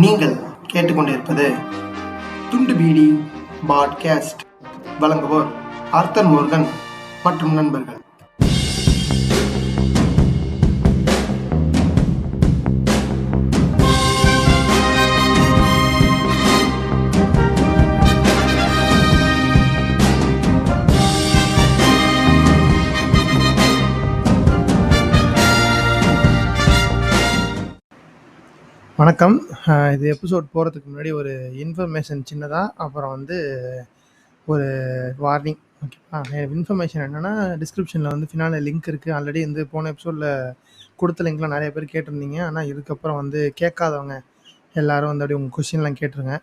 நீங்கள் கேட்டுக்கொண்டிருப்பது துண்டு பீடி பாட்காஸ்ட். வழங்குவோர் ஆர்த்தர் மோர்கன் மற்றும் நண்பர்கள். வணக்கம். இது எபிசோட் போகிறதுக்கு முன்னாடி ஒரு இன்ஃபர்மேஷன் சின்னதாக, அப்புறம் ஒரு வார்னிங். ஓகேவா? இன்ஃபர்மேஷன் என்னென்னா, டிஸ்கிரிப்ஷனில் ஃபினால லிங்க் இருக்குது. ஆல்ரெடி போன எபிசோடில் கொடுத்த லிங்க்லாம் நிறைய பேர் கேட்டிருந்தீங்க. ஆனால் இதுக்கப்புறம் கேட்காதவங்க எல்லோரும் அப்படியே உங்கள் கொஷின்லாம் கேட்டுருங்க.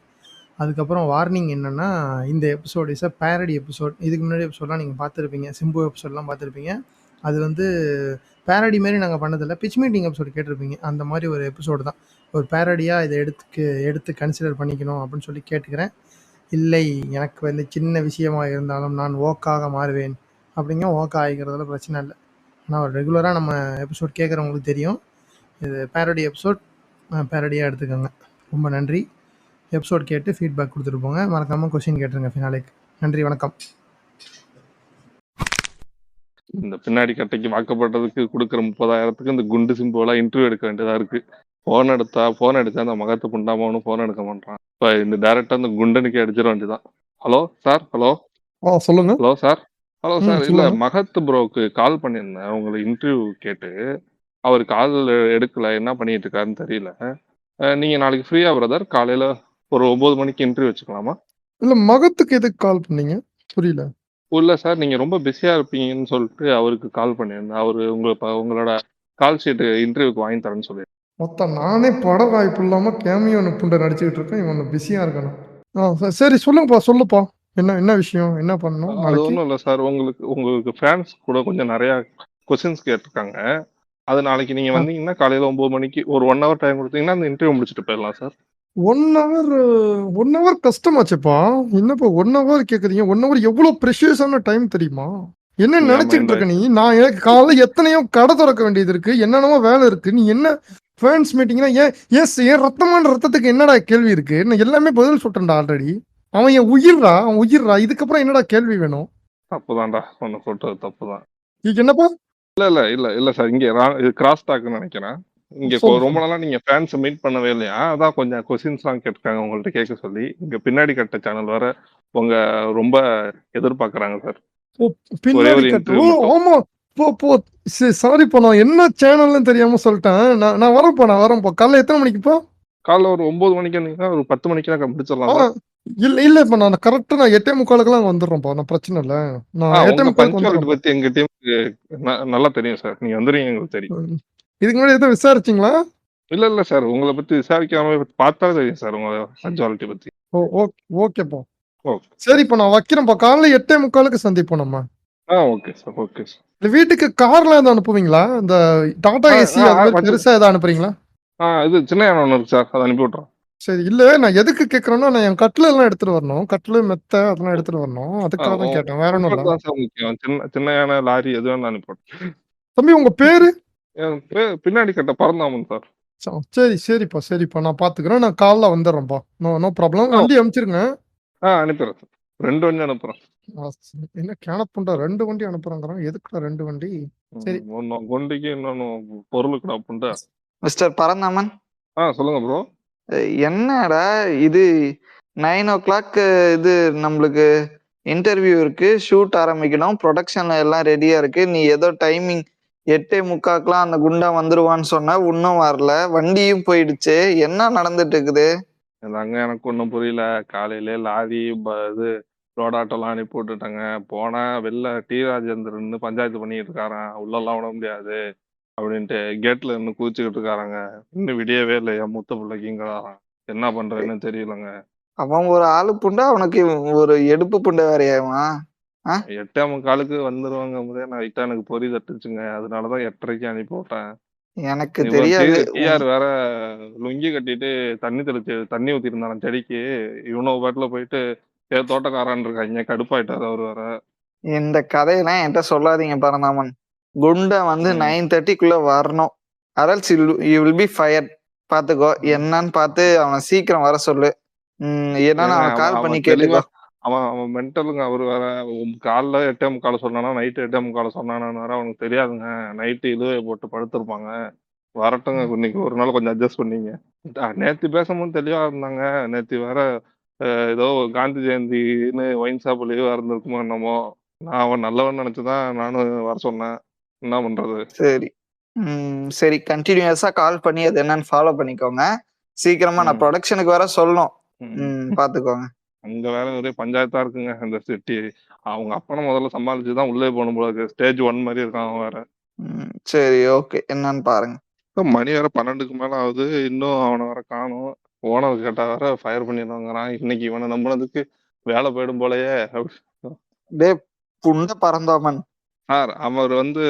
அதுக்கப்புறம் வார்னிங் என்னென்னா, இந்த episode is a Peradi episode. இதுக்கு முன்னாடி எபிசோட்லாம் நீங்கள் பார்த்துருப்பீங்க, சிம்பு எபிசோட்லாம் பார்த்துருப்பீங்க. அது பேரடி மாரி நாங்கள் பண்ணதில்லை. பிச் மீட்டிங் எபிசோடு கேட்டிருப்பீங்க, அந்த மாதிரி ஒரு எபிசோடு தான். ஒரு பேரடியாக இதை எடுத்து கன்சிடர் பண்ணிக்கணும் அப்படின்னு சொல்லி கேட்டுக்கிறேன். இல்லை, எனக்கு சின்ன விஷயமாக இருந்தாலும் நான் ஓக்காக மாறுவேன் அப்படிங்க. ஓக்கா ஆகிக்கிறதுல பிரச்சனை இல்லை. ஆனால் ஒரு ரெகுலராக நம்ம எபிசோட் கேட்குறவங்களுக்கு தெரியும், இது பேரடி எபிசோட். பேரடியாக எடுத்துக்கோங்க. ரொம்ப நன்றி. எபிசோட் கேட்டு ஃபீட்பேக் கொடுத்துட்டு போங்க. மறக்காமல் கொஸ்டின் கேட்டுருங்க ஃபினாலேக்கு. நன்றி, வணக்கம். இந்த பின்னாடி கட்டைக்கு வாக்கப்பட்டதுக்கு கொடுக்குற 30,000க்கு இந்த குண்டு சிம்புவெல்லாம் இன்டர்வியூ எடுக்க வேண்டியதா இருக்கு. போன் அடிச்சா அந்த மகத்து புண்டாமனு போன் எடுக்க மாட்டான். இப்ப இந்த டைரக்டா அந்த குண்டனுக்கு அடிச்சிட வேண்டியதான். Hello sir. ஹலோ சொல்லுங்க. Hello sir. Hello sir. இல்ல, சொல்லுங்க. மகத்து ப்ரோக்கு கால் பண்ணியிருந்தேன் உங்களை இன்டர்வியூ கேட்டு. அவர் கால் எடுக்கல, என்ன பண்ணிட்டு இருக்காருன்னு தெரியல. நீங்க நாளைக்கு ஃப்ரீயா பிரதர்? காலையில ஒரு 9 மணிக்கு இன்டர்வியூ வச்சுக்கலாமா? இல்ல, மகத்துக்கு எதுக்கு கால் பண்ணீங்க? புரியல. இல்ல சார், நீங்க ரொம்ப பிஸியா இருப்பீங்கன்னு சொல்லிட்டு அவருக்கு கால் பண்ணியிருந்தேன். அவரு உங்களோட கால் ஷீட் இன்டர்வியூக்கு வாங்கி தரேன்னு சொல்லி. மொத்தம் நானே பட வாய்ப்பு இல்லாம கேமியோ புண்டை நடிச்சுக்கிட்டு இருக்கேன். இவன் பிஸியா இருக்கணும். சரி, சொல்லுப்பா. என்ன விஷயம், என்ன பண்ணணும்? அது ஒன்றும் இல்லை சார், உங்களுக்கு ஃபேன்ஸ் கூட கொஞ்சம் நிறைய கொஸ்டின்ஸ் கேட்டிருக்காங்க. அது நாளைக்கு நீங்க வந்தீங்கன்னா காலையில 9 மணிக்கு ஒரு 1 hour டைம் கொடுத்தீங்கன்னா அந்த இன்டர்வியூ முடிச்சுட்டு போயிடலாம் சார். 1 hour கஷ்டமாச்சுப்பா. என்னப்பா 1 hour கேக்குறீங்க? 1 hour எவ்வளவு ப்ரெஷியஸான டைம் தெரியுமா? என்ன நினைச்சுக்கிட்டு இருக்க நீ? நான் எனக்கு காலையில எத்தனையோ கடை திறக்க வேண்டியது இருக்கு, என்னென்னமோ வேலை இருக்கு. நீ என்ன ஃபேன்ஸ் மீட்டிங்னா என் ரத்தத்துக்கு என்னடா கேள்வி இருக்கு? நான் எல்லாமே பதில் சொல்றேன்டா ஆல்ரெடி. அவன் உயிர்றா. இதுக்கப்புறம் என்னடா கேள்வி வேணும்? தப்புதான்டா, ஒன்னு சொல்றது தப்புதான். என்னப்பா? இல்ல சார், இங்க கிராஸ் டாக்னு நினைக்கிறேன். இங்க ரொம்ப நாளா நீங்க ஃபேன்ஸ் மீட் பண்ணவே இல்லையா? அதான் கொஞ்சம் கொஸ்டின்ஸ்லாம் கேட்டிருக்காங்க உங்கள்ட்ட கேட்க சொல்லி. இங்க பின்னாடி கட்ட சேனல் வர உங்க ரொம்ப எதிர்பார்க்கறாங்க சார். பின்னாடி கட்ட? ஆமா. சாரிப்பா, நான் என்ன சேனல்னு தெரியாம சொல்லிட்டேன். நான் வரேன்ப்பா. காலைல எத்தனை மணிக்குப்பா? காலைல ஒரு 9 மணிக்கு வந்தீங்கன்னா ஒரு 10 மணிக்கு முடிச்சிடலாம். இல்ல இப்ப நான் கரெக்டா 8:45 வந்துடுறேன்ப்பா. நான் பிரச்சனை இல்ல. நான் 8:45 பத்தி எங்க டீமுக்கு நல்லா தெரியும் சார். நீங்க வந்துருவீங்க, எங்களுக்கு தெரியும். இதுக்கு முன்னாடி எதுவும் விசாரிச்சீங்களா? இல்ல சார், உங்களை பத்தி விசாரிக்காம பார்த்தா தெரியும் சார் உங்க பஞ்சுவாலிட்டி பத்தி. ஓகேப்பா. சரிப்பா, நான் வைக்கிறேன்ப்பா. காலைல 8:45 சந்திப்போம் நம்ம. Okay sir. இந்த வீட்டுக்கு கார்ல ஏதாவது அனுப்புவீங்களா? இந்த டாடா ஏசி பெருசா ஏதாவது அனுப்புறீங்களா? இது சின்ன யானை ஒன்று இருக்கு சார், அதை அனுப்பி விட்றோம். சரி. இல்ல, நான் எதுக்கு கேட்கறேன்னா, நான் என் கட்டில எல்லாம் எடுத்துட்டு வரணும். கட்டிலு, மெத்த அதெல்லாம் எடுத்துட்டு வரணும். அதுக்காக தான் கேட்டேன், வேற ஒண்ணும் இல்ல. சார் முக்கியம். சின்ன யானை, லாரி எது வேணாலும் அனுப்பி. தம்பி, உங்க பேரு? பின்னாடி கட்ட பரந்தாமன் சார். சரிப்பா. நான் பாத்துக்கிறேன். நான் காலைல வந்துடுறேன்ப்பா. No problem. வண்டி அனுப்பிச்சிருங்க. அனுப்பிடுறேன் சார். 2 வண்டி அனுப்புறேன். என்ன கேனப்புண்டா 2 வண்டி அனுப்புறாங்கறான். எதுக்குடா 2 வண்டி? சரி. ஒன்னு கொண்டிக்கு, இன்னொன்னு பொருளுக்குடா புண்டை. மிஸ்டர் பரந்தாமன். சொல்லுங்க ப்ரோ. என்னடா இது 9 o'clock இது நம்மளுக்கு இன்டர்வியூ இருக்கு, ஷூட் ஆரம்பிக்கணும், ப்ரொடக்ஷன் எல்லாம் ரெடியா இருக்கு. நீ ஏதோ டைமிங் 8:45 அந்த குண்டா வந்துருவான்னு சொன்னா இன்னும் வரல, வண்டியும் போயிடுச்சு. என்ன நடந்துட்டு இருக்குது? அங்க எனக்கு ஒன்றும் புரியல. காலையிலே லாரி இது ரோட் ஆட்டோலாம் அனுப்பி விட்டுட்டாங்க. போனா வெளில டி ராஜேந்திரன் பஞ்சாயத்து பண்ணிட்டு இருக்காரான். உள்ளெல்லாம் விட முடியாது அப்படின்ட்டு கேட்ல இருந்து குதிச்சுக்கிட்டு இருக்காராங்க. இன்னும் விடியவே இல்லையா மூத்த பிள்ளைக்குங்கிறாராம். என்ன பண்றதுன்னு தெரியலங்க. அவன் ஒரு ஆளு புண்டா, அவனுக்கு ஒரு எடுப்பு புண்டை வேறையாமா? 8:45 வந்துருவாங்க. நான் இட்டா எனக்கு பொறி தட்டுச்சுங்க. அதனாலதான் 8:30 அனுப்பி விட்டேன். எனக்கு தெரியாது. டிஆர் வேற லுங்கி கட்டிட்டு தண்ணி ஊத்தி இருந்தான் செடிக்கு. இவனோ பாட்டுல போயிட்டு தோட்டக்காரன் இருக்காங்க, கடுப்பாயிட்டாரு அவரு வேற. இந்த கதையெல்லாம் என்கிட்ட சொல்லாதீங்க பரந்தாமன். குண்டை வந்து ம். 9:30க்குள்ள வரணும். அரல்ஸ் யூ வில் பி ஃபயர்ட். பாத்துக்கோ. என்னன்னு பார்த்து அவனை சீக்கிரம் வர சொல்லு. என்னன்னு ஏங்க அவனை அவன் கால் பண்ணி அவன் தெளிவா கேட்டுக்கோ. அவன் மென்டலுங்க. அவரு வேற காலைல 8:45 சொன்னானா, நைட்டு 8:45 சொன்னானான்னு வேற அவனுக்கு தெரியாதுங்க. நைட்டு இழுவைய போட்டு படுத்திருப்பாங்க. வரட்டுங்க. இன்னைக்கு ஒரு நாள் கொஞ்சம் அட்ஜஸ்ட் பண்ணீங்க. நேத்து பேசும்போது தெளிவா இருந்தாங்க. நேத்து வேற ஏதோ காந்தி ஜெயந்தின்னு ஒயின் ஷாப் லீவா இருந்திருக்குமோ என்னமோ. நான் அவன் நல்லவன் நினைச்சுதான் நானும் வர சொன்னேன். என்ன பண்றது? சரி. சரி, கண்டினியூஸா கால் பண்ணி அது என்னன்னு ஃபாலோ பண்ணிக்கோங்க. சீக்கிரமா நான் ம். ப்ரொடக்ஷனுக்கு வர சொல்லணும். ம். பாத்துக்கோங்க. அங்க வேற ஒரே பஞ்சாயத்தா இருக்குங்க. அந்த சிட்டி அவங்க அப்பனை முதல்ல சமாளிச்சுதான் உள்ளே போகணும் போல இருக்கு. ஸ்டேஜ் 1 மாதிரி இருக்கான் அவன் வேற. சரி, ஓகே. என்னன்னு பாருங்க. மணி வேற 12க்கு மேல ஆகுது. இன்னும் அவனை வேற காணும். ஓனர் கேட்டா வேற ஃபயர் பண்ணிடுவாங்கிறான். இன்னைக்கு இவனை நம்பினதுக்கு வேலை போயிடும் போலயே. டே புண்ட பறந்தோமன். சார் அவர் வந்து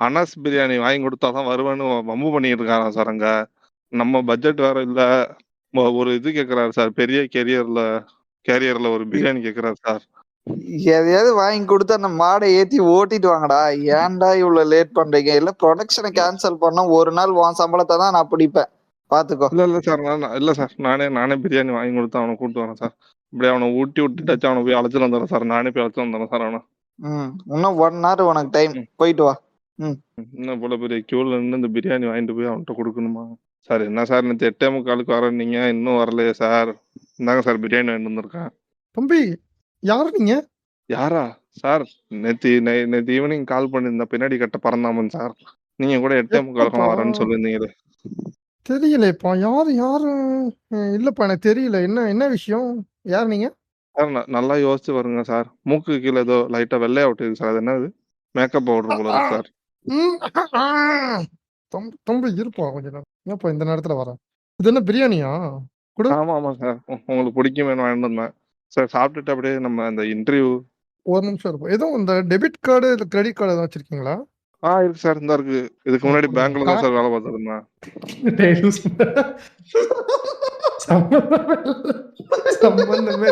அனஸ் பிரியாணி வாங்கி கொடுத்தாதான் வருவேன்னு வம்பு பண்ணிட்டு இருக்காராம் சார். அங்க நம்ம பட்ஜெட் வேற இல்ல. ஒரு இது கேக்குறாரு சார். பெரிய கேரியர்ல ஒரு பிரியாணி கேக்குறாரு சார். எதையாவது வாங்கி கொடுத்து அந்த மாடை ஏத்தி ஓட்டிட்டு வாங்கடா. ஏன்டா இவ்வளவு லேட் பண்றீங்க? இல்ல ப்ரொடக்ஷனை கேன்சல் பண்ண ஒரு நாள் உன் சம்பளத்தை தான் நான் பிடிப்பேன். பாத்துக்கோ. இல்ல சார், இல்ல சார், நானே பிரியாணி வாங்கி கொடுத்து அவனை கூப்பிட்டு வரேன் சார். இப்படியே அவனை ஊட்டி விட்டுட்டாச்சும் அவனை போய் அழைச்சிட்டு வந்துடுறேன் சார். நானே போய் அழைச்சிட்டு வந்துடுறேன் சார் அவனை. இன்னும் 1 hour உனக்கு டைம். போயிட்டு வா. இன்னும் போல பெரிய கியூல நின்று இந்த பிரியாணி வாங்கிட்டு போய் அவன்கிட்ட கொடுக்கணுமா சார்? என்ன சார், நேற்று 8:45 வரேன், நீங்க இன்னும் வரலையே சார். இந்தாங்க சார் பிரியாணி வாங்கிட்டு வந்திருக்கேன். தம்பி யாரு நீங்க? யாரா சார்? நேற்று ஈவினிங் கால் பண்ணியிருந்த பின்னாடி கட்ட பறந்தாமன் சார். நீங்க கூட 8:45 வரேன்னு சொல்லியிருந்தீங்களே. தெரியலப்பா. யாரு? இல்லப்பா, எனக்கு தெரியல. என்ன விஷயம்? யார் நீங்க? சார் நல்லா யோசிச்சு வருங்க சார். மூக்கு கீழே ஏதோ லைட்டா வெள்ளையா விட்டுருக்கு சார். அது என்னது? மேக்கப் பவுடர் போல இருக்கு சார். தம்பி இருப்பா கொஞ்ச நேரம். ஏப்பா இந்த நேரத்துல வர? இது என்ன பிரியாணியா? ஆமா சார். உங்களுக்கு பிடிக்கும் வேணும் வாங்கிட்டு வந்தேன் சார். சாப்பிட்டுட்டு அப்படியே நம்ம அந்த இன்டர்வியூ. ஒரு நிமிஷம் இருப்போம். ஏதோ இந்த டெபிட் கார்டு இல்ல கிரெடிட் கார்டு ஏதாவது வச்சிருக்கீங்களா? இருக்கு சார். இந்த இருக்கு. இதுக்கு முன்னாடி பேங்க்ல தான் சார் வேலை பார்த்துருந்தேன். சம்பந்தமே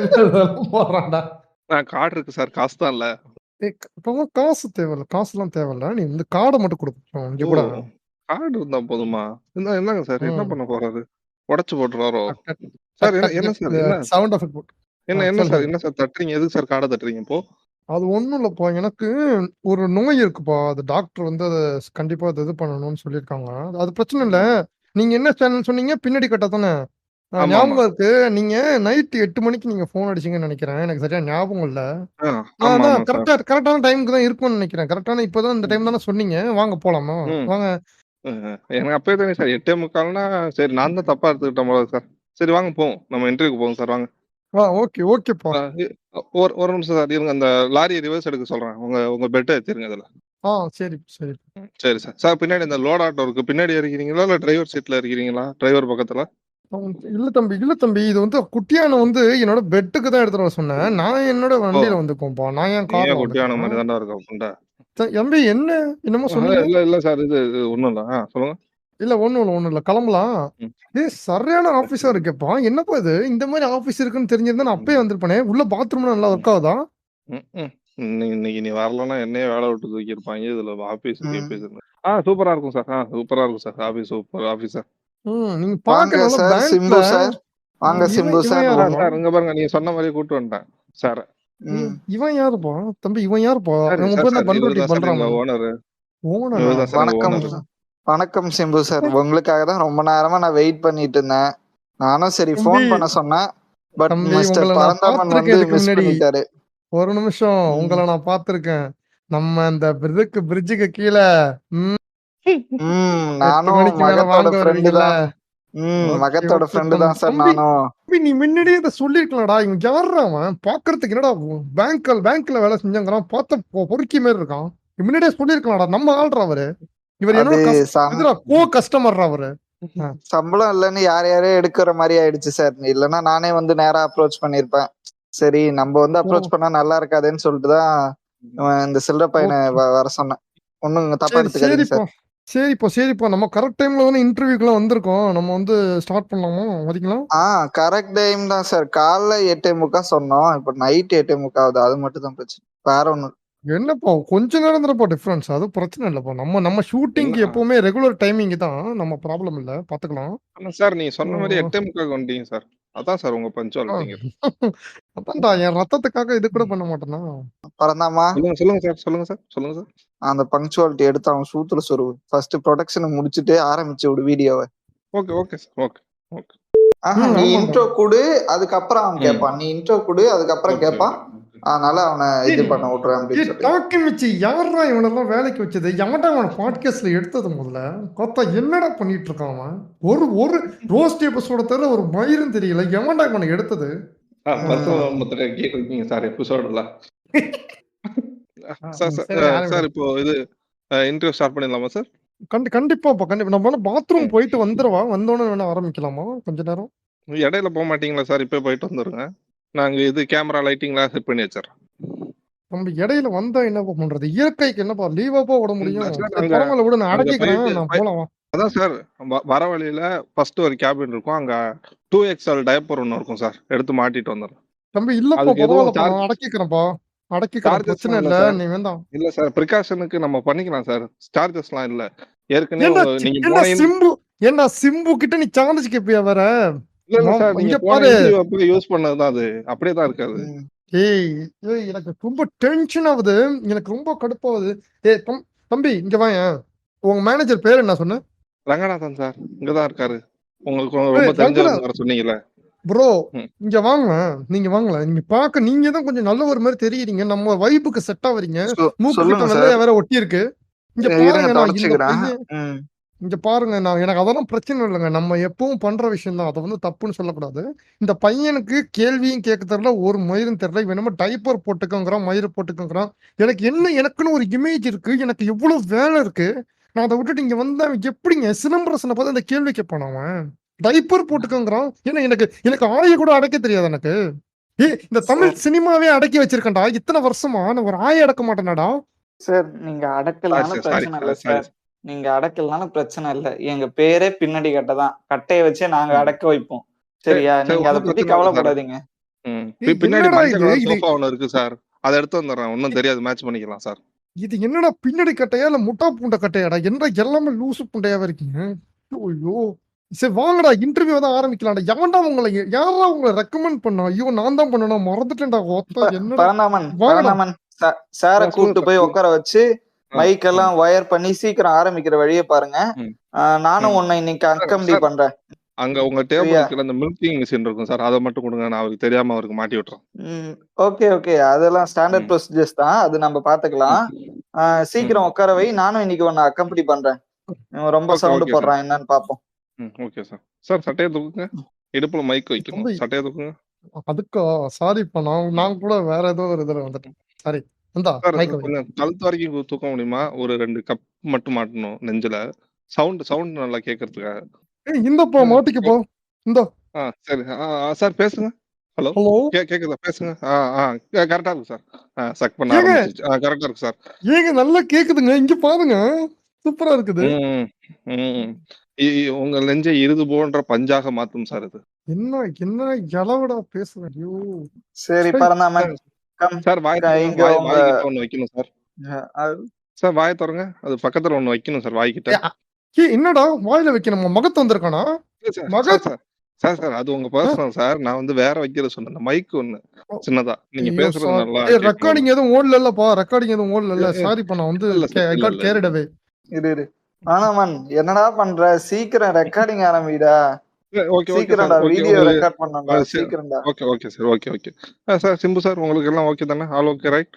போறான்டா. கார்டு இருக்கு சார். காசு தான் இல்ல. காசு தேவையில்ல. காசுலாம் தேவையில்ல. நீ இந்த கார்டை மட்டும் கொடுக்கணும். இங்க கூட கார்டு இருந்தா போதுமா? என்னங்க சார், என்ன பண்ண போறாரு? உடைச்சு போட்டுறாரோ சார்? என்ன சார், என்ன சவுண்ட் எஃபெக்ட் போட்டு என்ன சார் தட்டுறீங்க? எதுக்கு சார் கார்டை தட்டுறீங்க இப்போ? அது ஒண்ணும் இல்லப்பா. எனக்கு ஒரு நோய் இருக்குப்பா. அது டாக்டர் வந்து அதை கண்டிப்பா அது இது பண்ணணும்னு சொல்லியிருக்காங்க. அது பிரச்சனை இல்ல. நீங்க என்ன சேனல் சொன்னீங்க? பின்னாடி கட்ட தானே? ஞாபகம் இருக்கு. நீங்க நைட் 8 மணிக்கு நீங்க போன் அடிச்சீங்கன்னு நினைக்கிறேன். எனக்கு சரியா ஞாபகம் இல்ல. கரெக்டான டைமுக்கு தான் இருக்கும்னு நினைக்கிறேன். கரெக்டான இப்பதான் இந்த டைம் தானே சொன்னீங்க. வாங்க போலாமா? வாங்க. எனக்கு அப்பவே தானே சார் 8:45னா சரி, நான் தான் தப்பா எடுத்துக்கிட்டேன் போல சார். சரி வாங்க போவோம். நம்ம இன்டர்வியூக்கு போவோம் சார். வாங்க. ஓகேப்பா. ஒரு நிமிஷம் சார் இருங்க. அந்த லாரியை ரிவர்ஸ் எடுக்க சொல்றேன். உங்க பெட்டை ஏத்திருங்க அதுல. சரி சரி சார். சார் பின்னாடி இந்த லோட் ஆட்டோ இருக்கு. பின்னாடி இருக்கிறீங்களா இல்ல டிரைவர் சீட்ல இருக்கிறீங்களா? டிரைவர் பக்கத்துல. இல்ல தம்பி, இது வந்து குட்டியான வந்து என்னோட பெட்டுக்கு தான் எடுத்துட்டு வர சொன்னேன். நான் என்னோட வண்டியில வந்துக்கோம்பா. நான் ஏன் கார்ல குட்டியான மாதிரி தான்டா இருக்கா புண்டை. தம்பி என்னமோ சொல்லுங்க. இல்ல சார், இது ஒண்ணும் இல்ல. சொல்லுங்க. இல்ல ஒண்ணும் இல்ல. கிளம்பலாம். சரியான ஆபீஸா இருக்கேப்பா. என்னப்பா இது? இந்த மாதிரி ஆபீஸ் இருக்குன்னு தெரிஞ்சிருந்தா நான் அப்பயே வந்திருப்பேனே. உள்ள பாத்ரூம் நல்லா ஒர்க் ஆகுதா? இன்னைக்கு நீ வரலன்னா என்னையே வேலை விட்டு தூக்கி இருப்பாங்க. இதுல ஆபீஸ் சூப்பரா இருக்கும் சார். சூப்பரா இருக்கும் சார். Office super officer. நீங்க பாக்க சிம்பு சார். வாங்க சிம்பு சார். இங்க பாருங்க, நீங்க சொன்ன மாதிரி கூட்டு வந்துட்டேன் சார். இவன் யாருப்பா? தம்பி இவன் யாருப்பா? பண்றோட்டி பண்றாங்க. ஓனர். வணக்கம் சிம்பு சார். உங்களுக்காக தான் ரொம்ப நேரமா நான் வெயிட் பண்ணிட்டு இருந்தேன். நானும் சரி போன் பண்ண சொன்னேன். பட் மிஸ்டர் பரந்தாமன் வந்து மிஸ் பண்ணிட்டாரு. ஒரு நிமிஷம். உங்களை நான் பாத்திருக்கேன். நம்ம அந்த பிரிட்ஜுக்கு கீழே. நானும் மகத்தோட ஃப்ரெண்டு தான். மகத்தோட ஃப்ரெண்டு தான் சார் நானும். நீ முன்னாடியே இதை சொல்லிருக்கலாம்டா. இவன் யாருடா அவன்? பாக்குறதுக்கு என்னடா பேங்க்ல வேலை செஞ்சாங்கிறான். பார்த்த பொறுக்கி மாதிரி இருக்கான். முன்னாடியே சொல்லிருக்கலாம்டா. நம்ம ஆள்றா அவரு. இவர் என்னோட கோ கஸ்டமர்ரா அவரு. சம்பளம் இல்லன்னு யாரையாரே எடுக்கிற மாதிரி ஆயிடுச்சு சார். இல்லன்னா நானே வந்து நேரா அப்ரோச் பண்ணிருப்பேன். சரி நம்ம வந்து அப்ரோச் பண்ணா நல்லா இருக்காதுன்னு சொல்லிட்டுதான் இந்த சில்லற பையனை வர சொன்னேன். ஒண்ணும் தப்பா எடுத்துக்காதீங்க சார். சரிப்பா. நம்ம கரெக்ட் டைம்ல வந்து இன்டர்வியூக்குலாம் வந்திருக்கோம். நம்ம வந்து ஸ்டார்ட் பண்ணலாமா? வரீங்களா? கரெக்ட் டைம் தான் சார். காலைல 8:45 சொன்னோம். இப்ப நைட் 8:45 ஆகுது. அது மட்டும் தான் பிரச்சனை. வேற ஒண்ணும். என்னப்பா கொஞ்ச நேரம் தானப்பா டிஃபரன்ஸ். அது பிரச்சனை இல்லப்பா. நம்ம ஷூட்டிங்க்கு என்ன எப்பவுமே ரெகுலர் டைமிங் தான். நம்ம ப்ராப்ளம் இல்ல. பாத்துக்கலாம். ஆனா சார் நீங்க சொன்ன மாதிரி ஆ. 8:45 வந்துட்டீங்க சார். அதான் சார் உங்க ஆ. பஞ்சுவாலிட்டிங்கிறது. அதான்டா என் ரத்தத்துக்காக இது கூட பண்ண மாட்டேனா? பரந்தாமா சொல்லுங்க சார். சொல்லுங்க சார். சொல்லுங்க சார். அந்த பங்க்சுவாலிட்டி எடுத்து அவன் சூத்துல சொருவு. ஃபர்ஸ்ட் ப்ரொடக்ஷனை முடிச்சுட்டு ஆரம்பிச்சு விடு வீடியோவை. Okay sir. ஓகே. ஆஹா, நீ ஆமாண்டா. இன்ட்ரோ கொடு, அதுக்கப்புறம் அவன் ம். கேட்பான். நீ இன்ட்ரோ கொடு, அதுக்கப்புறம் ஓகே. கேட்பான். அதனால அவனை இது ஏய், பண்ண விட்டுறேன் அப்படின்னு சொல்லி. டாக்கிங் வச்சு யாரா இவனெல்லாம் வேலைக்கு வச்சது? எவன்டா அவன பாட்காஸ்ட்ல எடுத்தது முதல்ல? கொத்தா என்னடா பண்ணிட்டு இருக்கான் அவன்? ஒரு ரோஸ்ட் எபிசோட தவிர ஒரு மயிரும் தெரியல. எவன்டா இவனை எடுத்தது? கேக்குறீங்க சார் எபிசோடுல. சார் சரி, சார் இப்போ இது இன்டர்வியூ ஸ்டார்ட் பண்ணிடலாமா சார்? கண்டிப்பாப்பா, கண்டிப்பா. நம்ம பாத்ரூம் போயிட்டு வந்துடவா? வந்தோடனே வேணா ஆரம்பிக்கலாமா கொஞ்ச நேரம்? இடையில போக மாட்டீங்களா சார்? இப்போ போயிட்டு வந்துருங்க. நாங்க இது கேமரா லைட்டிங்லாம் செட் பண்ணி வச்சிடறோம். நம்ம இடையில வந்தா என்னப்பா பண்றது? இயற்கைக்கு என்னப்பா லீவாப்பா விட முடியும்? சார், சரி, பரவாயில்ல விடு, நான் அடக்கிக்கிறேன். நான் போலாம் வா. அதான் சார் வர வழியில ஃபர்ஸ்ட் ஒரு கேபின் இருக்கும். அங்க 2XL டயப்பர் ஒன்று இருக்கும் சார். எடுத்து மாட்டிட்டு வந்துடும். தம்பி இல்லப்பா, அதுக்கு எதுவும் பரவாயில்லப்பா, நான் அடக்கிக்கிறேன்ப்பா. அடக்கிக்கிறேன், சார்ஜஸ் பிரச்சனை இல்ல இல்ல. சார். நீ வேண்டாம். இல்ல சார், ப்ரிகாஷனுக்கு நம்ம பண்ணிக்கலாம் சார். சார்ஜஸ்லாம் இல்ல. ஏற்கனவே ஏண்டா நீங்க ஏண்டா போன சிம்பு ஏண்டா சிம்பு கிட்ட நீ சார்ஜ் கேப்பியா வேற? இல்ல சார், நீங்க இங்க போன பாரு. இன்டர்வியூ அப்போ யூஸ் பண்ணதுதான் அது. அப்படியே தான் இருக்காது. ஏய் ஏய், எனக்கு ரொம்ப டென்ஷன் ஆகுது. எனக்கு ரொம்ப கடுப்பாகுது. ஏய் தம்பி இங்க வாயேன். உங்க மேனேஜர் பேர் என்ன சொன்ன? ரங்கநாதன் சார் இங்கதான் இருக்காரு. உங்களுக்கு ரொம்ப ஏய், தெரிஞ்சவர் வர சொன்னீங்கல்ல. ப்ரோ ம். இங்க வாங்களேன். நீங்க வாங்களேன். நீங்க தான் கொஞ்சம் நல்ல ஒரு மாதிரி தெரியுறீங்க. நம்ம வைப்புக்கு செட் ஆவறீங்க. மூக்கு சொல்லுங்க கிட்ட சார். வெள்ளையா வேற ஒட்டி இருக்கு. இங்க இருங்க, பாருங்க, நான் இந்த தொடச்சுக்கிறேன். பையன் இங்க பாருங்க, நான் எனக்கு அதெல்லாம் பிரச்சனை இல்லைங்க. நம்ம எப்பவும் பண்ற விஷயம் தான். அதை வந்து தப்புன்னு சொல்லக்கூடாது. இந்த பையனுக்கு கேள்வியும் கேட்க தெரியல, ஒரு மயிரும் தெரியல. இவன் என்னமோ டைப்பர் போட்டுக்கோங்கிறான், மயிறு போட்டுக்கோங்கிறான். எனக்குன்னு ஒரு இமேஜ் இருக்கு. எனக்கு எவ்வளவு வேலை இருக்கு. நான் அதை விட்டுட்டு இங்க வந்தா எப்படிங்க சிலம்பரசனை பார்த்து அந்த கேள்வி கேட்பான் அவன்? டைப்பர் போட்டுக்கோங்கிறான். ஏன்னா எனக்கு ஆய கூட அடைக்க தெரியாது எனக்கு. இந்த தமிழ் சினிமாவே அடக்கி வச்சிருக்கேன்டா இத்தனை வருஷமா. நான் ஒரு ஆய அடக்க மாட்டேனாடா. சார் நீங்க அடக்கலனாலும் சாரி பிரச்சனை இல்ல சாரி. சார். நீங்க அடக்கலனாலும் பிரச்சனை இல்ல. எங்க பேரே பின்னாடி கட்டதான். கட்டைய வச்சே நாங்க அடக்க வைப்போம். சரியா? சரி, நீங்க அதை ஒண்ணும் பத்தி பிரச்சனை இல்ல சார். கவலைப்படாதீங்க. பின்னாடி என்னடா மஞ்சள் இது கலர் இது சோஃபா ஒன்று இருக்கு சார். அதை எடுத்து வந்துடுறேன். ஒன்றும் தெரியாது, மேட்ச் பண்ணிக்கலாம் சார். இது என்னடா பின்னாடி கட்டையா இல்ல முட்டா பூண்ட கட்டையாடா? என்ன எல்லாமே லூசு புண்டையாவே இருக்கீங்க. ஐயோ, சரி வாங்கடா, இன்டர்வியூ தான் ஆரம்பிக்கலாம்டா. யாரா உங்களை ரெக்கமெண்ட் பண்ணா? ஐயோ, நான் தான் பண்ணணும், மறந்துட்டேன்டா. என்னடா பரந்தாமன் வாங்கடா. பரந்தாமன் சார சொல்லுங்க கூட்டு சார், போய் சொல்லுங்க. உட்கார வச்சு மைக் எல்லாம் ஒயர் பண்ணி சீக்கிரம் ஆரம்பிக்கிற வழியை பாருங்க. நானும் உன்னை இன்னைக்கு அக்கம்படி பண்றேன். அங்க உங்க டேபிளுக்கு அந்த மில்கிங் மிஷின் இருக்கும் சார். அதை மட்டும் கொடுங்க. நான் அவருக்கு தெரியாம அவருக்கு மாட்டி விட்டுறேன். ஓகே அதெல்லாம் ஸ்டாண்டர்ட் ப்ரொசீஜர்ஸ் தான். அது நம்ம பாத்துக்கலாம். சீக்கிரம் உட்கார வை. நானும் இன்னைக்கு உன்னை அக்கம்படி பண்றேன். ரொம்ப சவுண்ட் போடுறான், என்னன்னு பாப்போம். Okay sir. சார் சட்டையை தூக்குங்க. இடுப்புல மைக் வைக்கணும். தம்பி, சட்டையை தூக்குங்க. அதுக்கா சாரிப்பா, நான் கூட வேற ஏதோ ஒரு இதுல வந்துட்டேன். சாரி. இந்தா சார் மைக் வை. கொஞ்சம் கழுத்து வரைக்கும் தூக்க முடியுமா? ஒரு 2 கப் மட்டும் மாட்டணும் நெஞ்சில. சவுண்ட் நல்லா கேட்கறதுக்காக. இந்தப்பா மாட்டிக்கப்பா. இந்த சரி. சார் பேசுங்க. ஹலோ, ஹலோ, கேக்குதா? பேசுங்க. கரெக்டா இருக்கு சார். சக் பண்ண ஏங்க ஆரம்பிச்சிச்சு. கரெக்டா இருக்கு சார். ஏங்க நல்லா கேக்குதுங்க. இங்க பாருங்க, சூப்பரா இருக்குது. ம், ம். உங்க நெஞ்சை இருது போன்ற பஞ்சாக மாத்தும் சார் இது. என்ன எளவடா பேசுறேன். ஐயோ, சரி சரி. பரந்தாமன், சார் இங்க உங்க வாய்க்கிட்ட ஒண்ணு வைக்கணும் சார். அஹ், சார் வாயை திறங்க. அது பக்கத்துல ஒண்ணு வைக்கணும் சார் வாய்க்கிட்ட. என்னடா வாயில வைக்கணுமா? மகத்து வந்திருக்கானா? சார் மகத் சார் அது உங்க பர்சனல் சார். நான் வந்து வேற வைக்கிற சொன்னேன். மைக் ஒண்ணு சின்னதா. நீங்க ஐயோ, பேசுறது சாரி. நல்லா ரெக்கார்டிங் எதுவும் ஓடல இல்லப்பா. ரெக்கார்டிங் எதுவும் ஓடல இல்ல. சாரிப்பா, நான் வந்து இல்ல சார். இல்ல, இல்ல. Carried away. இரு பரந்தாமன், என்னடா பண்ற? சீக்கிரம் ரெக்கார்டிங் ஆரம்பிடா. ஓகே சீக்கிரம்டா, சார். வீடியோ ரெக்கார்ட் பண்ணணும்டா. சரி. சீக்கிரம்டா. Okay sir. Okay. Sir Simbu sir, உங்களுக்கு எல்லாம் ஓகே தானே? All okay right?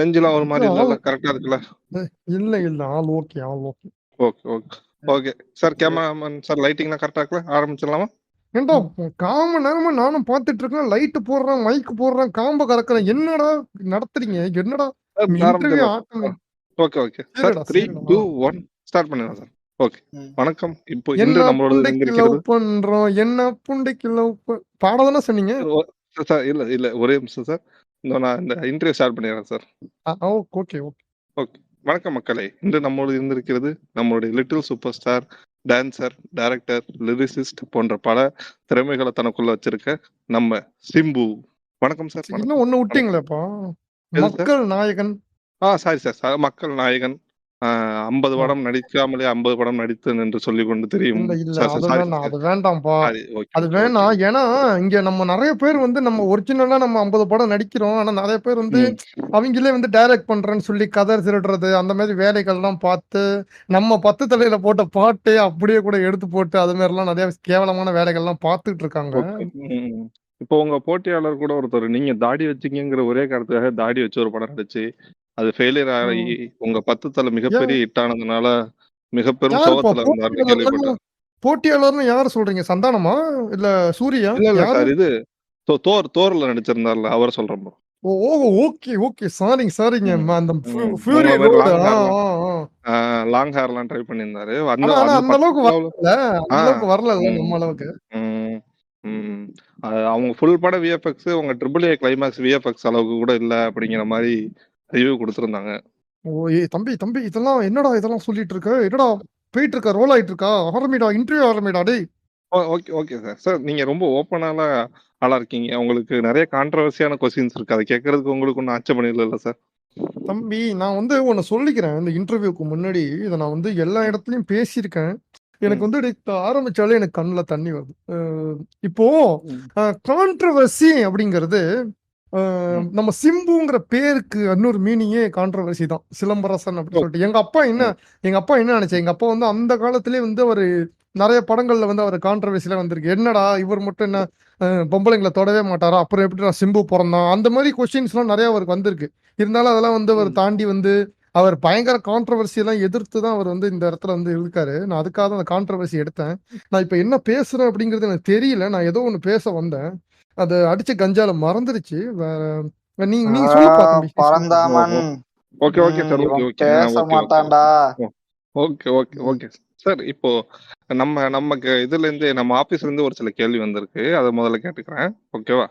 நெஞ்செல்லாம் ஒரு மாதிரி இல்ல, கரெக்டா இருக்குல்ல? இல்ல all okay. Okay sir. Cameraman sir, லைட்டிங்லாம் கரெக்டா இருக்குல்ல? ஆரம்பிச்சிடலாமா? ஏண்டா காம நேரமா நானும் பாத்துட்டு இருக்கேன். லைட் போடுறேன், மைக் போடுறேன், காம்ப கறக்குறேன். என்னடா நடத்துறீங்க? என்னடா இன்டர்வியூ ஆட்டம்? Okay sir. 3, 2, 1 ஸ்டார்ட் பண்ணிடலாம் சார். ஓகே. வணக்கம். இப்போ இன்று என்ன நம்மளோட புண்டைக்கு லவ் பண்றோம், என்ன புண்டைக்கு லவ் பாடதானே சொன்னீங்க? சார் இல்ல ஒரே நிமிஷம் சார். நான் இந்த இன்டர்வியூ ஸ்டார்ட் பண்ணிடுறேன் சார். ஓகே. வணக்கம் மக்களே. இன்று நம்மோடு இருந்திருக்கிறது நம்மளுடைய little super star, dancer, director, lyricist போன்ற பல திறமைகளை தனக்குள்ள வச்சிருக்க நம்ம சிம்பு. வணக்கம் சார். இன்னும் ஒண்ணு விட்டீங்களேப்பா, மக்கள் நாயகன், சாரி சார். மக்கள் நாயகன். 50 ஆ. படம் நடிக்காமலே 50 படம் நடித்தேன் என்று சொல்லிக் கொண்டு தெரியும். இல்ல சார் அது சாரி வேண்டாம், சார். அது வேண்டாம்ப்பா. சாரி. ஓகே, அது ஓகே, ஓகே, வேணாம். ஓகே. ஏன்னா, இங்க நம்ம நெறைய பேர் வந்து நம்ம ஒரிஜினலா நம்ம 50 படம் நடிக்கிறோம். ஆனா நெறைய பேர் வந்து ம். அவிங்களே வந்து டைரக்ட் பண்றேன்னு சொல்லி கதை திருடுறது, அந்த மாரி வேலைகள்லாம் பார்த்து, நம்ம 10 தலையில போட்ட பாட்டே அப்படியே கூட எடுத்து போட்டு, அது மாரிலாம் நெறைய கேவலமான வேலைகள்லாம் பார்த்துட்டு இருக்காங்க. ஓகே. ம். இப்போ உங்க போட்டியாளர் கூட ஒருத்தர் நீங்க தாடி வச்சீங்கங்கிற ஒரே காரணத்துக்காக தாடி வச்சு ஒரு படம் நடிச்சு, அது ஃபெயிலியர் ஆகி ம். உங்க 10 தல ஏன் மிகப்பெரிய ஹிட் ஆனதுனால மிகப்பெரும் யாருப்பா சோகத்துல இருந்தாருன்னு போட்டியாளர்ன்னு கேள்விப்பட்டேன். போட்டியாளர்ன்னு யார சொல்றீங்க? சந்தானமா? இல்ல சூரியா? இல்ல யாரு? சார். இது தோர்ல நடிச்சிருந்தார்ல அவர சொல்றேன் ப்ரோ. ஓ! Okay, okay. சாரிங்க. ம். அந்த ம். ஃபியூரி உங்கள மாரி ரோடு. லாங் ஆ, ஹேர்லாம் ஆ, ஆ. லாங் ஹேர்லாம் ட்ரை பண்ணியிருந்தாரு. அந்த ஆனா அந்த அந்த 10 அளவுக்கு கிலோல வரலல்ல. அந்த ஆ. அளவுக்கு வரலல்ல ம். நம்ம அளவுக்கு. ம். ம். அவங்க ஃபுல் பட விஎஃப்எக்ஸ் உங்க ட்ரிபிள் ஏ கிளைமாக்ஸ் விஎஃப்எக்ஸ் அளவுக்கு கூட இல்ல அப்படிங்கிற மாரி ரிவ்யூ குடுத்திருந்தாங்க. ஓ! ஏய் தம்பி இதெல்லாம் என்னடா இதெல்லாம் சொல்லிட்டு இருக்க? என்னடா போயிட்டு இருக்கா? ரோல் ஆயிட்டு இருக்கா? ஆரம்பிடா, இன்டர்வியூ ஆரம்பிடா டேய். Okay, okay sir. சார் நீங்க ரொம்ப ஓப்பனான ஆளா இருக்கீங்க. உங்களுக்கு நெறைய கான்ட்ரோவர்சியான கொஸ்டின்ஸ் இருக்கு. அத கேட்கறதுக்கு உங்களுக்கு ஒண்ணும் ஆட்சேபணம் இல்லல்ல சார்? தம்பி நான் வந்து ஒண்ணு சொல்லிக்கிறேன். இந்த இன்டர்வியூக்கு முன்னாடி இத நான் வந்து எல்லா ம். இடத்துலயும் பேசியிருக்கேன். எனக்கு ம். வந்து ஆரம்பிச்சாலே எனக்கு கண்ல தண்ணி வருது. இப்போ ம். கான்ட்ரோவர்சி அப்படிங்கிறது ம். நம்ம சிம்புங்கிற பேருக்கு இன்னொரு மீனிங்கே கான்ட்ரோவர்சி தான். சிலம்பரசன் அப்படி ஓ. சொல்லிட்டு. ம். எங்க அப்பா என்ன நினைச்சேன்? எங்க அப்பா வந்து அந்த காலத்திலேயே வந்து அவரு நெறைய படங்கள்ல வந்து அவர் கான்ட்ரோவர்சிலாம் வந்திருக்கு. என்னடா இவர் மட்டும் என்ன பொம்பளைங்கள தொடவே மாட்டாரா? அப்புறம் எப்படிடா சிம்பு பொறந்தான்? அந்த மாரி கொஸ்டின்ஸ்லாம் நெறைய அவருக்கு வந்திருக்கு. இருந்தாலும் அதெல்லாம் வந்து அவர் ம். தாண்டி வந்து அவர் பயங்கர கான்ட்ரோவர்சி எல்லாம் எதிர்த்து தான் அவர் வந்து இந்த இடத்துல வந்து இருக்காரு. நான் அதுக்காக தான் அந்த கான்ட்ரோவர்சி எடுத்தேன். நான் இப்ப என்ன பேசுறேன் அப்படிங்கிறது எனக்கு தெரியல. நான் ஏதோ ஒண்ணு பேச வந்தேன். அது அடிச்ச கஞ்சால மறந்துருச்சு. நீங்க சொல்லுப்பா தம்பி. நீ சொல்லுப்பா. ஓ. பரந்தாமன். ஓ. Okay, okay sir. ஓகே, இவன் ஓகே. பேச ஓகே, ஓகே, மாட்டான்டா. ஓகே. ஓகே, ஓகே, ம். ஓகே. சார் இப்போ நமக்கு இதுலேருந்து நம்ம ஆஃபீஸ்லேருந்து ஒரு சில கேள்வி வந்திருக்கு. அத முதல்ல கேட்டுக்கிறேன். ஓகேவா?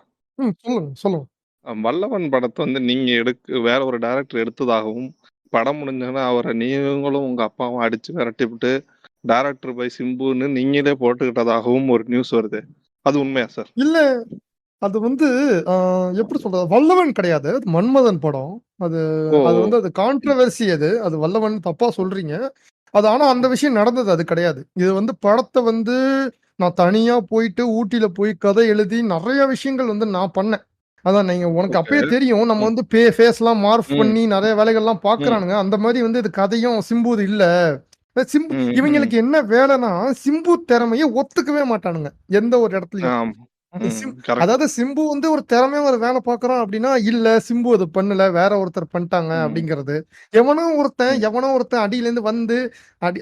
சொல்லுங்க. வல்லவன் படத்த வந்து நீங்க வேற ஒரு டைரக்டர் எடுத்ததாகவும், படம் முடிஞ்சோனே அவர நீங்களும் உங்க அப்பாவும் அடிச்சு விரட்டிப்புட்டு, டைரக்டர் பை சிம்புன்னு நீங்களே போட்டுக்கிட்டதாகவும் ஒரு நியூஸ் வருது. அது உண்மையா சார்? இல்ல அது வந்து அ எப்படி சொல்றது? வல்லவன் கிடையாது. அது மன்மதன் படம். அது ஓ! அது வந்து அது ம். கான்ட்ரோவர்சி அது. அது வல்லவன் தப்பா சொல்றீங்க. ஆனா அந்த விஷயம் நடந்தது அது கிடையாது. இது வந்து படத்த வந்து நான் தனியா போயிட்டு ஊட்டியில போய் கதை எழுதி நெறைய விஷயங்கள் வந்து நான் பண்ணேன். அதான் உனக்கு ஓகே. அப்பயே தெரியும். நம்ம ம். வந்து ஃபேஸ்லாம் மார்ஃப் ம். பண்ணி நெறைய வேலைகள்லாம் ம். பார்க்குறானுங்க. அந்த மாரி வந்து இது கதையும் சிம்புது இல்ல. சிம்பு ம். ம். இவங்களுக்கு என்ன வேலைன்னா, சிம்பு திறமைய ஒத்துக்கவே மாட்டானுங்க. எந்த ஒரு இடத்துலயும். ஆம். அது ம். கரெக்ட். அதாவது சிம்பு வந்து ஒரு திறமையா ஒரு வேலை பார்க்குறான் அப்படின்னா, இல்ல சிம்பு அது பண்ணல. வேற ஒருத்தர் பண்ணிட்டாங்க ம். அப்படிங்கிறது. ம். எவனோ ஒருத்தன் அடியிலேருந்து வந்து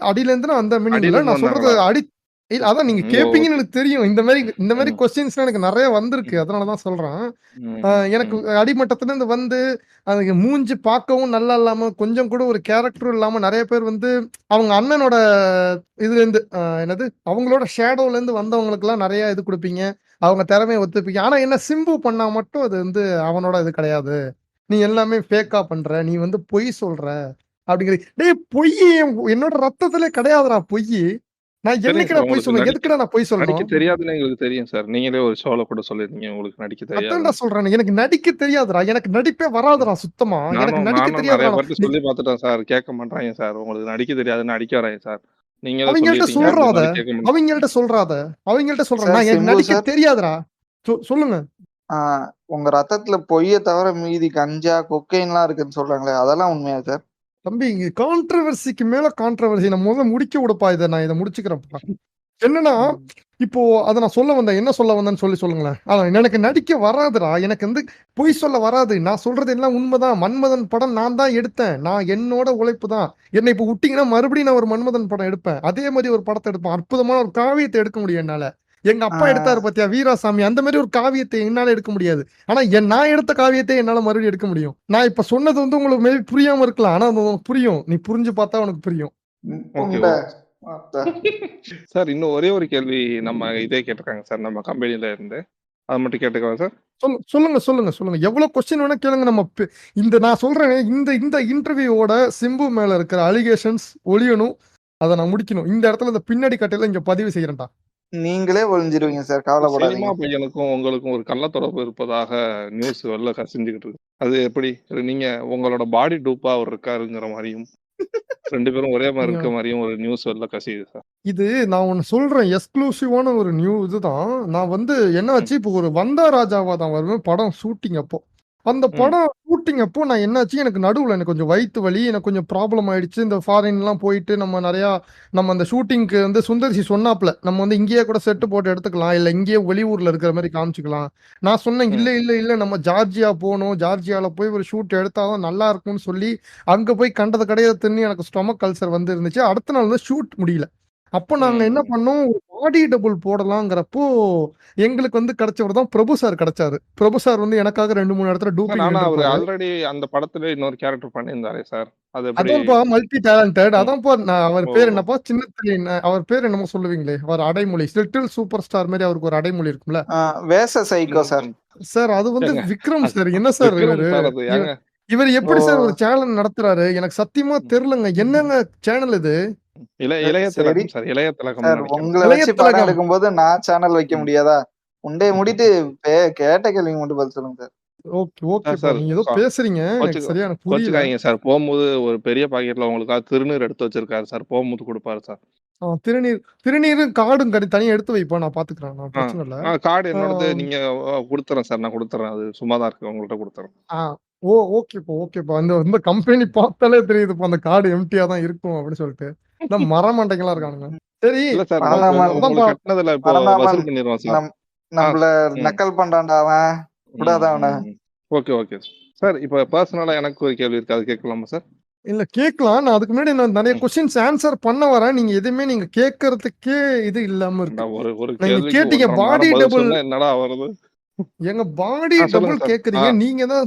அடியிலேருந்துனா அந்த மீனிங்ல அடியிலருந்து நான் சொல்றது வந்தாங்களா? இல்ல அதான் நீங்க ம். கேட்பீங்கன்னு ஓகே. எனக்கு தெரியும். இந்த மாரி ம். கொஸ்டின்ஸ்லாம் எனக்கு நெறைய வந்திருக்கு. ம். அதனால தான் சொல்றேன். ம். எனக்கு ம். அடிமட்டத்துலேருந்து வந்து அதுக்கு மூஞ்சி பார்க்கவும் நல்லா இல்லாம, கொஞ்சம் கூட ஒரு கேரக்டரும் இல்லாம நெறைய பேர் வந்து அவங்க அண்ணனோட இதுலேருந்து என்னது அவங்களோட ஷேடோலேருந்து வந்தவங்களுக்கெல்லாம் நெறைய இது குடுப்பீங்க. அவங்க திறமைய ஒத்துப்பீங்க. ஆனா என்ன சிம்பு பண்ணா மட்டும் அது வந்து அவனோட இது கிடையாது. நீ எல்லாமே ஃபேக்கா பண்ற. நீ வந்து பொய் சொல்ற. அப்படிங்கிறது. டேய் பொய்யி என்னோட ரத்தத்திலே கிடையாதுடா பொய்யி. நான் தெரியும் என்னைக்குடா சார். பொய் உங்களுக்கு சொல்லுவேன்? எதுக்குடா நான் பொய் நடிக்க சொல்லணும்? தெரியாதுன்னு எங்களுக்கு தெரியும் சார். நீங்களே ஒரு ஷோல கூட சொல்லியிருந்தீங்க உங்களுக்கு நடிக்க அதான்டா தெரியாதுன்னு. சொல்றேனே. எனக்கு நடிக்க தெரியாதுடா. எனக்கு நடிப்பே ம். வராதுடா சுத்தமா. எனக்கு நானும் நடிக்க நானும் நெறைய தெரியாதுடா. பேர்ட்ட சொல்லி பார்த்துட்டேன் சார். கேட்க மாட்றாய்ங்க சார். உங்களுக்கு நடிக்க தெரியாதுன்னு அடிக்க வராய்ங்க சார். நீங்களே அவிங்கள்ட்ட சொல்லிட்டீங்க. சொல்றாத. இருந்தாலும் கேட்க மாட் அவிங்கள்ட்ட சொல்றாத. அவிங்கள்ட்ட சொல்றேன். சார் எனக்கு சிம்பு நடிக்க சார். தெரியாதுடா. சொல்லுங்க. ஆ, உங்க ரத்தத்துல பொய்ய தவிர மீதி கஞ்சா, கொக்கைன்லாம் இருக்குன்னு சொல்றாங்களே, அதெல்லாம் உண்மையா சார்? தம்பி இங்க கான்ட்ரோவர்சிக்கு மேல கான்ட்ரோவர்சி. நான் முதல்ல முடிக்க விடுப்பா இத. நான் இத முடிச்சுக்கிறேன்ப்பா. என்னன்னா, ம். இப்போ அத நான் சொல்ல வந்தேன். என்ன சொல்ல வந்தேன்னு சொல்லுங்களேன். எனக்கு நடிக்க வராதுடா. எனக்கு வந்து பொய் சொல்ல வராது. நான் சொல்றது எல்லாம் உண்மதான். மன்மதன் படம் நான் தான் எடுத்தேன். நான் என்னோட உழைப்பு தான். என்ன இப்ப விட்டீங்கன்னா, மறுபடியும் நான் ஒரு மன்மதன் படம் எடுப்பேன். அதே மாரி ஒரு படத்த எடுப்பேன். அற்புதமான ஒரு காவியத்த எடுக்க முடியும் என்னால. எங்க ஆ, அப்பா எடுத்தாரு பாத்தியா? வீராசாமி. அந்த மாரி ஒரு காவியத்த என்னால எடுக்க முடியாது. ஆனா நான் எடுத்த காவியத்த என்னால மறுபடியும் எடுக்க முடியும். நான் இப்ப சொன்னது வந்து உங்களுக்கு மேபி புரியாம இருக்கலாம். ஆனா அது உனக்கு புரியும். நீ புரிஞ்சு பார்த்தா உனக்கு புரியும். ஓகே, புண்ட. ஓகே. சார் இன்னும் ஒரே ஒரு கேள்வி நம்ம இதே கேட்டிருக்காங்க சார் நம்ம கம்பெனில இருந்து. அத மட்டும் கேட்டுக்கவா சார்? சொல்லுங்க. எவ்வளவு கொஸ்டின் வேணா கேளுங்க. நான் சொல்றேனே, இந்த இந்த இன்டர்வியூவோட சிம்பு மேல இருக்கிற அலிகேஷன்ஸ் ஒழியணும். அத நான் முடிக்கணும். இந்த இடத்துல இந்த பின்னாடி கட்டையில இங்க பதிவு செய்யறேன்டா. நீங்களே ஒழிஞ்சிருவீங்க சார், சினிமா கவலைப்படாதீங்க. பையனுக்கும் உங்களுக்கும் ஒரு கள்ள தொடர்பு இருப்பதாக நியூஸ் வெளில கசிஞ்சுக்கிட்டு இருக்கு. அது எப்படி? நீங்க உங்களோட பாடி டூப்பா அவர் இருக்காருங்கிற மாதிரியும் 2 பேரும் ஒரே மாதிரி இருக்க மாதிரியும் ஒரு நியூஸ் வெளில கசியுது சார். இது நான் ஒண்ணு சொல்றேன். எக்ஸ்க்ளூசிவான ஒரு இதுதான். நான் வந்து என்னாச்சு, இப்போ ஒரு வந்தா ராஜாவா தான் வருவேன் படம் ஷூட்டிங் அப்போ. அந்த படம் ஷூட்டிங் அப்போ நான் என்னாச்சு, எனக்கு நடுவுல எனக்கு கொஞ்சம் வயித்து வலி, எனக்கு கொஞ்சம் ப்ராப்ளம் ஆயிடுச்சு. இந்த ஃபாரின்லாம் போயிட்டு நம்ம அந்த ஷூட்டிங்க்கு வந்து சுந்தர்சி சொன்னாப்ல, நம்ம வந்து இங்கேயே கூட செட்டு போட்டு எடுத்துக்கலாம். இல்ல இங்கேயே வெளியூர்ல இருக்கிற மாரி காமிச்சுக்கலாம். நான் சொன்னேன், இல்ல நம்ம ஜார்ஜியா போணும். ஜார்ஜியால போய் ஒரு ஷூட் எடுத்தா தான் நல்லா இருக்கும்னு சொல்லி, அங்க போய் கண்டத கடையில தின்னு எனக்கு ஸ்டொமக் அல்சர் வந்து இருந்துச்சு. அடுத்த நாள் வந்து ஷூட் முடியல. அப்போ நாங்க என்ன பண்ணோம், ஒரு பாடி டபுள் போடலாங்கிறப்போ, எங்களுக்கு வந்து கிடைச்சவர் தான் பிரபு சார் கிடைச்சாரு. பிரபு சார் வந்து எனக்காக 2, 3 இடத்துல சார் டூப்பிங் ஆனா அவர் நின்றுப்பாரு. ஆல்ரெடி அந்த படத்துல இன்னொரு கேரக்டர் பண்ணியிருந்தாரே சார். அது எப்படி? அதான்ப்பா மல்டி டேலண்டட். ம். அதான்ப்பா அவர் ஓ. பேர் என்னப்பா? சின்ன திரை அவர் பேர் என்னமோ சொல்லுவீங்களே, அவர் அடைமொழி. லிட்டில் சூப்பர் ஸ்டார் மாரி அவருக்கு ஒரு அடைமொழி இருக்கும்ல. வேச சைக்கோ சார். சார் அது வந்து ஏங்க, விக்ரம் அது சார். என்ன சார் விக்ரம் இவரு? சார் அது ஏங்க? இவர் ஓ எப்படி சார் ஒரு சேனல் நடத்துறாரு? எனக்கு சத்தியமா தெரியலங்க. என்னங்க சேனல் இது? இளைய சரி திலகம் சார். இளைய திலகம் சார், நினைக்கிறேன். உங்களை இளைய வச்சு படம் திலகம். எடுக்கும்போது நான் சேனல் வைக்க ம். முடியாதா? உண்டே மூடிட்டு கேட்ட கேள்விக்கு மட்டும் பதில் சொல்லுங்க சார். ஓகேப்பா. சார் நீங்க ஏதோ பேசுறீங்க. எனக்கு சரியா எனக்கு புரியல. கோச்சுக்காதீங்க சார். போகும்போது ஒரு பெரிய பாக்கெட்ல உங்களுக்காக திருநீர் எடுத்து வச்சிருக்காரு சார். போகும்போது கொடுப்பாரு சார். திருநீரும் கார்டும் தனியா எடுத்து வைப்பா. நான் பாத்துக்கிறேன். நான் பிரச்சனை இல்ல. கார்டு என்னோடது நீங்க கொடுத்துறேன் சார். நான் கொடுத்துறேன். அது சும்மா தான் இருக்கு. உங்கள்ட்ட கொடுத்துறேன். ஓகேப்பா. இந்த கம்பெனி பார்த்தாலே தெரியுதுப்பா, அந்த கார்டு எம்ப்டியா தான் இருக்கும் அப்படின்னு சொல்லிட்டு. நான் மரமண்டைகளா இருக்கானுங்க. சரி. இல்ல சார். பரந்தாமன் உங்களுக்கு கட்டினதுல இப்போ பரந்தாமன் வசூல் பண்ணிடுவோம் சார். நம்மள நக்கல் பண்றான்டா அவன். விடாத அவனை. Okay sir. இப்போ பர்சனலா எனக்கு ஒரு கேள்வி இருக்கு. அது கேட்கலாமா சார்? இல்ல கேட்கலாம். நான் அதுக்கு முன்னாடி நான் நிறைய கொஸ்டின்ஸ் ஆன்சர் பண்ண வரேன். நீங்க எதுவுமே நீங்க கேட்கறதுக்கே இது இல்லாம இருக்கு. நான் ஒரு நீங்க கேள்விக்கு கேட்டீங்க 1.5 மணி பாடி நேரம் பதில் டபுள். சொன்னா என்னடா வருது? எங்க பாடி சொல்லுங்க டபுள் சார். கேக்குறீங்க.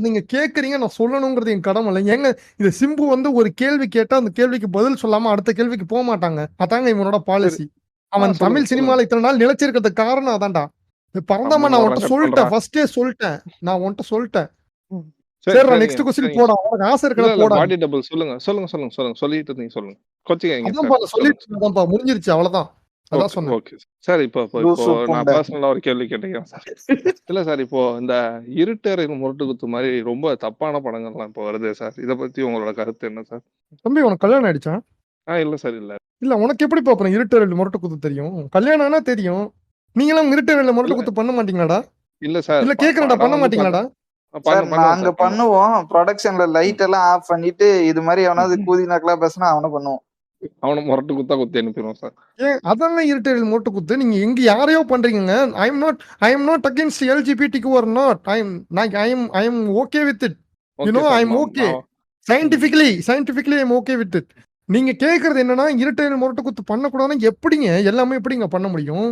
நீங்க கேக்குறீங்க, நான் சொல்லணுங்கிறது என் கடமை இல்லை. ஏங்க இது சிம்பு வந்து ஒரு கேள்வி கேட்டா அந்த கேள்விக்கு பதில் சொல்லாம அடுத்த கேள்விக்கு போக மாட்டாங்க. அதாங்க இவனோட பாலிசி. அவன் சொல்லுங்க, தமிழ் சினிமால இத்தனை நாள் நிலைச்சிருக்கிறதுக்கு காரணம் அதான்டா. பரந்தாம நான் உன்கிட்ட சொல்லிட்டேன். ஃபர்ஸ்டே சொல்லிட்டேன். நான் உன்கிட்ட சொல்லிட்டேன். சரி, நான் நெக்ஸ்ட் கொஸ்டின் போடா. உனக்கு ஆசை இருக்கா போடா. பாடி டபுள் சொல்லுங்க. சொல்லிட்டு இருந்தீங்க சொல்லுங்க. கோச்சிக்காதீங்க அதான்ப்பா சார். சொல்லிட்டு முடிஞ்சிருச்சு அவ்வளவுதான். அதான் சொன்னேன். Okay sir. இப்போ லூசு நான் புண்டை. பர்சனலா ஒரு கேள்வி கேட்டுக்கிறேன் சார். இல்ல சார், இப்போ இந்த இருட்டறையில் முரட்டு குத்து மாதிரி ரொம்ப தப்பான படங்கள்லாம் இப்போ வருதே சார். இத பத்தி உங்களோட கருத்து என்ன சார்? தம்பி உனக்கு கல்யாணம் ஆயிடுச்சா? இல்ல சார் இல்ல. இல்ல உனக்கு எப்படிப்பா அப்புறம் இருட்டறையில் முரட்டு குத்து தெரியும்? கல்யாணம் ஆனா தெரியும். நீங்களும் இருட்டறையில் முரட்டு குத்து பண்ண மாட்டீங்களாடா? இல்ல சார். இல்ல கேக்குறேன்டா, பண்ண மாட்டீங்களாடா? சார் நாங்க பண்ணுவோம். ப்ரொடக்ஷன்ல லைட் எல்லாம் ஆஃப் பண்ணிட்டு இது மாதிரி எவனாவது கூதி நக்கலா பேசினா அவனை பண்ணுவோம். அவனை முரட்டு குத்தா குத்தி அனுப்பிடுவோம் சார். ஏன் அதான் இருட்டறையில் முரட்டு குத்து. நீங்க எங்க யாரையோ பண்றீங்க. I am not against LGBTQ or not. I am okay with it. You know, I am okay. Scientifically I am okay with it. நீங்க கேக்குறது என்னன்னா இருட்டறையில் முரட்டு குத்து பண்ணக்கூடாதுன்னா எப்படிங்க எல்லாமே எப்படிங்க பண்ண முடியும்?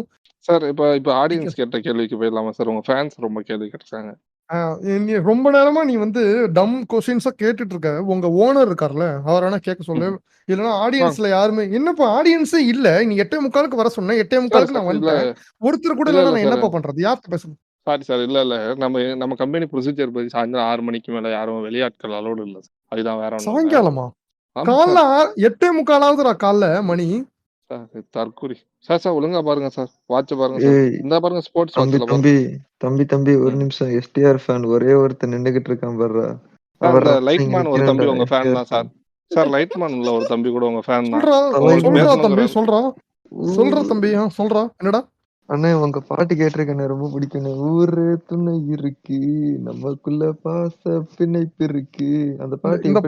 சார் இப்போ ஆடியன்ஸ் கேட்ட கேள்விக்கு போயிடலாமா சார்? உங்க ஃபேன்ஸ் ரொம்ப கேள்வி கேட்டாங்க. நீ ரொம்ப நேரமா நீ வந்து டம் கொஸ்டின்ஸா கேட்டுட்டு இருக்க. உங்க ஓனர் இருக்கார்ல, அவர் வேணா கேட்க சொல்லு. இல்லைன்னா ஆடியன்ஸ்ல யாருமே என்னப்பா ஆடியன்ஸே இல்ல. நீ 8:45 வர சொன்னேன். 8:45 நான் வந்துட்டேன். ஒருத்தர் கூட இல்ல. நான் என்னப்பா பண்றது? யார்கிட்ட பேசுறது? Sorry sir. இல்ல நம்ம கம்பெனி ப்ரொசீஜர் படி சாயந்தரம் 6 மணிக்கு மேல யாரும் வெளியாட்கள் அலோடு இல்ல சார். அதுதான் வேற ஒண்ணும் இல்ல. சாயங்காலமா? ஆமா காலைல சார். 8:45 காலைல மணி. சார் தற்குறி. சார் ஒழுங்கா பாருங்க சார். வாட்ச் பாருங்க சார். ஏய் இந்த பாருங்க ஸ்போர்ட்ஸ் தம்பி வாட்ச்ல பாருங்க. தம்பி ஒரு நிமிஷம். STR ஃபேன் ஒரே ஒருத்தன் நின்னுகிட்டு இருக்கான் பாருடா. சார் அவர் இந்த ரசனை லைட்மேன் ஒரு தம்பி உங்க ஃபேன் STR தான் சார். சார் லைட்மேன்ல ஒரு தம்பி கூட உங்க ஃபேன் தான். சொல்றா உங்களுக்கு சொல்றா தம்பி பேசணுங்கிற சொல்றா தம்பி. சொல்றா என்னடா? அண்ணே உங்க பாட்டு கேட்டிருக்கேன், ரொம்ப பிடிக்கும். ஊரே துணை இருக்கு நமக்குள்ள பாச பிணைப்பு இருக்கு. அந்த பாட்டு இந்த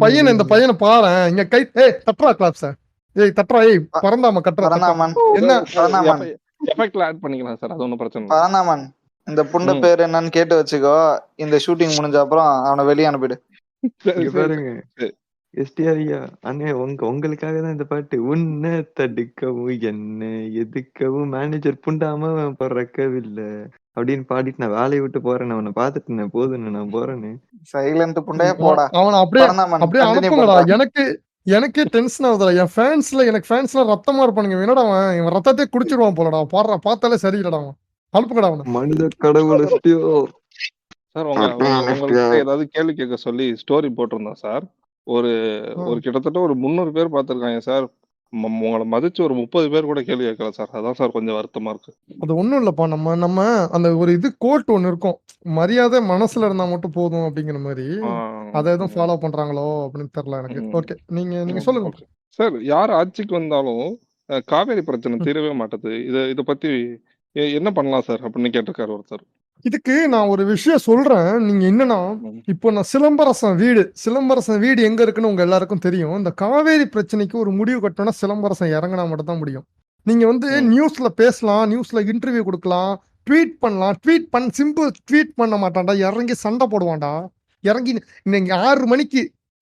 பையனை பாரேன். இங்க கை தட்ரா கிளாப்ஸ். தட்ரா பரந்தாம கட்ரா. பரந்தாமன் என்ன பரந்தாமன் எஃபெக்ட்ல ஆட் பண்ணிக்கலாம் சார். அது ஒண்ணும் பிரச்சனை இல்ல. பரந்தாமன் இந்த புண்ட பேர் என்னன்னு கேட்டு வச்சுக்கோ. இந்த ஷூட்டிங் முடிஞ்ச அப்புறம் அவனை வெளியே அனுப்பிடு. இங்க பாருங்க STR ஐயா, அண்ணே உங்களுக்காக தான் இந்த பாட்டு. உன்னை தடுக்கவும் என்ன எதுக்கவும் மேனேஜர் புண்டாம பறக்கவில்லை அப்படின்னு பாடிட்டு நான் வேலையை விட்டு போறேன். அவனை பாத்துட்டு போதுன்னு நான் போறேன்னு. சைலண்ட் புண்டைய போடா. அவனை பரந்தாமன் அப்படியே continue அனுப்புங்கடா. பண்றா. எனக்கே டென்ஷன் ஆகுதுடா. என் ஃபேன்ஸ்லாம் ரத்தமா இருப்பானுங்க. என்னடா இவன் ரத்தத்தை குடிச்சிருவான் போலடா. பார்த்தாலே சரியில்லடா. அவன் அனுப்புங்கடா அவனை. மனித கடவுள் சார் உங்களுக்கு ஏதாவது கேள்வி கேட்க சொல்லி ஸ்டோரி போட்டிருந்தோம் சார். ஒரு கிட்டத்தட்ட ஒரு 300 பேர் பார்த்திருக்காங்க சார். உங்கள மதிச்சு ஒரு 30 பேர் கூட கேள்வி கேட்கல சார். அதான் சார் கொஞ்சம் வருத்தமா இருக்கு. அது ஒண்ணும் இல்லப்பா. நம்ம நம்ம அந்த ஒரு கோட் ஒண்ணு இருக்கும். மரியாதை மனசுல இருந்தா மட்டும் போதும் அப்படிங்கிற மாரி. ஆ, அத எதுவும் ம், ஃபாலோ பண்றாங்களோ அப்படின்னு தெரியல எனக்கு. ம், ஓகே. நீங்க சொல்லுங்க ப்ரோ. ஓகே. சார் யார் ஆட்சிக்கு வந்தாலும் காவேரி பிரச்சனை ம். தீரவே மாட்டுது. இத பத்தி என்ன பண்ணலாம் சார் அப்படின்னு கேட்டிருக்காரு ஒருத்தர். இதுக்கு நான் ஒரு விஷயம் சொல்றேன். நீங்க என்னன்னா, ம், இப்போ நான் சிலம்பரசன் வீடு எங்க இருக்குன்னு உங்க எல்லாருக்கும் தெரியும். இந்த காவேரி பிரச்சனைக்கு ஒரு முடிவு கட்டணும்னா சிலம்பரசன் இறங்குனா மட்டும் தான் முடியும். நீங்க ம். நியூஸ்ல பேசலாம், நியூஸ்ல இன்டர்வியூ குடுக்கலாம், ட்வீட் பண்ணலாம். சிம்பிள் ட்வீட் பண்ண மாட்டான்டா. இறங்கி சண்டை போடுவான்டா. இறங்கி இன்னைக்கு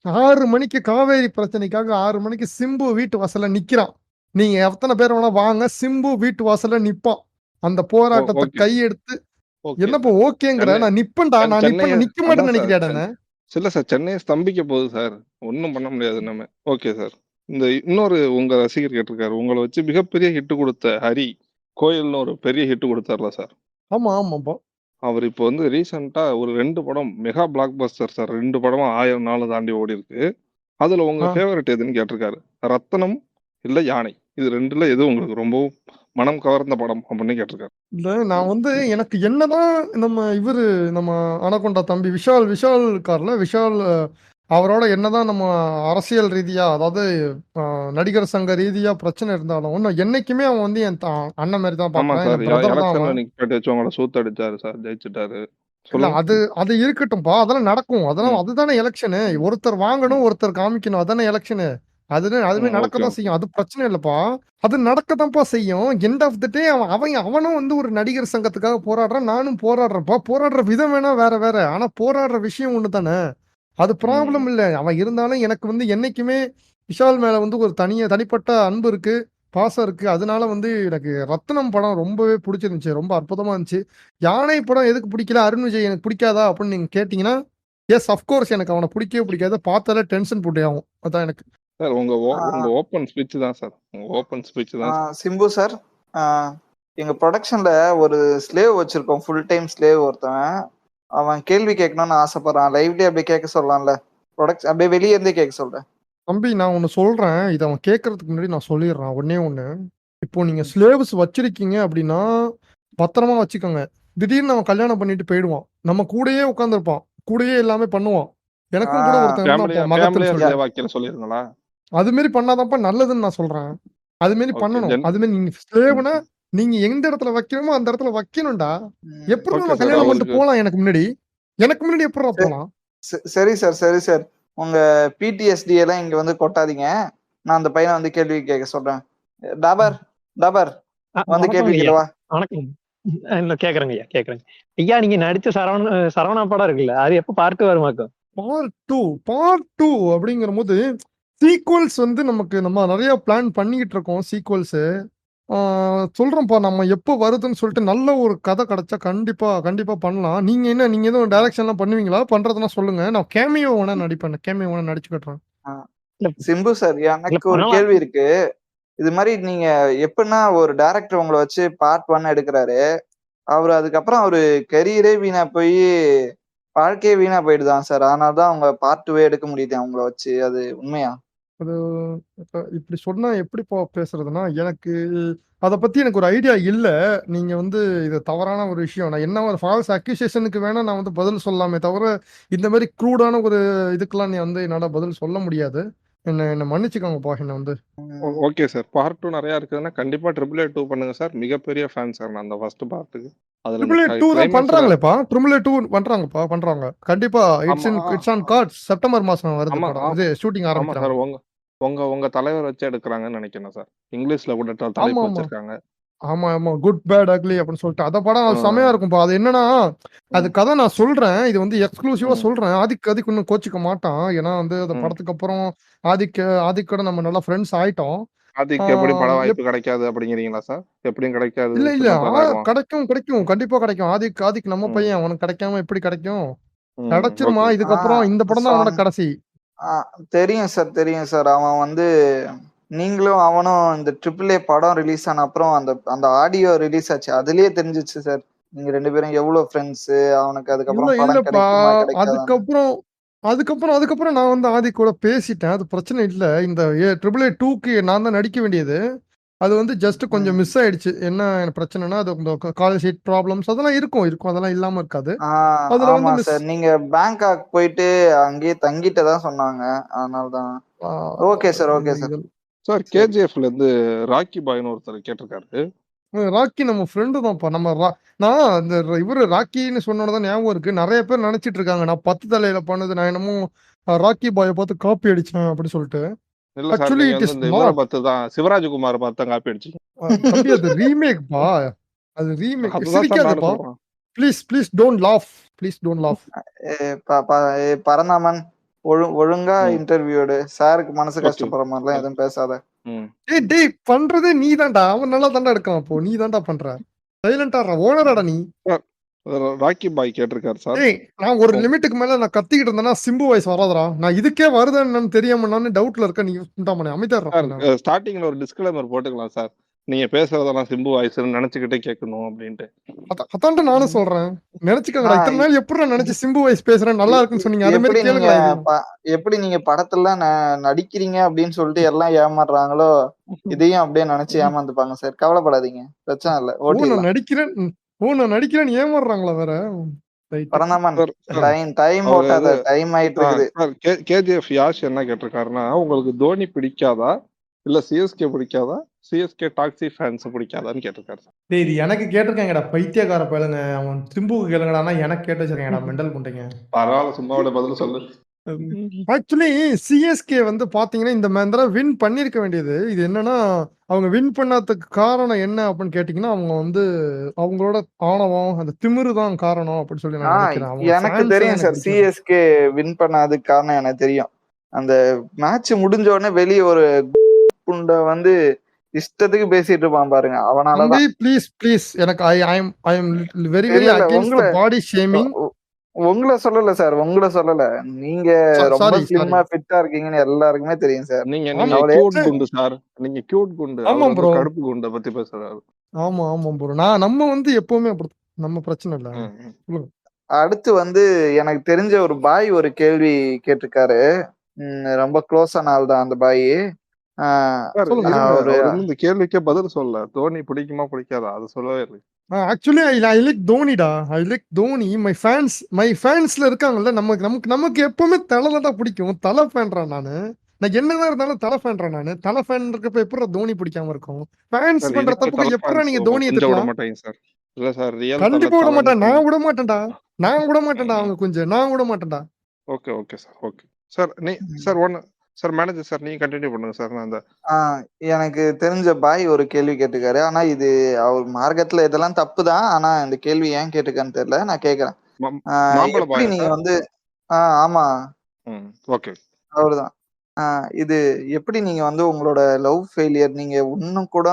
6 மணிக்கு காவேரி பிரச்சனைக்காக 6 மணிக்கு சிம்பு வீட்டு வாசல்ல நிக்கிறான். நீங்க எத்தனை பேர் வேணா வாங்க, சிம்பு வீட்டு வாசல்ல நிப்பான். அந்த போராட்டத்த ஓகே, கையெடுத்து ஓகே என்னப்பா சார். ஓகேங்கிற? சென்னை நான் நிப்பேன்டா. நான் சென்னைய நிப்பேன். நிக்க மாட்டேன்னு அதான் சார். நினைக்கிறியாடா என்ன? இல்ல சார், சென்னைய ஸ்தம்பிக்க போகுது சார். ஒண்ணும் பண்ண முடியாது நம்ம. Okay sir. இந்த இன்னொரு உங்க ரசிகர் கேட்டிருக்காரு. உங்கள வச்சு மிகப்பெரிய ஹிட் குடுத்த ஹரி, கோயில்னு ஒரு பெரிய ஹிட் குடுத்தார்ல சார். ஆமா, ஆமாப்பா. அவர் இப்போ வந்து ரீசென்ட்டா ஒரு 2 படம் மெகா பிளாக் பஸ்டர் சார். 2 படமும் 1000 நாள தாண்டி ஓடிருக்கு. அதுல உங்க ஆ. ஃபேவரைட் எதுன்னு கேட்டிருக்காரு. ரத்தனம் இல்ல யானை. இது 2ல எது உங்களுக்கு ரொம்பவும் மனம் கவர்ந்த படம் அப்படின்னு கேட்டிருக்காரு. இல்ல நான் எனக்கு என்னதான் நம்ம அனகொண்டா தம்பி விஷால் இருக்கார்ல. அவரோட என்னதான் நம்ம அரசியல் ரீதியா, அதாவது நடிகர் சங்க ரீதியா பிரச்சனை இருந்தாலும், நான் என்னைக்குமே அவன் என் அண்ணன் மாரி தான் ஆமா பார்க்குறேன். சார். என் பிரதர் தான் எலக்ஷன்ல அவன். நிக்க வச்சு உங்கள சூத்தடிச்சாரு சார். ஜெயிச்சுட்டாரு. இல்ல சொல்லுங்க. அது இருக்கட்டும்பா. அதெல்லாம் நடக்கும். ம், அதுதானே எலக்ஷனு. ம், ஒருத்தர் ம், வாங்கணும், ஒருத்தர் காமிக்கணும். அதானே எலக்ஷனு. அதுவே ஓகே, நடக்கத்தான் ஓகே. செய்யும். அது பிரச்சனை இல்லப்பா. அது நடக்கத்தான்ப்பா செய்யும். எண்ட் ஆஃப் த டே அவனும் ஒரு நடிகர் சங்கத்துக்காக போராடுறான். நானும் போராடுறேன்ப்பா. போராடுற விதம் வேணா வேற வேற. ஆனா போராடுற விஷயம் ஒண்ணு தானே. அது ப்ராப்ளம் ம். இல்ல. அவன் இருந்தாலும் எனக்கு என்னைக்குமே விஷால் மேல ஒரு தனிப்பட்ட அன்பு இருக்கு. பாசம் இருக்கு. அதனால எனக்கு ரத்னம் படம் ரொம்பவே புடிச்சிருந்துச்சு. ரொம்ப அற்புதமா இருந்துச்சு. யானை படம் எதுக்கு பிடிக்கல? அருண் விஜய் எனக்கு பிடிக்காதா? அப்படின்னு நீங்க கேட்டீங்கன்னா, எஸ் அஃப்கோர்ஸ் எனக்கு அவன பிடிக்கவே பிடிக்காது. பார்த்தாலே டென்ஷன் போட்டே ஆகும். அதான் எனக்கு. சார் ஆ, உங்க ஓப்பன் ஸ்பீச் தான் சார். உங்க ஓப்பன் ஸ்பீச் ஆ, தான் சார். சிம்பு சார், ஆ, எங்க ப்ரொடக்ஷன்ல ஒரு ஸ்லேவ் வச்சிருக்கோம், ஃபுல் டைம் ஸ்லேவ் ஒருத்தவன். அவன் கேள்வி கேட்கணும்னு ஆசைப்படுறான். லைவ்லயே அப்படியே கேட்க சொல்லலாம்ல? அப்படியே வெளியே இருந்தே கேட்க சொல்றேன். தம்பி நான் ஒண்ணு சொல்றேன். இத அவன் கேட்கறதுக்கு முன்னாடி நான் சொல்லிடுறேன். ஒண்ணே ஒண்ணு. இப்போ நீங்க ம். ஸ்லேவ்ஸ் வச்சிருக்கீங்க அப்படின்னா, பத்திரமா வச்சுக்கோங்க. திடீர்னு அவன் கல்யாணம் பண்ணிட்டு போயிடுவான். நம்ம கூடயே உட்கார்ந்திருப்பான். கூடயே எல்லாமே பண்ணுவான். ஆ, எனக்கும் கூட ஒருத்தன் இருந்தான்ப்பா மகத்துன்னு ஃபேமிலியா சொல்லிட்டு. ஸ்லேவ் ஆக்கிற சொல்லிருங்களா? அது மாரி பண்ணாதான்ப்பா நல்லதுன்னு நான் சொல்றேன். அது மாரி ஓகே. பண்ணணும். அது மாரி நீங்க ஸ்லேவ்னா ம். நீங்க எந்த இடத்துல வைக்கணுமோ அந்த இடத்துல வைக்கணும்டா. ம். எப்புட்றா ஓகே அவன் சார். கல்யாணம் பண்ணிட்டு அவருக்கு போலாம் எனக்கு முன்னாடி? எனக்கு முன்னாடி எப்புட்றா சரி போலாம்? சரி சார், சரி சார். உங்க பிடிஎஸ்டி எல்லாம் இங்க வந்து கொட்டாதீங்க. நான் அந்த பையனை கேள்வி கேட்க சொல்றேன். டாபர், டாபர், வணக்கம் கேள்வி ஐயா. கேளவா? வணக்கம். இல்ல கேக்குறேங்க ஐயா, கேக்குறேங்க. ஐயா நீங்க நடிச்ச சரவணா படம் இருக்குல்ல, அது எப்ப பார்ட் 2 வருமாக்கும்? பார்ட் 2 அப்படிங்கிறபோது சீக்வல்ஸ் நம்ம நெறைய பிளான் பண்ணிக்கிட்டு இருக்கோம் சீக்வல்ஸ். சொல்றேன்ப்பா நம்ம எப்போ வருதுன்னு சொல்லிட்டு நல்ல ஒரு கதை கிடைச்சா கண்டிப்பா பண்ணலாம். நீங்க எதுவும் டைரக்ஷன்லாம் பண்ணுவீங்களா? பண்றதுன்னா சொல்லுங்க. நான் கேமியோ வேணா நடிப்பேன். கேமியோ வேணா நடிச்சு காட்டுறேன். ஆ, இல்ல சிம்பு சார், இல்ல எனக்கு ஒரு பண்ணலாம். கேள்வி இருக்கு. இது மாதிரி நீங்க எப்படின்னா ஒரு டைரக்டர் உங்களை வச்சு பார்ட் 1 எடுக்கிறாரு. அதுக்கப்புறம் கரியரே வீணா போய் வாழ்க்கையே வீணா போயிடுதான் சார். அதனாலதான் அவங்க பார்ட் 2 எடுக்க முடியுது அவங்கள வச்சு. அது உண்மையா? அது இப்படி சொன்னா எப்படிப்பா பேசுறதுன்னா, அத பத்தி எனக்கு ஒரு ஐடியா இல்ல. நீங்க இது தவறான ஒரு விஷயம். நான் என்ன ஒரு ஃபால்ஸ் அக்யூசேஷனுக்கு வேணா நான் பதில் சொல்லலாமே தவிர, இந்த மாரி க்ரூடான ஒரு இதுக்கெல்லாம் நீ என்னால பதில் சொல்ல முடியாது. என்ன மன்னிச்சுக்கோங்கப்பா. ம். Okay sir. பார்ட் 2 நெறைய இருக்குதுன்னா, கண்டிப்பா ட்ரிபிள் ஏ 2 பண்ணுங்க சார். மிகப்பெரிய ஃபேன் சார் நான் அந்த ஃபர்ஸ்ட் பார்ட்டுக்கு. அதுல இந்த ட்ரிபிள் ஏ 2 தான் கிளைமாக்ஸ்ல பண்றாங்களேப்பா. Triple A 2 பண்றாங்கப்பா. பண்றாங்க. கண்டிப்பா ஆமா. It's on cards. செப்டம்பர் மாசம் வருது ஆமா, படம். இது ஷூட்டிங் ஆமா ஆரம்பிக்கிறாங்க. சார். உங்க உங்க உங்க தலைவர் வச்சு எடுக்குறாங்கன்னு நெனைக்கிறேன் சார். இங்கிலீஷ்ல கூட தலைப்பு ஆமாமா. வச்சிருக்காங்க. ஆமா. குட், பேட், அக்லி அப்படின்னு சொல்லிட்டு. அந்த படம் ஆ. செமையா இருக்கும்பா. அது என்னன்னா, அது ம், கதை நான் சொல்றேன். இது எக்ஸ்க்ளூசிவா ம், சொல்றேன். ஆதிக் இன்னும் கோச்சுக்க மாட்டான். ஏன்னா அந்த ம். படத்துக்கு அப்புறம் ஆதிக்கோட நம்ம நல்லா ஃப்ரெண்ட்ஸ் ஆயிட்டோம். ஆ ஆதிக்கு எப்படி பட எப் வாய்ப்பு கிடைக்காது அப்படிங்கிறீங்களா சார்? எப்படியும் கிடைக்காது. இல்ல. சின்ன பையன் ஆயிருவான். கிடைக்கும். கண்டிப்பா கிடைக்கும். ஆதிக் நம்ம ம், பையன். அவனுக்கு கிடைக்காம எப்படி கிடைக்கும்? ம். கிடைச்சிருமா. ஓகே. ஆ, இதுக்கப்புறம் இந்த படம் தான் அவனோட சாங். கடைசி. தெரியும் சார், தெரியும் சார். அவன் நீங்களும் அவனும் இந்த ட்ரிபிள் ஏ படம் ரிலீஸ் ஆன அப்புறம் அந்த அந்த ஆடியோ ரிலீஸ் ஆச்சு. அதுலயே தெரிஞ்சிச்சு சார். நீங்க 2 பேரும் எவ்வளவு ஃப்ரெண்ட்ஸ். அவனுக்கு அதுக்கப்புறம் படம் இல்லப்பா. கிடைக்குமா கிடைக்காதான்னு. அதுக்கப்புறம் அதுக்கப்புறம் நான் வந்து ஆதி கூட பேசிட்டேன். அது பிரச்சனை இல்ல. இந்த AAA 2க்கு நான் தான் நடிக்க வேண்டியது. அது வந்து ஜஸ்ட் கொஞ்சம் மிஸ் ஆயிடுச்சு. என்ன பிரச்சனைன்னா, அது இந்த காலேஜ் சீட் ப்ராப்ளம்ஸ் அதெல்லாம் இருக்கும். அதெல்லாம் இல்லாம இருக்காது. அதுல ஆமா வந்து மிஸ் சார். நீங்க பேங்காக் போயிட்டு அங்கேயே தங்கிட்டதா சொன்னாங்க. அதனால தான். ஆ ஓகே சார், ஓகே இது சார். இது சார் சரி. கேஜிஎஃப்ல இருந்து ராக்கி பாய்னு ஒருத்தர் கேட்டிருக்காரு. ராக்கி நம்ம ஃப்ரெண்டு தான்ப்பா. நான் இந்த இவரு ராக்கின்னு சொன்னோன தான் ஞாபகம் இருக்கு. நெறைய பேர் நெனச்சிட்டு இருக்காங்க. நான் 10 தலையில பண்ணது நான் என்னமோ ராக்கி பாய பார்த்து காப்பி அடிச்சேன் அப்படின்னு சொல்லிட்டு. இல்ல சார், ஆக்சுவலி நீங்க இட் வந்து இஸ் இந்த இவரை நாட். பார்த்து தான், சிவராஜ்குமார் பார்த்து தான் காப்பி அடிச்சீங்க. தம்பி அது ரீமேக்ப்பா. அது ரீமேக். அதுதான் சார் நானும் சிரிக்காதப்பா. சொல்றேன். Please don't laugh. Please don't laugh. Paranthaman ஒழுங்கா ம். இன்டர்வியூ எடு. சாருக்கு மனசு ஓகே. கஷ்டப்படுற மாதிரிலாம் எதுவும் பேசாத. ம். டேய் பண்றதே நீ தான்டா. அவன் நல்லா தான்டா எடுக்கான் அப்போ. நீ தான்டா பண்ற. சைலண்டா ஓனராடா நீ. சார் ராக்கி பாய் கேட்டிருக்காரு சார். டேய் நான் ஒரு லிமிட்டுக்கு மேல நான் கத்திக்கிட்டு இருந்தேன்னா சிம்பு வாய்ஸ் வராதடா. நான் இதுக்கே வருதுன்னு தெரியாம நானே டவுட்ல இருக்கேன். நீ சுண்டாமனே அமைதியா சார் இருடா. ஸ்டார்டிங்ல ஒரு டிஸ்க்ளைமர் போட்டுக்கலாம் சார். நீங்க பேசுறதெல்லாம் சிம்பு வாய்ஸ்னு நினைச்சுக்கிட்டே கேட்கணும் அப்படின்ட்டு. அதான்டா நானும் சொல்றேன். நினைச்சுக்கங்கடா. இத்தனை நாள் எப்படிடா நினைச்சு சிம்பு வாய்ஸ் பேசுறேன் நல்லா இருக்குன்னு சொன்னீங்க. அதே மாதிரி எப்படி நீங்க கேளுங்கடா இதையும். எப்படி நீங்க படத்துல நடிக்கிறீங்க அப்படின்னு சொல்லிட்டு எல்லாம் ஏமாறுறாங்களோ, இதையும் அப்படியே நினைச்சு ஏமாந்துப்பாங்க சார். கவலைப்படாதீங்க, பிரச்சனை இல்ல, நான் ஓட்டிடலாம். நடிக்கிறேன்னு ஏமாறுறாங்களா வேற? Right. Paranthaman, sir sir time அவர் ஓட்டாத, டைம் ஆயிட்டு இருக்குது. சார் கேஜிஎஃப் யாஷ் என்ன கேட்டிருக்காருன்னா, உங்களுக்கு தோனி பிடிக்காதா இல்ல சிஎஸ்கே பிடிக்காதா, சிஎஸ்கே டாக்ஸி ஃபேன்ஸ் பிடிக்காதான்னு கேட்டிருக்காரு சார். டேய் இது எனக்கு கேட்டிருக்காங்கடா பைத்தியக்கார பயலுங்க. அவன் சிம்புக்கு கேளுங்கடான்னா எனக்கு கேட்டு வச்சிருக்கேன்டா மெண்டல் குண்டைங்க. பரவாயில்ல, சும்மாவோட பதில் சொல்லு. ஆக்சுவலி சிஎஸ்கே வந்து பாத்தீங்கன்னா இந்த தடவை வின் பண்ணிருக்க வேண்டியது. இது என்னன்னா அவங்க வின் பண்ணாததுக்கு காரணம் என்ன அப்படின்னு கேட்டீங்கன்னா அவங்க வந்து அவங்களோட ஆணவம் அந்த திமிரு தான் காரணம் அப்படின்னு சொல்லி நான் நினைக்கிறேன். அவங்க எனக்கு fans தெரியும் எனக்கு சார், பிடிக்கல. சிஎஸ்கே வின் பண்ணாததுக்கு காரணம் எனக்கு தெரியும். அந்த மேட்ச் முடிஞ்ச உடனே வெளியே ஒரு புண்டை வந்து இஷ்டத்துக்கு பேசிட்டு இருப்பான் பாருங்க, அவனாலதான். தம்பி ப்ளீஸ் எனக்கு ஐ எம் வெரி இல்ல, இல்ல, அகைன்ஸ்ட் தி பாடி ஷேமிங். உங்களை சொல்லல சார், உங்களை சொல்லல. நீங்க ரொம்ப சாரி ஸ்லிம்மா ஃபிட்டா இருக்கீங்கன்னு எல்லாருக்குமே தெரியும் சார். நீங்க ஆமா கியூட் குண்டு சார். நீங்க கியூட் குண்டு. ஆமா அவர் வந்து ப்ரோ. கடுப்பு குண்டை பத்தி பேசுறாரு. ஆமா ப்ரோ. நம்ம வந்து எப்பவுமே அப்படி நம்ம பிரச்சனை இல்ல. சொல்லுங்க. அடுத்து வந்து எனக்கு தெரிஞ்ச ஒரு பாய் ஒரு கேள்வி கேட்டிருக்காரு. ரொம்ப க்ளோஸான ஆள் தான் அந்த பாய். சார் சொல்லுங்க. இருங்க, ஒரு அவர் வந்து இந்த கேள்விக்கே பதில் சொல்ல. தோனி பிடிக்குமா பிடிக்காதா அது சொல்லவே இல்லை. ஆக்சுவலி ஐ லைக் தோனிடா. I like Dhoni. மை ஃபேன்ஸ்ல இருக்காங்கல்ல, நமக்கு எப்பவுமே தலை தான்டா பிடிக்கும். தலை ஃபேன்டா நானு. நான் என்னதான் இருந்தாலும் தலை ஃபேன்டா நானு. தலை ஃபேன் இருக்கப்ப எப்படிடா தோனி பிடிக்காம இருக்கும்? ஃபேன்ஸ் சார் பண்ற இதுக்கே தப்புக்கு தலை எப்படிடா ஃபேன்ஸ் நீங்க கொஞ்சம் தோனியை விட திட்டலாம்? மாட்டாங்க சார். இல்ல சார், ரியல் கண்டிப்பா விட மாட்டேன். நான் விட மாட்டேன்டா. ம். அவங்க கொஞ்சம் நான் விட மாட்டேன்டா. Okay okay sir. Okay sir. Sir ஒன்னு சார் மேனேஜர் சார், நீங்க கண்டினியூ பண்ணுங்க சார். நான் அந்த எனக்கு தெரிஞ்ச பாய் ஒரு கேள்வி கேட்டிருக்காரு. ஆனா இது அவர் மார்க்கத்துல இதெல்லாம் தப்பு தான். ஆனா இந்த கேள்வி ஏன் கேட்டிருக்கான்னு தெரியல, நான் கேக்குறேன். மாம்பழ எப்படி பாயா நீங்க சார்? வந்து ஆமா, ஓகே. அவருதான். இது எப்படி நீங்க வந்து உங்களோட லவ் ஃபெயிலியர், நீங்க இன்னும் கூட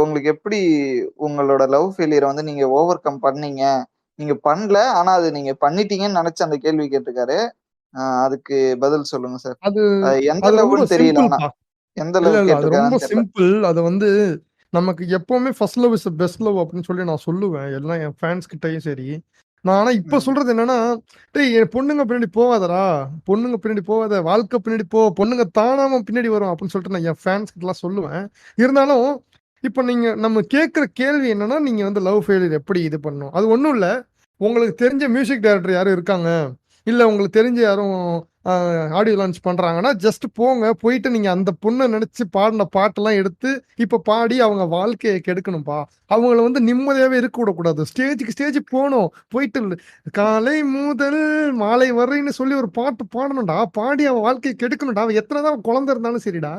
உங்களுக்கு எப்படி உங்களோட லவ் ஃபெயிலியரை வந்து நீங்க ஓவர் கம் பண்ணீங்க? நீங்க பண்ணல, ஆனா அது நீங்க பண்ணிட்டீங்கன்னு நினைச்சு அந்த கேள்வி கேட்டிருக்காரு. அதுக்கு பதில் சொல்லுங்க சார். அது எந்த அது ரொம்ப லவ்னு தெரியல, ஆனா சிம்பிள்ப்பா. எந்த இல்ல லவ் அது ரொம்ப கேட்டிருக்காருன்னு தெரியல. சிம்பிள். அது வந்து நமக்கு எப்பவுமே first love is best love அப்படின்னு சொல்லி நான் சொல்லுவேன். எல்லாம் என் ஃபேன்ஸ் கிட்டயும் சரி. நான் ஆனா இப்ப சொல்றது என்னன்னா, டேய் பொண்ணுங்க பின்னாடி போகாதடா. பொண்ணுங்க பின்னாடி போகாத. வாழ்க்கை பின்னாடி போ. பொண்ணுங்க தானாம பின்னாடி வரும் அப்படின்னு சொல்லிட்டு நான் என் ஃபேன்ஸ் கிட்டலாம் சொல்லுவேன். இருந்தாலும் இப்ப நம்ம கேட்கிற கேள்வி என்னன்னா, நீங்க வந்து லவ் ஃபெயிலியர் எப்படி இது பண்ணணும்? அது ஒண்ணும் இல்ல. உங்களுக்கு தெரிஞ்ச மியூசிக் டைரக்டர் யாரும் இருக்காங்க. இல்ல உங்களுக்கு தெரிஞ்ச யாரும் ஆடியோ லான்ச் பண்றாங்கன்னா ஜஸ்ட் போங்க. போயிட்டு நீங்க அந்த பொண்ணை நினைச்சு பாடின பாட்டெல்லாம் எடுத்து இப்ப பாடி அவங்க வாழ்க்கையை கெடுக்கணும்பா. அவங்கள வந்து நிம்மதியாவே இருக்க விடக்கூடாது. ஸ்டேஜ் போகணும். போயிட்டு காலை முதல் மாலை வரைன்னு சொல்லி ஒரு பாட்டு பாடணும்டா. பாடி அவன் வாழ்க்கையை கெடுக்கணும்டா. அவன் எத்தனைதான் குழந்தை இருந்தாலும் சரிடா.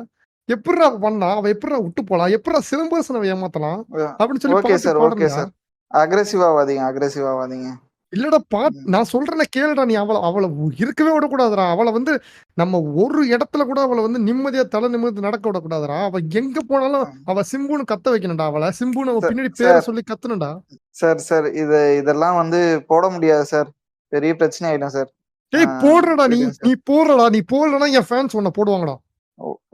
எப்படிடா பண்ணா? அவ எப்படிடா விட்டு போலாம்? எப்படிடா சிலம்பரசனை ஏமாத்தலாம் அப்படின்னு சொல்லி ஓகே பாட்டு சார், ஓகே பாடுறா. சார். அக்ரெசிவாவாதீங்க. இல்லடா நான் சொல்றேன்ல கேளுடா. நீ அவளை இருக்கவே விடக்கூடாதுடா. அவளை வந்து நம்ம ஒரு இடத்துல கூட அவளை வந்து நிம்மதியா தலை நிமிர்ந்து நடக்க விடக்கூடாதுடா. அவ எங்க போனாலும் அவ சிம்புன்னு கத்த வைக்கணும்டா. அவளை சிம்புன்னு அவ பின்னாடி பேரை சொல்லி கத்தணும்டா. சார் இதெல்லாம் வந்து போட முடியாது சார். பெரிய பிரச்சனை ஆயிடும் சார். ஏய் போடுறடா. நீ போடலன்னா என் ஃபேன்ஸ் உன்னை போடுவாங்கடா.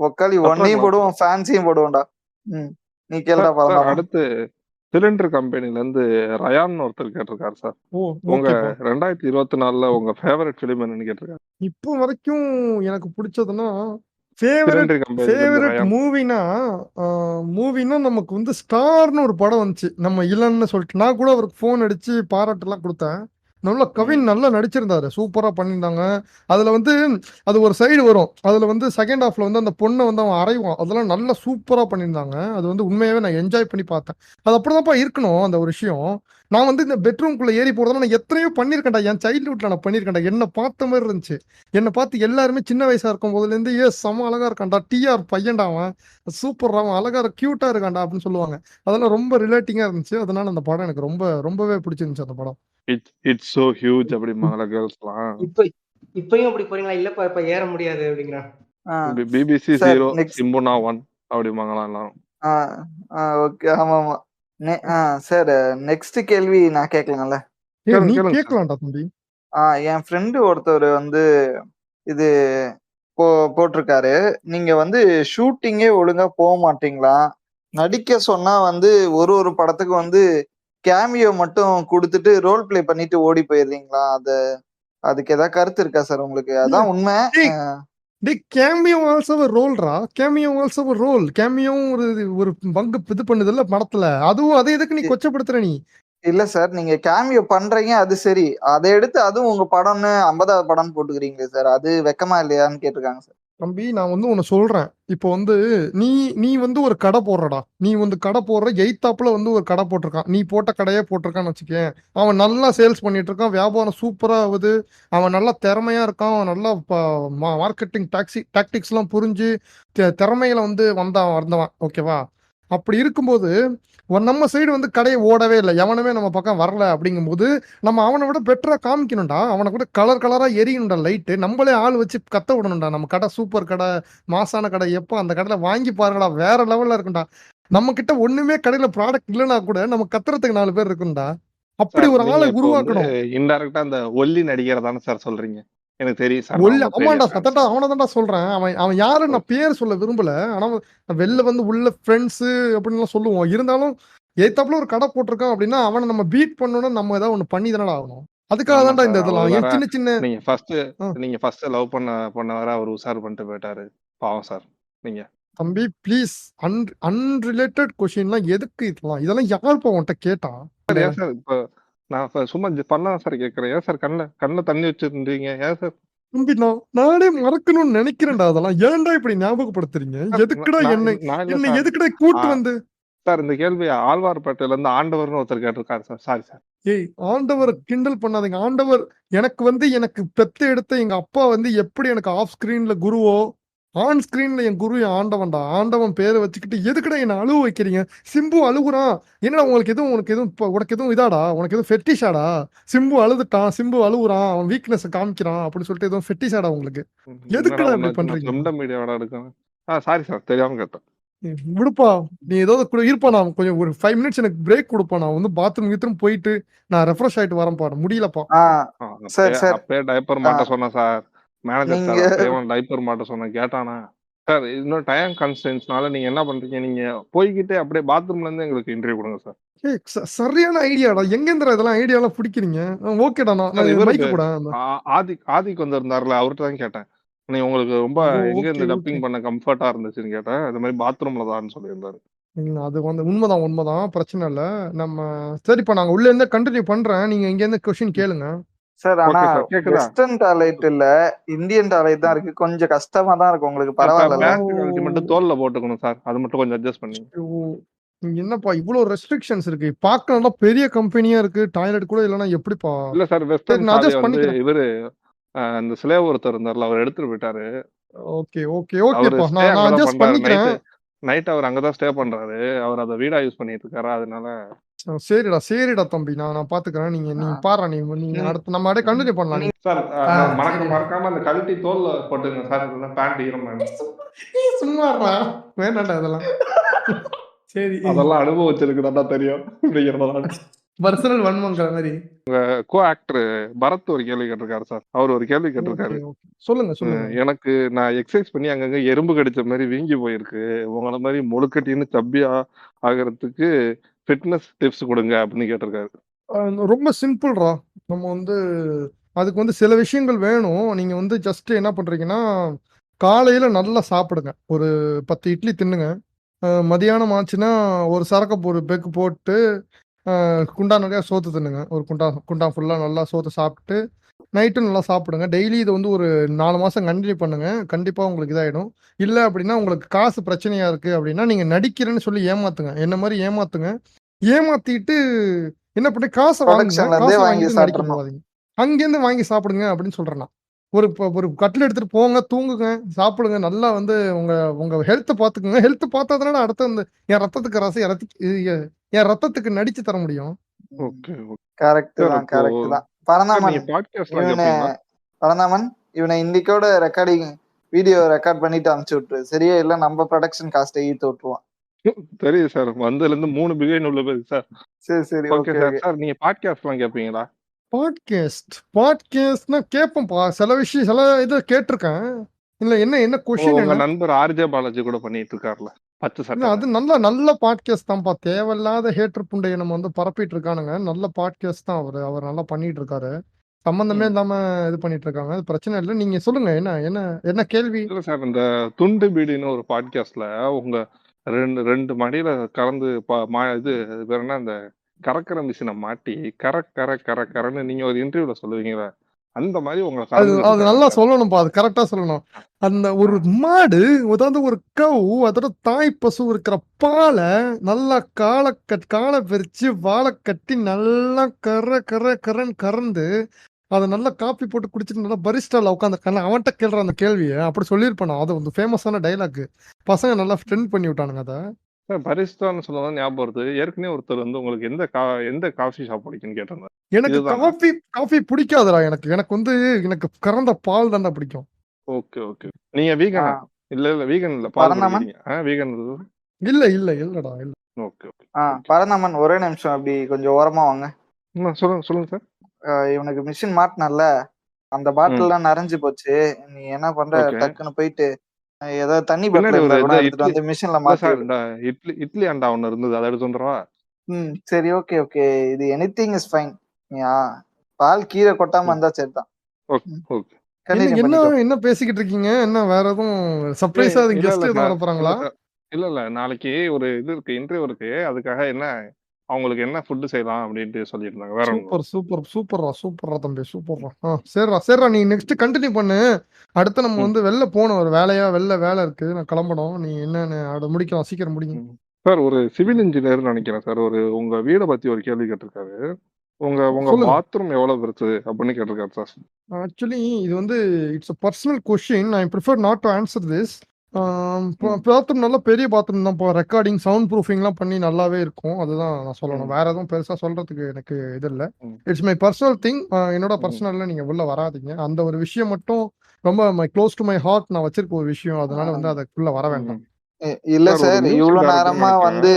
ஒக்காளி ஒன்னையும் போடுவோம், ஃபேன்ஸையும் போடுவோம்டா. நீ கேளுடா பரவாயில்ல. அடுத்து சிலிண்டர் கம்பெனிலேருந்து ரயான் ஒருத்தர் கேட்டிருக்காரு சார். ஓ உங்க ஓகேப்பா 2024ல உங்க ஃபேவரட் ஃபிலிம் என்னன்னு கேட்டிருக்காரு. இப்போ வரைக்கும் எனக்கு பிடிச்சதுன்னா ஃபேவரட் சிலிண்டர் கம்பெனிலேருந்து ஃபேவரட் ரயான். மூவினா நமக்கு வந்து ஸ்டார்னு ஒரு படம் வந்துச்சு. நம்ம இல்லைன்னு சொல்லிட்டு நான் கூட அவருக்கு ஃபோன் அடிச்சு பாராட்டெல்லாம் கொடுத்தேன். நல்ல கவின் நல்லா நடிச்சிருந்தாரு. சூப்பரா பண்ணியிருந்தாங்க. அதுல வந்து அது ஒரு சைடு வரும். அதுல வந்து செகண்ட் ஹாஃப்ல வந்து அந்த பொண்ணை வந்து அவன் அறைவான். அதெல்லாம் நல்லா சூப்பரா பண்ணியிருந்தாங்க. அது வந்து உண்மையாவே நான் என்ஜாய் பண்ணி பார்த்தேன். அது அப்படிதான்ப்பா இருக்கணும் அந்த ஒரு விஷயம். நான் வந்து இந்த பெட்ரூம்குள்ள ஏறி போறதெல்லாம் நான் எத்தனையோ பண்ணியிருக்கேன்டா. என் சைல்ட்ஹுட்ல நான் பண்ணியிருக்கேன்டா. என்ன பார்த்த மாதிரி இருந்துச்சு. என்னை பார்த்து எல்லாருமே சின்ன வயசா இருக்கும் போதுலேருந்து செம அழகா இருக்கான்டா. டிஆர் பையன்டா அவன். சூப்பர்ரா அவன் அழகா கியூட்டா இருக்கான்டா அப்படின்னு சொல்லுவாங்க. அதெல்லாம் ரொம்ப ரிலேட்டிங்கா இருந்துச்சு. அதனால அந்த படம் எனக்கு ரொம்பவே பிடிச்சிருந்துச்சு அந்த படம். இட்ஸ் சோ ஹியூஜ் அப்படிம்பாங்களா கேர்ள்ஸ்லாம். இப்பயும் அப்படி போறீங்களா? இல்லப்பா இப்ப ஏற முடியாது அப்படிங்கிறான். பிபிசி சார் 0 நெக்ஸ்ட் சிம்புனா 1 அப்படிம்பாங்களா எல்லாரும். ஓகே ஆமா ஆமா சார் நெக்ஸ்ட் கேள்வி நான் கேட்கலாம்ல? நீ கேளுங்க சார். கேட்கலாம்டா தம்பி. என் ஃப்ரெண்டு ஒருத்தர் வந்து இது போட்டிருக்காரு. நீங்க வந்து ஷூட்டிங்கே ஒழுங்கா போக மாட்டீங்களா? நடிக்க சொன்னா வந்து ஒரு படத்துக்கு வந்து கேமியோ மட்டும் கொடுத்துட்டு ரோல் பிளே பண்ணிட்டு ஓடி போயிடுறீங்களா? அதுக்கு ஏதாவது கருத்து இருக்கா சார் உங்களுக்கு? அதான் உண்மை. கேமியோ ஆல்சோ ரோல்ரா. Cameo also role. கேமியோவும் ஒரு பங்கு இது பண்ணுதுல்ல படத்துல. அதுவும் அதை எதுக்கு நீ கொச்சப்படுத்துற நீ? இல்ல சார், நீங்க கேமியோ பண்றீங்க அது சரி. அதை எடுத்து அதுவும் உங்க படம்னு 50வது படம்னு போட்டுக்கிறீங்களே சார், அது வெக்கமா இல்லையான்னு கேட்டிருக்காங்க சார். தம்பி நான் வந்து ஒன்னு சொல்றேன். இப்போ வந்து நீ வந்து ஒரு கடை போடுறடா. நீ வந்து கடை போடுற எய்த்தாப்புல வந்து ஒரு கடை போட்டிருக்கான். நீ போட்ட கடையே போட்டிருக்கான்னு வச்சுக்கேன். அவன் நல்லா சேல்ஸ் பண்ணிட்டு இருக்கான். வியாபாரம் சூப்பரா ஆகுது. அவன் நல்லா திறமையா இருக்கான். அவன் நல்லா மார்க்கெட்டிங் டாக்டிக்ஸ் எல்லாம் புரிஞ்சு திறமையில வந்து வந்தவன். ஓகேவா? அப்படி இருக்கும்போது நம்ம சைடு வந்து கடையை ஓடவே இல்லை. எவனுமே நம்ம பக்கம் வரல. அப்படிங்கும்போது நம்ம அவனை விட பெட்டரா காமிக்கணும்டா. அவனை கூட கலரா எரியணும்டா லைட்டு. நம்மளே ஆள் வச்சு கத்த விடணும்டா. நம்ம கடை சூப்பர் கடை, மாசான கடை. எப்போ அந்த கடையில வாங்கி பாருங்கடா, வேற லெவல்ல இருக்கும்டா. நம்ம கிட்ட ஒண்ணுமே கடையில ப்ராடக்ட் இல்லைன்னா கூட நம்ம கத்துறதுக்கு 4 பேர் இருக்கும்டா. அப்படி சார் ஒரு நீங்க ஆளை இப்போ வந்து உருவாக்கணும். இன்டைரக்டா அந்த ஒல்லி நடிகரை தானே சார் சொல்றீங்க? எனக்கு தெரியும் சார். ஆமாண்டா சத்தட்டா அவனதான்டா சொல்றேன். அவன் யாரு நான் பேர் சொல்ல விரும்பல. ஆனா வெளில வந்து உள்ள ஃப்ரெண்ட்ஸ் அப்படின்னு சொல்லுவோம். இருந்தாலும் ஏத்தாப்புல ஒரு கடை போட்டிருக்கான் அப்படின்னா அவனை நம்ம பீட் பண்ணணும்னா நம்ம ஏதாவது ஒண்ணு பண்ணி தானடா ஆகணும். அதுக்காக ஆமா தான்டா சார். இந்த அவர் இதெல்லாம் வேற சின்ன சின்ன நீங்க ஃபர்ஸ்ட் லவ் பண்ண வர அவர் உஷார் பண்ணிட்டு போயிட்டாரு. பாவம் சார் நீங்க. தம்பி ப்ளீஸ். அன்ரிலேட்டட் கொஸ்டின்லாம் எதுக்கு இதெல்லாம் யாருப்பா உன்கிட்ட கேட்டா? சார் ஏன் சார் இப்போ நான் சும்மா பண்ணலாம் சார் கேட்கறேன். ஏன் சார் கண்ணில் தண்ணி வச்சிருந்தீங்க? ஏன் சார்? தம்பி நானே மறக்கணும்னு நினைக்கிறேன்டா. அதெல்லாம் ஏன்டா இப்படி ஞாபகப்படுத்துறீங்க? எதுக்குடா என்ன எதுக்குடா கூட்டு வந்து? சார் இந்த கேள்வி ஆழ்வார்பேட்டையில இருந்து ஆண்டவர்னு ஒருத்தர் கேட்டிருக்காரு சார். Sorry sir. ஆண்டவர் கிண்டல் பண்ணாதீங்க. ஆண்டவர் எனக்கு பெத்த எடுத்த எங்க அப்பா வந்து எப்படி எனக்கு ஆஃப் ஸ்கிரீன்ல குருவோ, ஆன் ஸ்கிரீன்ல என் குரு என் ஆண்டவன்டா. ஆண்டவன் பேரை வச்சுக்கிட்டு எதுக்குடா என்ன அழுவ வைக்கிறீங்க? சிம்பு அழுகுறான். என்னடா உனக்கு எதுவும் இதாடா? உனக்கு எதுவும் ஃபெட்டிஷாடா? சிம்பு அழுதுட்டான், சிம்பு அழுகுறான், அவன் வீக்னஸ் காமிக்கிறான் அப்படின்னு சொல்லிட்டு எதுவும் ஃபெட்டிஷாடா உங்களுக்கு? எதுக்குடா இப்படி பண்றீங்க? மீடியாவோட எடுக்கணும். சாரி சார், தெரியாம கேட்டேன். விடுப்பா. நீ ஏதாவது இருப்பா. நான் கொஞ்சம் ஒரு 5 மினிட்ஸ் எனக்கு பிரேக் கொடுப்பா. நான் வந்து பாத்ரூம் போயிட்டு நான் ரெஃப்ரெஷ் ஆயிட்டு வரேன்ப்பா. முடியலப்பா. அப்பயே டைப்பர் மாட்ட சொன்னேன் சார். மேனேஜர் சார் அப்பயே டைப்பர் மாட்ட சொன்னேன். கேட்டானா? சார் இன்னும் டைம் கன்ஸ்டன்ட்ஸ்னால நீங்க என்ன பண்றீங்க? நீங்க போய்கிட்டே அப்படியே பாத்ரூம்ல இருந்து எங்களுக்கு இன்டர்வியூ கொடுங்க சார். சரியான ஐடியாடா. எங்கேந்திரா இதெல்லாம் ஐடியாலாம் பிடிக்கிறீங்க? ஓகேடா. நான் மைக்கு கூட ஆதிக் வந்து இருந்தாருல, அவர்கிட்ட தான் கேட்டேன். நீ உங்களுக்கு ரொம்ப எங்க இருந்து டப்பிங் பண்ண கம்ஃபர்ட்டா இருந்துச்சுன்னு கேட்டேன். அது மாதிரி பாத்ரூம்ல தான் சொல்லியிருந்தாரு. அது வந்து உண்மைதான். பிரச்சனை இல்ல. நம்ம சரிப்பா நாங்க உள்ள இருந்து கண்டினியூ பண்றேன். நீங்க இங்க இருந்து क्वेश्चन கேளுங்க. சார் ஆனா வெஸ்டர்ன் டாய்லெட் இல்ல, இந்தியன் டாய்லெட் தான் இருக்கு. கொஞ்சம் கஷ்டமா தான் இருக்கு உங்களுக்கு. பரவாயில்ல. மட்டும் தோல்ல போட்டுக்கணும் சார். அது மட்டும் கொஞ்சம் அட்ஜஸ்ட் பண்ணி. என்னப்பா இவ்வளவு ரெஸ்ட்ரிக்ஷன்ஸ் இருக்கு? பார்க்க நல்லா பெரிய கம்பெனியா இருக்கு. டாய்லெட் கூட இல்லனா எப்படிப்பா? இல்ல சார், வெஸ்டர்ன் வந்து இவரு அந்த ஸ்லேவ் ஒருத்தர் இருந்தார்ல, அவர் எடுத்துட்டு போயிட்டாரு. ஓகேப்பா. நான் அட்ஜஸ்ட் பண்ணிக்கிறேன். நைட் அவர் அங்கதான் ஸ்டே பண்றாரு. அவர் அத வீடா யூஸ் பண்ணிட்டு இருக்காரு. அதனால சரிடா தம்பி. நான் பாத்துக்கிறேன். நீங்க பாரு. நீங்க அடுத்து நம்ம அப்படியே கண்டினியூ பண்ணலாம். சார் மறக்காம அந்த கழட்டி தோல்ல போட்டுங்க சார். இல்ல பேண்ட் ஈரமா சும்மாடா. வேண்டாம்டா அதெல்லாம். சரி. அதெல்லாம் அனுபவிச்சிருக்குடா தெரியும். பர்சனல் வன்மங்கிற மாதிரி. கோ ஆக்டர் பரத் ஒரு கேள்வி கேட்டிருக்காரு சார். அவர் ஒரு கேள்வி கேட்டிருக்காரு. சொல்லுங்க. எனக்கு நான் எக்ஸசைஸ் பண்ணி அங்கங்க எறும்பு கடிச்ச மாதிரி வீங்கி போயிருக்கு. உங்கள மாதிரி முழுக்கட்டின்னு சப்பியா ஆகிறதுக்கு ஃபிட்னஸ் டிப்ஸ் கொடுங்க அப்படின்னு கேட்டிருக்காரு. ரொம்ப சிம்பிள்ரா. நம்ம வந்து அதுக்கு வந்து சில விஷயங்கள் வேணும். நீங்க வந்து ஜஸ்ட் என்ன பண்றீங்கன்னா, காலையில நல்லா சாப்பிடுங்க. ஒரு 10 இட்லி தின்னுங்க. மதியானம் ஆச்சுன்னா, ஒரு சரக்கு ஒரு பெக் போட்டு, குண்டா நிறையா சோத்து தின்னுங்க. ஒரு குண்டா ஃபுல்லா நல்லா சோத்த சாப்பிட்டு, நைட்டும் நல்லா சாப்பிடுங்க. டெய்லி இத வந்து ஒரு 4 மாசம் கன்டின்யூ பண்ணுங்க. கண்டிப்பா உங்களுக்கு இதாயிடும். இல்ல அப்படின்னா, உங்களுக்கு காசு பிரச்சனையா இருக்கு அப்படின்னா, நீங்க நடிக்கிறேன்னு சொல்லி ஏமாத்துங்க. என்ன மாரி ஏமாத்துங்க. ஏமாத்திட்டு என்ன பண்ணி காச வாங்குங்க. ப்ரொடக்ஷன்ல இருந்தே காச வாங்கி வாங்கிட்டு நடிக்க சாப்பிடணும். போகாதீங்க. அங்கேருந்து வாங்கி சாப்பிடுங்க அப்படின்னு சொல்றேன் நான். ஒரு கட்டில் எடுத்துட்டு போங்க, தூங்குங்க, சாப்பிடுங்க. நல்லா வந்து உங்க உங்க ஹெல்த்த பார்த்துக்கங்க. ஹெல்த் பார்த்தா தானே அடுத்து அந்த என் ரத்தத்துக்கு ரசம் என் ரத்தத்துக்கு நடிச்சு தர முடியும். Okay, okay. கரெக்ட் சார் தான், இப்போ கரெக்ட் தான். சார் பரந்தாமன், நீங்க பாட்காஸ்ட்லாம் இவனை கேட்பீங்களா? பரந்தாமன் இவனை இன்னைக்கோட ரெக்கார்டிங் வீடியோ ரெக்கார்ட் பண்ணிட்டு அனுப்பிச்சு விட்டுரு. சரியா? இல்ல நம்ம ப்ரொடக்ஷன் காஸ்ட்டை ஈத்து விட்டுருவான். தெரியுது சார். வந்ததுலேருந்து 3 பில்லியன் உள்ள போகுது சார். சரி சரி, okay okay sir. Okay. Sir நீங்க பாட்காஸ்ட்லாம் கேட்பீங்களா? பாட்காஸ்ட்னா கேட்பேன்ப்பா. சில விஷயம் சில இத கேட்டிருக்கேன். இல்ல என்ன கொஸ்டின் உங்க என்ன? நண்பர் ஆர்ஜே பாலாஜி கூட பண்ணிட்டு இருக்காருல பச்சை இல்ல சட்டை. அது நல்ல பாட்காஸ்ட் தான்ப்பா. தேவையில்லாத ஹேட்டர் புண்டைய நம்ம வந்து பரப்பிட்டு இருக்கானுங்க. நல்ல பாட்காஸ்ட் தான் அவரு. அவர் நல்லா பண்ணிட்டு இருக்காரு. சம்பந்தமே இல்லாம இது பண்ணிட்டு இருக்காங்க. அது பிரச்சனை இல்ல. நீங்க சொல்லுங்க. என்ன கேள்வி? இல்ல சார், இந்த துண்டு பீடின்னு ஒரு பாட்காஸ்ட்ல உங்க ரெண்டு மடியில கலந்து இது அது பேர் என்ன, அந்த கறக்கிற மிஷினை மாட்டி கரன்னு நீங்க ஒரு இன்டர்வியூல சொல்லுவீங்களா, அந்த மாதிரி உங்களை அது கலந்து அது நல்லா சொல்லணும்ப்பா. அது கரெக்டா சொல்லணும். அந்த ஒரு மாடு, அதாவது ஒரு கவ், அதோட தாய் பசு இருக்கிற பால நல்லா கால பிரிச்சு வாழ கட்டி நல்லா கரன்னு கறந்து அத நல்லா காப்பி போட்டு குடிச்சிட்டு நல்லா பரிஸ்டால உட்காந்து அவன்கிட்ட கேள்ற அந்த கேள்வியை அப்படி சொல்லியிருப்பான். அது வந்து ஃபேமஸான டைலாக். பசங்க நல்லா ட்ரெண்ட் பண்ணி விட்டானுங்க அதை. சார் பரிஸ்தான்னு சொல்லதான் ஞாபகம் வருது. ஏற்கனவே ஒருத்தர் வந்து உங்களுக்கு எந்த காஃபி ஷாப் பிடிக்குன்னு கேட்டிருந்தார். எனக்கு இதுதானா? காஃபி பிடிக்காதுடா. எனக்கு வந்து எனக்கு கறந்த பால் தானே பிடிக்கும். Okay okay. நீங்க வீகனா? இல்ல வீகன் இல்ல, பால் பரந்தாமன், குடிக்கிறீங்க. வீகன். இல்லடா இல்ல. Okay okay. பரந்தாமன் ஒரே நிமிஷம் அப்படி கொஞ்சம் ஓரமா வாங்க. சொல்லுங்க சார். இவனுக்கு மிஷின் மாட்டினல, அந்த பாட்டில் எல்லாம் நிறைஞ்சு போச்சு. நீ என்ன பண்ற, ஓகே. டக்குன்னு போயிட்டு ஏதாவது தண்ணி பின்னாடி பாட்டில் ஒரு இருந்தா கூட இது எடுத்துட்டு இட்லி வந்து மிஷின்ல இல்ல மாட்டி சார், விடு. இந்த இட்லி அண்டா ஒண்ணு இருந்தது, அதை எடுத்து வந்துடவா? சரி, ஓகே ஓகே. இது எனிதிங் இஸ் ஃபைன். பால் கீழே கொட்டாம இருந்தா சரிதான். Okay okay. கண்டினியூ பண்ணிக்கோ. என்ன பேசிக்கிட்டு இருக்கீங்க? என்ன வேற எதுவும் சர்ப்ரைஸா இல்ல கெஸ்ட் இல்ல எதுவும் வர போறாங்களா? சார். இல்ல நாளைக்கு ஒரு இது இருக்கு, இன்டர்வியூ இருக்கு. அதுக்காக என்ன அவங்களுக்கு என்ன ஃபுட் செய்யலாம் அப்படின்ட்டு சொல்லிட்டு இருந்தாங்க. வேற ஒண்ணும் சூப்பர்ரா தம்பி, சூப்பர்ரா. சரிடா நீ நெக்ஸ்ட் கண்டினியூ பண்ணு. அடுத்து நம்ம வந்து வெளில போகணும். ஒரு வேலை இருக்கு. நான் கிளம்பணும். நீ என்னன்னு அதை முடிக்கலாம். சீக்கிரம் முடிங்க. சார் ஒரு சிவில் இன்ஜினியர் நினைக்கிறேன் சார். உங்க வீடை பத்தி ஒரு கேள்வி கேட்டிருக்காரு. உங்க பாத்ரூம் எவ்வளவு பெருசு அப்படின்னு கேட்டிருக்காரு சார். ஆக்சுவலி இது வந்து it's a personal question. I prefer not to answer this. Bathroom நல்ல பெரிய பாத்ரூம் தான். இப்போ ரெக்கார்டிங் சவுண்ட் ப்ரூஃபிங்லாம் பண்ணி நல்லாவே இருக்கும். அதுதான் நான் சொல்லணும். வேற எதுவும் பெருசா சொல்றதுக்கு எனக்கு இது இல்லை. It's my personal thing. என்னோட பர்சனல்ல நீங்க உள்ள வராதீங்க. அந்த ஒரு விஷயம் மட்டும் ரொம்ப க்ளோஸ் டு மை ஹார்ட். நான் வச்சிருக்க ஒரு விஷயம். அதனால வந்து அதுக்குள்ள வர வேண்டாம். இல்ல சார், இவ்வளவு நேரமா வந்து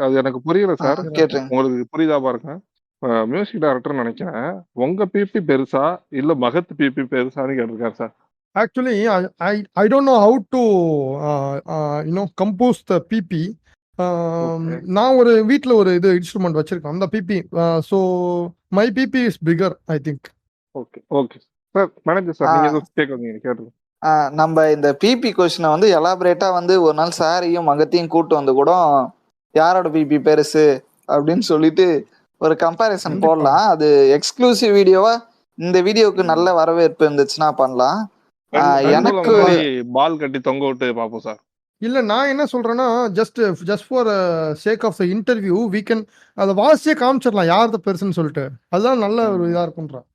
அது எனக்கு புரியல சார். கேட்டேன். உங்களுக்கு புரியுதா பாருங்க. மியூசிக் டைரக்டர் நினைக்கிறேன். உங்க பிபி பெருசா இல்ல மகத் பிபி பெருசான்னு கேட்டிருக்காரு sir. Actually, I don't know how to compose the PP. நான் ஒரு வீட்ல ஒரு இது இன்ஸ்ட்ருமெண்ட் வச்சிருக்கேன். அந்த BP. So my BP is bigger I think. Okay sir. Manager sir, நீங்க எதுவும் கேட்குறீங்க? நம்ம இந்த பிபி கொஸ்டினை வந்து எலாபரேட்டா வந்து ஒரு நாள் சாரையும் மகத்தையும் கூட்டு வந்து கூட யாரோட பிபி பெருசு அப்படின்னு சொல்லிட்டு ஒரு கம்பேரிசன் போடலாம். அது எக்ஸ்க்ளூசிவ் வீடியோவா இந்த வீடியோக்கு நல்ல வரவேற்பு இருந்துச்சுன்னா பண்ணலாம். எனக்கு பால் கட்டி தொங்க விட்டு பாப்போம் சார். இல்ல நான் என்ன சொல்றேன்னா, just for sake of the interview we can அதை வாசிச்சே காமிச்சிடலாம் யார்த பெருசுன்னு சொல்லிட்டு. அதுதான் நல்ல ஒரு இதா இருக்கும்ன்றேன்.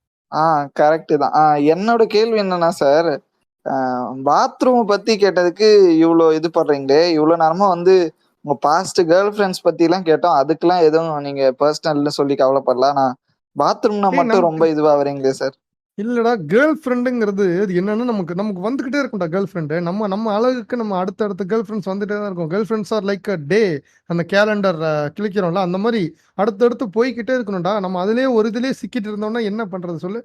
கரெக்ட் தான். என்னோட கேள்வி என்னன்னா சார், பாத்ரூம் பத்தி கேட்டதுக்கு இவ்வளோ இது பண்றீங்களே, இவ்வளவு நேரமா வந்து உங்க பாஸ்ட் கேர்ள் ஃப்ரெண்ட்ஸ் பத்தி எல்லாம் கேட்டோம். அதுக்கெல்லாம் எதுவும் நீங்க பர்சனல்னு சொல்லி கவலைப்படலாம். நான் பாத்ரூம்னா மட்டும் ரொம்ப இதுவா வரீங்களே சார். இல்லடா, கேர்ள் ஃப்ரெண்டுங்கிறது இது என்னன்னா நமக்கு வந்துகிட்டே இருக்கும்டா கேர்ள் ஃப்ரெண்டு. நம்ம அழகுக்கு நம்ம அடுத்த கேர்ள் ஃப்ரெண்ட்ஸ் வந்துட்டே தான் இருக்கும். Girl friends are like a day. அந்த கேலண்டர் கிளிக்கிறோம்ல, அந்த மாதிரி அடுத்தடுத்து போய்கிட்டே இருக்கணும்டா. நம்ம அதுலயே ஒரு இதுலயே சிக்கிட்டு இருந்தோம்னா என்ன பண்றது சொல்லு.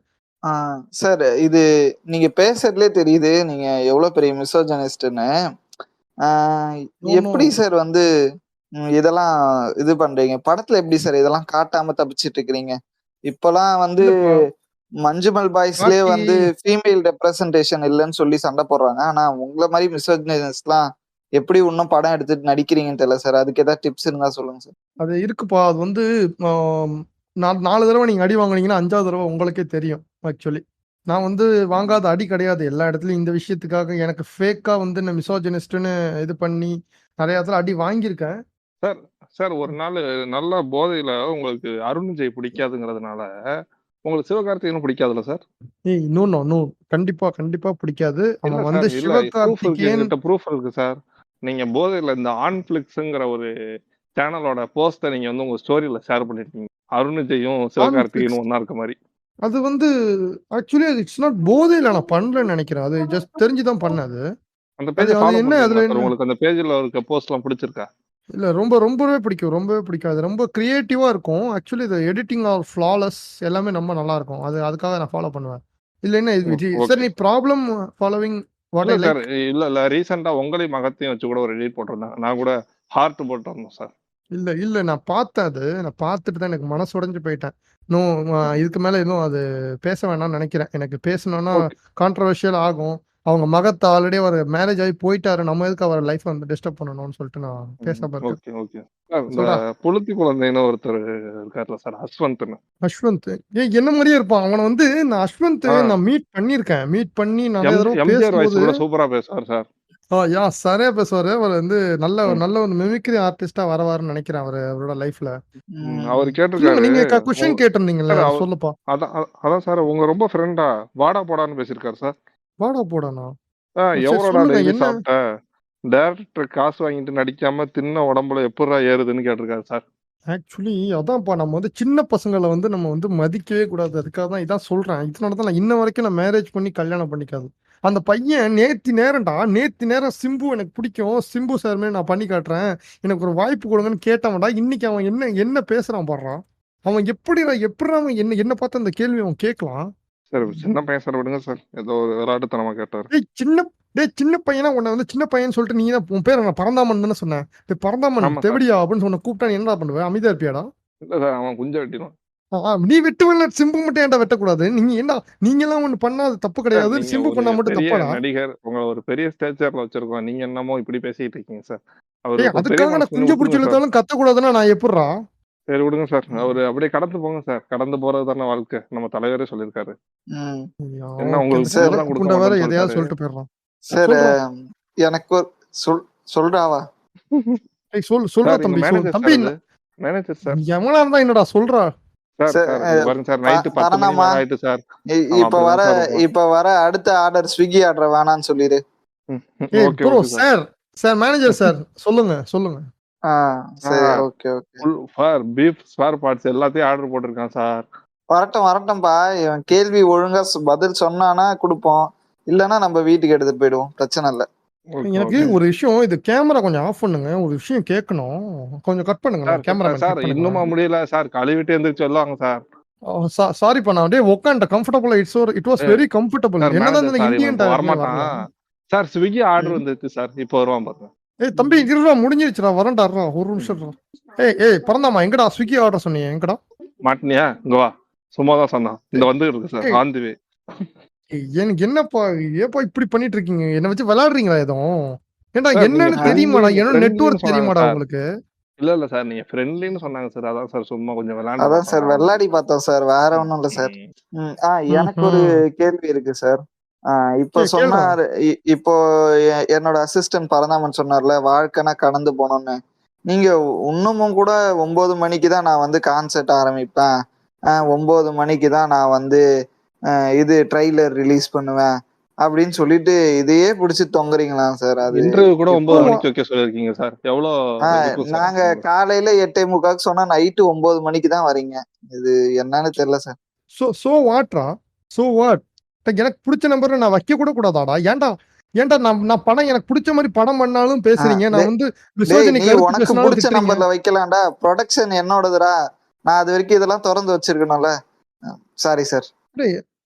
சார், இது நீங்க பேசுறதுலே தெரியுது நீங்க எவ்வளவு பெரிய மிசோஜனிஸ்ட்னு. நோ நோ எப்படி சார் வந்து இதெல்லாம் இது பண்றீங்க? படத்துல எப்படி சார் இதெல்லாம் காட்டாம தப்பிச்சிட்டு இருக்கிறீங்க? இப்பலாம் வந்து இல்லப்பா மஞ்சுமல் பாய்ஸ்லயே காட்டி வந்து ஃபீமேல் ரெப்ரசன்டேஷன் இல்லைன்னு சொல்லி சண்டை போடுறாங்க. ஆனா உங்கள மாதிரி மிசோஜினிஸ்ட்லாம் எப்படி இன்னும் படம் எடுத்துட்டு நடிக்கிறீங்கன்னு தெரியல சார். அதுக்கு ஏதாவது டிப்ஸ் இருந்தா சொல்லுங்க சார். அது இருக்குப்பா. அது வந்து ஆம், 4 தடவை நீங்க அடி வாங்குனீங்கன்னா 5வது தடவை உங்களுக்கே தெரியும் ஆக்சுவலி. நான் வந்து வாங்காத அடி கிடையாது. எல்லா இடத்துலயும் இந்த விஷயத்துக்காக எனக்கு ஃபேக்கா வந்து நான் மிசோஜினிஸ்ட்ன்னு இது பண்ணி நெறைய இடத்துல அடி வாங்கியிருக்கேன். சார் சார் ஒரு நாள் நல்ல போதையில உங்களுக்கு அருண் விஜய் பிடிக்காதுங்கிறதுனால உங்களுக்கு சிவகார்த்திகேயனும் பிடிக்காதுல்ல சார்? ஏய் நோ, நோ, நோ. கண்டிப்பா பிடிக்காது. இல்ல அவன் சார், வந்து இல்ல ப்ரூஃப் இருக்கு, சிவகார்த்திகேயன் என்கிட்ட ப்ரூஃப் இருக்கு சார். நீங்க போதையில இந்த ஆன்ஃபிளிக்ஸ்ங்கிற ஒரு சேனலோட போஸ்ட்டை நீங்க வந்து உங்க ஸ்டோரியில ஷேர் பண்ணிருக்கீங்க. அருண் விஜயும் கான்ஃபிளிக்ஸ் சிவகார்த்திகேயனும் ஒண்ணா இருக்க மாதிரி. அது வந்து ஆக்சுவலி அது இட்ஸ் நாட் போதையில நான் பண்ணலன்னு நெனைக்கிறேன். அது ஜஸ்ட் தெரிஞ்சு தான் பண்ணேன் அது. அந்த அது பேஜை அது ஃபாலோ என்ன பண்றீங்களா அதுல சார்? என்ன உங்களுக்கு அந்த பேஜ்ல இருக்க போஸ்ட்லாம் பிடிச்சிருக்கா? இல்ல ரொம்பவே பிடிக்கும். ரொம்பவே பிடிக்கும். அது ரொம்ப கிரியேட்டிவா இருக்கும். ஆக்சுவலி இது எடிட்டிங் ஆர் ஃப்ளாலெஸ் எல்லாமே ரொம்ப நல்லா இருக்கும். அதுக்காக நான் ஃபாலோ பண்ணுவேன். இல்லைன்னா இது சார் ஓகே. நீ ப்ராப்ளம் ஃபாலோவிங் வாட் இல்ல ஐ சார், லைக். இல்ல ரீசெண்டா உங்களையும் மகத்தையும் வச்சு கூட ஒரு எடிட் போட்டிருந்தாங்க. நான் கூட ஹார்ட் போட்டு வந்தோம் சார். இல்ல நான் பார்த்தேன் அது. நான் பார்த்துட்டு தான் எனக்கு மனசு உடைஞ்சு போயிட்டேன். இதுக்கு மேல எதுவும் அது பேச வேணாம்னு நெனைக்கிறேன். எனக்கு பேசணும்னா ஓகே. கான்ட்ரோவர்ஷியல் ஆகும். அவங்க மகத் ஆல்ரெடி அவர் மேரேஜ் ஆகி போயிட்டாரு. நம்ம எதுக்கு அவர் லைஃப்ப வந்து டிஸ்டர்ப் பண்ணணும்னு சொல்லிட்டு நான் பேசாம இருக்கேன். ஓகே. சார் இந்த சொல்றா. புளுத்தி குழந்தைன்னு ஒருத்தர் இருக்கார்ல சார், ஹஸ்வந்த்னு. அஸ்வந்த். என்ன மாரியே இருப்பான். அவன வந்து ஆ, நான் மீட் பண்ணியிருக்கேன். மீட் பண்ணி நெறைய தடவ எம்ஜிஆர் வாய்ஸ் பேசும்போது கூட சூப்பரா பேசுவார் சார். சரியா பேசுவாரு. அவர் வந்து ம். நல்ல ஒரு மிமிக்ரி ஆர்டிஸ்ட்டா வரவாருன்னு நெனைக்கிறேன் அவரோட லைஃப்ல. அவர் ம். சொல்லுங்க கேட்டிருக்காரு. நீங்க உங்க கொஸ்டின் கேட்டிருந்தீங்கல்ல. சார் அது சொல்லுப்பா. அதான் சார், உங்க ரொம்ப ஃப்ரெண்டா வாடா போடான்னு பேசியிருக்காரு சார். வாடா போடானா? சரி எவ்வளோடா சொல்லுங்க டெய்லி என்ன? சாப்பிட்ட? டைரக்டர் காசு வாங்கிட்டு நடிக்காம தின்ன உடம்புல எப்புட்றா ஏறுதுன்னு கேட்டிருக்காரு சார். ஆக்சுவலி அதான்ப்பா நம்ம வந்து சின்ன பசங்கள வந்து நம்ம வந்து மதிக்கவே கூடாது. அதுக்காக தான் இதான் சொல்றேன். இதனால தான் நான் இன்ன வரைக்கும் நான் மேரேஜ் பண்ணி கல்யாணம் பண்ணிக்காது. அந்த பையன் நேத்து நேரம் சிம்பு எனக்கு பிடிக்கும். சிம்பு சார் மாரி நான் பண்ணி காட்டுறேன். எனக்கு ஒரு வாய்ப்பு குடுங்கன்னு கேட்டவன்டா. இன்னைக்கு அவன் என்ன பேசுறான் பார்றா. அவன் எப்புட்றா அவன் என்ன பார்த்து அந்த கேள்வி அவன் கேட்கலாம்? சார் சின்ன பையன் சார், விடுங்க சார். ஏதோ ஒரு விளையாட்டுத்தனமா கேட்டாரு. சின்ன பையனா உன்ன வந்து சின்ன பையன்னு சொல்லிட்டு நீ தான் உன் பேர் என்ன பரந்தாமன் தானே சொன்ன. பரந்தாமன் ஆமா சார். தெவிடியா அப்படின்னு சொன்ன கூப்பிட்டா நீ என்னடா பண்ணுவ? அமைதியா இருப்பியாடா? இல்ல சார், அவன் குஞ்ச வெட்டிடுவான். நீ வெட்டுவல்ல சிம்பு மட்டும் ஏன்டா வெட்டக்கூடாது? நீங்க எல்லாம் ஒண்ணு பண்ணா அது தப்பு சார், கிடையாது. நீங்க சிம்பு ஒரு பண்ணா மட்டும் பெரிய தப்பாடா? நடிகர், உங்களை ஒரு பெரிய ஸ்டேச்சர்ல வச்சிருக்கோம். நீங்க என்னமோ இப்படி பேசிட்டு இருக்கீங்க சார். அவரு ஒரு பெரிய அதுக்காக நான் மனுஷன், குஞ்ச விட்டுருங்க புடிச்சு சார். இழுத்தாலும் கத்தக்கூடாதுன்னா நான் எப்புட்றா? சரி விடுங்க சார். அவரு அப்படியே கடந்து போங்க சார். கடந்து போறது தானே வாழ்க்கை. நம்ம தலைவரே சொல்லியிருக்காரு. ம். என்ன ஓகே. உங்களுக்கு சார் புல்லு தான் கொடுக்க புண்டை வேற மாட்டேன்னு எதையாவது சொல்லிட்டாரு. சொல்லிட்டு போயிடுறான். சார் சொல்றா. எனக்கு ஒரு சொல்றாவா? சொல்றா சார், எங்க தம்பி. மேனேஜர் தம்பி சார், அது மேனேஜர் சார். எவனா இருந்தா என்னடா சொல்றா. சார் சார் சார் இங்க பாருங்க சார், நைட்டு 10 மணி பரணாமா? மேல ஆயிட்டு சார். அவன் இப்ப அப்படிதான் வர சார் இருப்பான். இப்ப வர அடுத்த ஆர்டர் ஸ்விக்கி ஆர்டர் வேணான்னு சொல்லிடு. Okay bro okay sir. Sir manager sir சொல்லுங்க. சரி, okay. Full beef spare parts எல்லாத்தையும் ஆர்டர் போட்டிருக்கான் சார். வரட்டும்பா. இவன் கேள்வி ஒழுங்கா பதில் சொன்னானா குடுப்போம். இல்லன்னா நம்ம வீட்டுக்கு எடுத்துட்டு போயிடுவோம். பிரச்சனை இல்ல. எனக்கு ஒரு விஷயம், இது கேமரா கொஞ்சம் ஆஃப் பண்ணுங்க. ஒரு விஷயம் கேட்கணும். கொஞ்சம் கட் பண்ணுங்க. சார் கேமராமேன் சார் கட் பண்ணுங்க. இன்னுமா முடியல சார்? கழுவிட்டு எந்திரிச்சு வருவாங்க சார். சாரிப்பா நான் அப்படியே உட்காந்துட்டேன். கம்ஃபர்டபுளா it was very comfortable. Sir என்னதான் மேனேஜர் இந்த சார், இவன் இந்தியன் இப்போ டாய்லெட்ல வரமாட்டான். வரல. சார் ஸ்விக்கி ஆர்டர் வந்துருக்கு சார். இப்போ வருவான் பாருங்க. தம்பி இருடா, முடிஞ்சிருச்சுடா, வரேன்டா, ஒரு நிமிஷம். பறந்தாமா எங்கடா ஸ்விக்கி ஆர்டர் சொன்னீங்க? எங்கடா மாட்டினியா? இங்க வா. சும்மா தான் சொன்னான். இந்த வந்து இருக்கு சார், ஆன் தி வே. எனக்கு என்னப்பா ஏப்பா இப்படி பண்ணிட்டு இருக்கீங்க? என்ன வச்சு விளையாடுறீங்களா எதுவும்? ஏன்டா சார், நீங்க என்னன்னு தெரியுமாடா? என்ன ஃப்ரெண்ட்லின்னு நெட்வொர்க் சொன்னாங்க தெரியுமாடா சார். உங்களுக்கு? இல்ல சார், நீங்க ஃப்ரெண்ட்லின்னு சொன்னாங்க சார். அதான் சார் சும்மா கொஞ்சம் விளையாண்டு அதான் சார் பார்த்தோம். வெள்ளாடி பார்த்தோம் சார். வேற ஒண்ணும் இல்ல சார். எனக்கு ஒரு கேள்வி இருக்கு சார். இப்ப சொன்னாரு, இப்போ என்னோட அசிஸ்டன்ட் பரந்தாமன் சொன்னார்ல, வாழ்க்கைனா கடந்து போனோம்னு. நீங்க இன்னமும் கூட 9 மணிக்கு தான் நான் வந்து கான்செர்ட் ஆரம்பிப்பேன். 9 மணிக்கு தான் நான் வந்து இது ட்ரைலர் ரிலீஸ் பண்ணுவேன் அப்படின்னு சொல்லிட்டு இதையே பிடிச்சி தொங்குறீங்களா சார்? அது இன்டர்வியூ கூட 9 எப்போ மணிக்கு வைக்க சொல்லிருக்கீங்க சார். எவ்வளோ இருக்கும் சார்? நாங்க காலையில 8:45 சொன்னா நைட்டு 9 மணிக்கு தான் வரீங்க. இது என்னன்னு தெரியல sir. So Vadra? So what? எனக்கு பிடிச்ச நம்பர்ல நான் வைக்க கூட கூடாதாடா? ஏன்டா நான் படம் எனக்கு பிடிச்ச மாதிரி படம் பண்ணாலும் பேசுறீங்க. நான் வந்து மிசோஜினி நீ கருத்து உனக்கு பேசினாலும் பிடிச்ச திட்டுறீங்க. நம்பர்ல வைக்கலாம்டா. ப்ரொடக்ஷன் என்னோடதுடா. நான் அது வரைக்கும் இதெல்லாம் திறந்து வச்சிருக்கணும்ல. Sorry sir.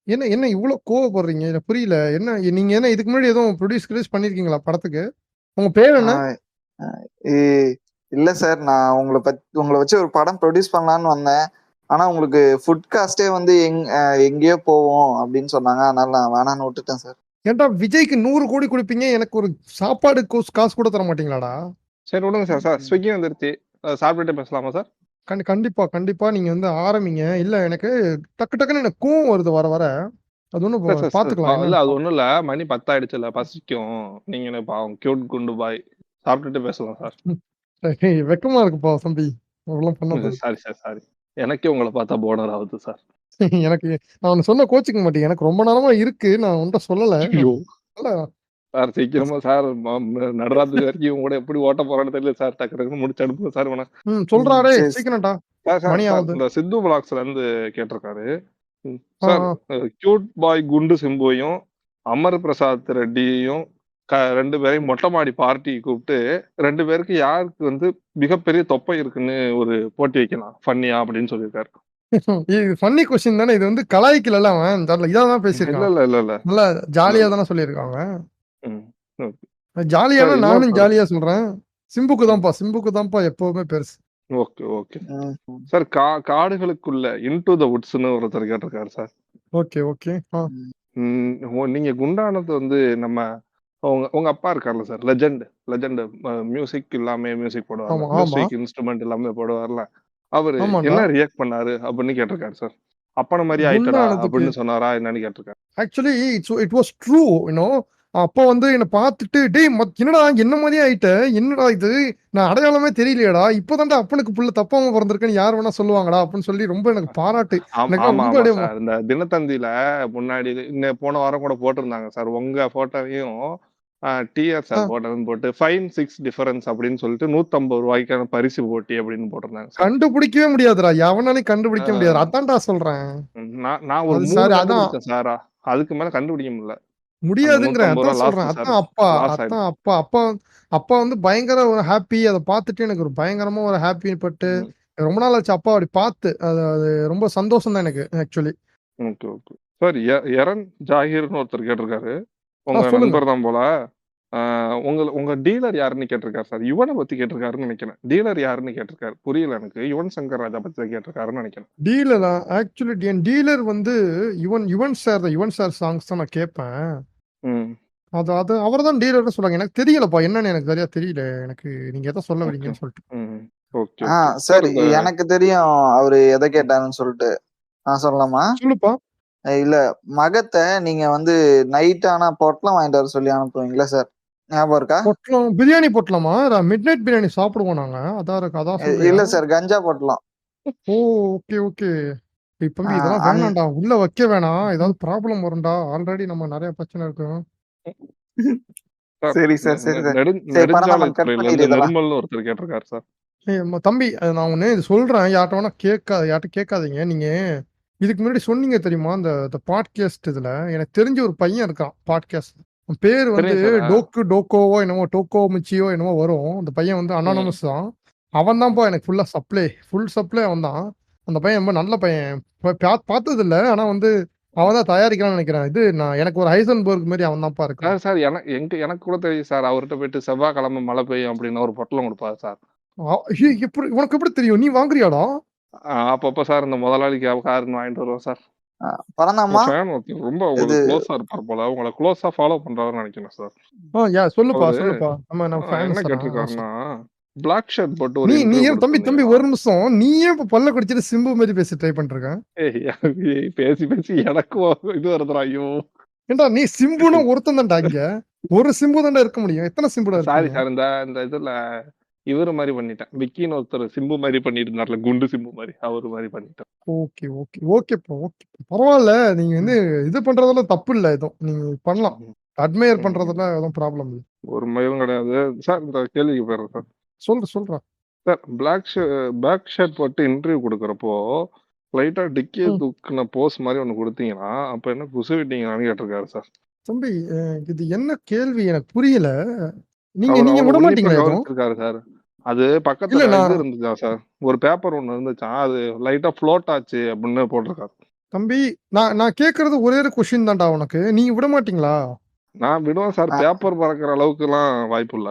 என்ன இவ்வளவு கோவப்படுறீங்க? எனக்கு புரியல. என்ன நீங்க இதுக்கு முன்னாடி எதுவும் ப்ரொடியூஸ் பண்ணிருக்கீங்களா படத்துக்கு? உங்க பேர் என்ன? ஆஹ் ஆஹ் இ- இல்ல சார், நான் உங்களை வச்சு ஒரு படம் ப்ரொடியூஸ் பண்ணலான்னு வந்தேன். ஆனா உங்களுக்கு ஃபுட் காஸ்டே வந்து எங்கேயோ போவோம் அப்படின்னு சொன்னாங்க. அதனால நான் வேணான்னு விட்டுட்டேன் சார். ஏன்டா விஜய்க்கு 100 கோடி கொடுப்பீங்க, எனக்கு ஒரு சாப்பாடு காசு கூட தர மாட்டீங்களாடா? சரி விடுங்க சார். சார் ஸ்விக்கி வந்துருச்சு, சாப்பிட்டுட்டு பேசலாமா சார்? கண்டிப்பா கண்டிப்பா நீங்க வந்து ஆரம்பிங்க. இல்ல எனக்கு டக்கு டக்குன்னு எனக்கு கோவம் வருது வர வர. அது ஒண்ணு சார் சார் சார் பாத்துக்கலாம் இல்ல, என்னன்னு அது ஒண்ணும் இல்ல, மணி 10 ஆயிடுச்சுல்ல, பசிக்கும். நீங்க என்ன பாவம் கியூட் குண்டு பாய், சாப்பிட்டுட்டு பேசலாம் சார். ஏய், வெக்கமா இருக்குப்பா தம்பி, அதெல்லாம் பண்ணாத. Sorry sir, sorry. எனக்கே உங்களை பார்த்தா போனர் ஆகுது சார். எனக்கு நான் ஒண்ணு சொன்ன கோச்சுக்க மாட்டேன், எனக்கு ரொம்ப நேரமா இருக்கு, நான் உன்கிட்ட சொல்லல. ஐயோ இல்ல, சார், சீக்கிரமா சார், நடுராத்திரி வரைக்கும் இவங்க கூட எப்படி ஓட்ட போறான்னு தெரியல சார். டக்கு டக்குன்னு முடிச்சு அனுப்புங்க சார் இவனை. சொல்றாரே சரி. சீக்கிரம்டா, சார் சார் மணி சார் ஆகுது. இந்த சித்து பிளாக்ஸ்ல இருந்து கேட்டிருக்காரு. ஆ, சார், ஆ. கியூட் பாய் குண்டு சிம்புவையும் அமர் பிரசாத் ரெட்டியையும் 2 பேரையும் மொட்டை மாடி பார்ட்டி கூப்பிட்டு 2 பேருக்கு யாருக்கு வந்து மிகப்பெரிய தொப்பை இருக்குன்னு ஒரு போட்டி வைக்கலாம் ஃபன்னியா அப்படின்னு சொல்லியிருக்காரு. இது ஃபன்னி கொஸ்டின் தானே, இது வந்து கலாய்க்கல அவன், இதான் இல்ல பேசியிருக்கான். இல்ல இல்ல இல்ல நல்லா இல்ல ஜாலியா இல்ல. தானே சொல்லியிருக்காங்க. ம். ஓகே ஜாலியான சார். இல்ல நானும் சார். ஜாலியா சொல்றேன். சிம்புக்கு தான்ப்பா எப்பவுமே பெருசு. ஓகே ஓகே ம். சார். காடுகளுக்குள்ள இன்டு த வுட்ஸ்னு ஒருத்தர் கேட்டிருக்காரு சார். Okay okay. நீங்க குண்டானது வந்து நம்ம உங்க உங்க அப்பா இருக்கார்ல சார், லெஜெண்ட் லெஜெண்ட் மியூசிக் எல்லாமே மியூசிக் போடுவார்ல, ஆமா ஆமா மியூசிக் இன்ஸ்ட்ருமெண்ட் எல்லாமே போடுவார்ல, அவரு ஆமாண்டா. என்ன ரியாக்ட் பண்ணாரு அப்படின்னு கேட்டிருக்காரு சார். அப்பன மாதிரி ஆயிட்டடா குண்டானதுக்கு அப்படின்னு சொன்னாரா என்னன்னு கேட்டிருக்காரு. Actually it was true you know. அப்போ வந்து என்னை பார்த்துட்டு டேய் என்னடா என்ன மாதிரியே ஆயிட்ட, என்னடா இது, நான் அடையாளமே தெரியலையடா, இப்போதான்டா அப்பனுக்கு புள்ள தப்பாம பிறந்திருக்கேன்னு யார் வேணா சொல்லுவாங்கடா அப்படின்னு சொல்லி ரொம்ப எனக்கு பாராட்டு. எனக்கு ஆமா ரொம்ப ஆமா அப்படியே சார். இந்த தினத்தந்தியில முன்னாடி போன வாரம் கூட போட்டிருந்தாங்க சார், உங்க போட்டோவையும் டிஆர் ஆ, சார் போட்டோன்னு போட்டு 5-6 டிஃபரன்ஸ் அப்படின்னு சொல்லிட்டு 150 ரூபாய்க்கான பரிசு போட்டி அப்படின்னு போட்டிருந்தாங்க சார். கண்டுபிடிக்கவே முடியாதுடா, எவனாலையும் கண்டுபிடிக்க முடியாது, ஆஹ் அதான்டா சொல்றேன். நான் ஒரு அது 3 சாரி, அதான் கண்டுபிடிச்சேன் சார். அதுக்கு மேல கண்டுபிடிக்க முடியல. அந்த முடியாதுங்கிறேன், 150 ரூபா அதான் சொல்றேன். லாஸ்ட் சார், அதான் அப்பா லாஸ் அதான் ஆயிடுச்சு. அப்பா அப்பா அப்பா வந்து பயங்கர ஒரு ஹாப்பி. அதை பார்த்துட்டு எனக்கு ஒரு பயங்கரமா ஒரு ஹாப்பி பட்டு ம். ரொம்ப நாள் ஆச்சு அப்பா அப்படி பார்த்து. அது அது ரொம்ப சந்தோஷம் தான் எனக்கு ஆக்சுவலி. Okay okay sir. எரன் ஜாகிர்னு ஒருத்தர் கேட்டிருக்காரு, ஆ, உங்க சொல்லுங்க. நண்பர் தான் போல. உங்க உங்க டீலர் யாருன்னு கேட்டிருக்காரு சார். யுவனை பத்தி கேட்டிருக்காருன்னு நினைக்கிறேன். டீலர் யாருன்னு கேட்டிருக்காரு, புரியல எனக்கு. யுவன் சங்கர் ராஜா பத்தி கேட்டிருக்காருன்னு நினைக்கிறேன். டீலரா? ஆக்சுவலி என் டீலர் வந்து யுவன் சார் தான். யுவன் சார் சாங்ஸ் தான் நான் கேட்பேன். ம். அது அது அவர் தான் டீலர்னு சொல்றாங்க. எனக்கு தெரியலப்பா என்னன்னு, எனக்கு சரியா தெரியல எனக்கு, நீங்க எதை சொல்ல ஓகே. வரீங்கன்னு சொல்லிட்டு. ம். ஓகே ஆ ஓகே சார், சார். இந்த எனக்கு தெரியும் அவரு எதை கேட்டாருன்னு சொல்லிட்டு. நான் சொல்லலாமா? சொல்லுப்பா. இல்ல, மகத்தை நீங்க வந்து நைட் ஆனா பொட்டலம் வாங்கிட்டு வர சொல்லி அனுப்புவீங்களா சார்? ஞாபகம் இருக்கா? பொட்டலம் பிரியாணி பொட்டலமா? மிட் நைட் பிரியாணி சாப்பிடுவோம் நாங்க, அதான் இருக்கு, அதான் சொல்றியா? இல்ல சார், கஞ்சா பொட்டலம். ஓ, ஓகே ஓகே. தம்பி ஆ, இதெல்லாம் அந் வேணாம்டா, உள்ள வைக்க வேணாம், ஏதாவது ப்ராப்ளம் வரும்டா, ஆல்ரெடி நம்ம நிறைய பிரச்சனை இருக்கும். சார், சரி சார், சரி சார். சரி, பரவாயில்ல, நெடுஞ்சாலை நம்ம கட் துறையில பண்ணிடு இருந்து இதெல்லாம். நிர்மல்னு ஒருத்தர் கேட்டிருக்காரு சார். தம்பி நான் ஒண்ணு இது சொல்றேன், யார்கிட்ட வேணா யார்கிட்ட கேட்காதீங்க நீங்க. இதுக்கு முன்னாடி சொன்னீங்க தெரியுமா, இந்த பாட்காஸ்ட் இதுல எனக்கு தெரிஞ்ச ஒரு பையன் இருக்கான் பாட்காஸ்ட். அவன் பேர் வந்து தெரியும் சார். டோக்கோவோ என்னமோ, டோக்கோ மிச்சியோ என்னமோ வரும். அந்த பையன் வந்து ம். அனானமஸ் தான். அவன் தான்ப்பா எனக்கு ஃபுல் சப்ளை அவன் தான். அந்த பையன் ரொம்ப நல்ல பையன். பார்த்தது இல்ல, ஆனா வந்து அவன் தான் தயாரிக்கிறான்னு நினைக்கிறேன். இது நான் எனக்கு ஒரு ஹைசன்பர்க் மாதிரி அவன் தான்ப்பா இருக்கான். சார் எனக்கு கூட தெரியும் சார். அவர்கிட்ட போயிட்டு செவ்வாய்க்கிழமை மழை பெய்யும் அப்படின்னு ஒரு பொட்டலம் கொடுப்பாரு சார். எப்படி உனக்கு எப்படி தெரியும், நீ வாங்குறியாடா? அப்பப்ப சார் இந்த முதலாளிக்கு காருன்னு வாங்கிட்டு வருவோம் சார். பரந்தாமா, ஃபேன் ஒருத்தர் ரொம்ப இது உங்களுக்கு க்ளோஸா இருப்பார் போல, உங்களை க்ளோஸா ஃபாலோ பண்றாருன்னு நினைக்கிறேன் சார். சொல்லுப்பா அவரு சொல்லுப்பா, நம்ம ஃபேன் என்ன சார். கேட்டிருக்காருன்னா, பிளாக் ஷர்ட் போட்டு ஒரு நீ நீ இன்டர்வியூ ஏன் தம்பி கொடுத்துருந்தீங்களா? ஒரு நிமிஷம், நீயே இப்ப பல்ல கடிச்சிட்டு சிம்பு மாதிரி பேச ட்ரை பண்றீங்க? பேசி பேசி எனக்கும் இது வருதுடா. ஐயோ ஏண்டா நீ சிம்புன்னு ஒருத்தன் தான்டா இங்க, ஒரு சிம்பு தான்டா இருக்க முடியும், எத்தனை சிம்புடா சாரி இருக்கீங்க? சார். இந்த இதுல இவரு மாதிரி பண்ணிட்டேன். விக்கின்னு ஒருத்தர் சிம்பு மாதிரி பண்ணிட்டு இருந்தார்ல, குண்டு சிம்பு மாதிரி, அவரு மாதிரி பண்ணிட்டேன். ஓகே ஓகே ஓகேப்பா, ஓகே பரவாயில்ல. நீங்க வந்து இது பண்றதெல்லாம் தப்பு இல்ல, எதுவும் நீங்க பண்ணலாம். அட்மையர் ம். பண்றதெல்லாம் எதுவும் ப்ராப்ளம் இல்லை. ஒரு மயம் கிடையாது சார். இந்த கேள்விக்கு போயிடுறேன் சார். சொல்றா. சார், பேக் ஷர்ட் போட்டு இன்டர்வியூ கொடுக்குறப்போ லைட்டா டிக்கிய தூக்குன போஸ் மாதிரி ஒண்ணு கொடுத்தீங்கன்னா, அப்ப என்ன குசு விட்டீங்களான்னு கேட்டிருக்காரு சார். தம்பி இது என்ன கேள்வி எனக்கு புரியல. நீங்க அவர் நீங்க அவ்வளவு விட உன்னிப்பா மாட்டீங்களா எதுவும்? கவனிச்சிருக்காரு சார். அது இல்ல பக்கத்துல இது நான் இருந்துச்சா சார், ஒரு பேப்பர் ஒண்ணு இருந்துச்சான், அது லைட்டா ஃப்ளோட் ஆச்சு அப்படின்னு போட்டிருக்காரு. தம்பி நான் கேக்குறது ஒரே ஒரு கொஸ்டின் தான்டா உனக்கு, நீங்க விட மாட்டீங்களா? நான் விடுவேன் சார். ஆ, பேப்பர் பறக்கிற அளவுக்குலாம் வாய்ப்பு இல்ல.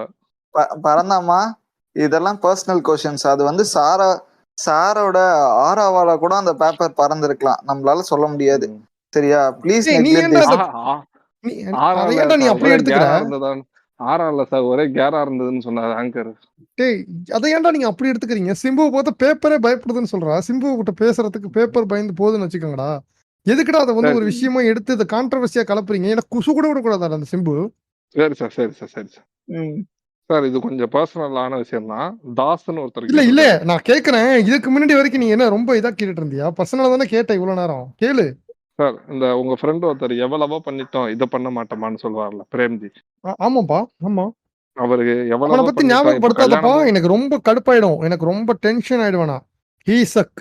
பரந்தாமா, இதெல்லாம் பர்சனல் கொஸ்டின்ஸ். அது வந்து சாரோட ஆறாவால கூட அந்த பேப்பர் பறந்திருக்கலாம், நம்மளால சொல்ல முடியாது. ம். சரியா? ப்ளீஸ் டேய் நீ நெக்லெக்ட் ஏன்டா திஸ். அத ஆ நீ அதை ஆறால ஏன்டா நீ சார் அப்படி ஒரே எடுத்துக்கிற? கேரா இருந்ததான். ஆறால சார் ஒரே கேரா இருந்ததுன்னு சொன்னார் ஆங்கர். டேய் அதை ஏன்டா நீங்க அப்படி எடுத்துக்கிறீங்க? சிம்புவை பார்த்தா பேப்பரே பயப்படுதுன்னு சொல்றா. சிம்பு கிட்ட பேசுறதுக்கு பேப்பர் பயந்து போகுதுன்னு வச்சுக்கோங்கடா. எதுக்குடா அதை வந்து சரி ஒரு விஷயமா எடுத்து இதை கான்ட்ரவர்சியா கலப்புறீங்க? எனக்கு குசு கூட விடக்கூடாதா அந்த சிம்பு? சரி சார் சரி சார் சரி சார் ம். சார் இது கொஞ்சம் பர்சனலான விஷயம் தான். தாஸ்ன்னு ஒருத்தர் இல்ல இல்ல கேட்டிருக்காரு. நான் கேட்கறேன். இதுக்கு முன்னாடி வரைக்கும் நீ என்ன ரொம்ப இதா கேட்டுட்டு இருந்தியா? பர்சனலா தானே கேட்ட இவ்வளவு நேரம். கேளு. சார் இந்த உங்க ஃப்ரெண்ட் ஒருத்தர் எவ்வளவோ பண்ணிட்டோம் இதை பண்ண மாட்டோமான்னு சொல்லுவார்ல, பிரேம்ஜி. ஆமாப்பா, ஆமா. அவருக்கு அவனை எவ்வளவோ பத்தி பண்ணிட்டோம், இப்ப ஞாபகப்படுத்தாதப்பா. கல்யாணமும். எனக்கு ரொம்ப கடுப்பாயிடும். எனக்கு ரொம்ப டென்ஷன் ஆயிடுவேனா.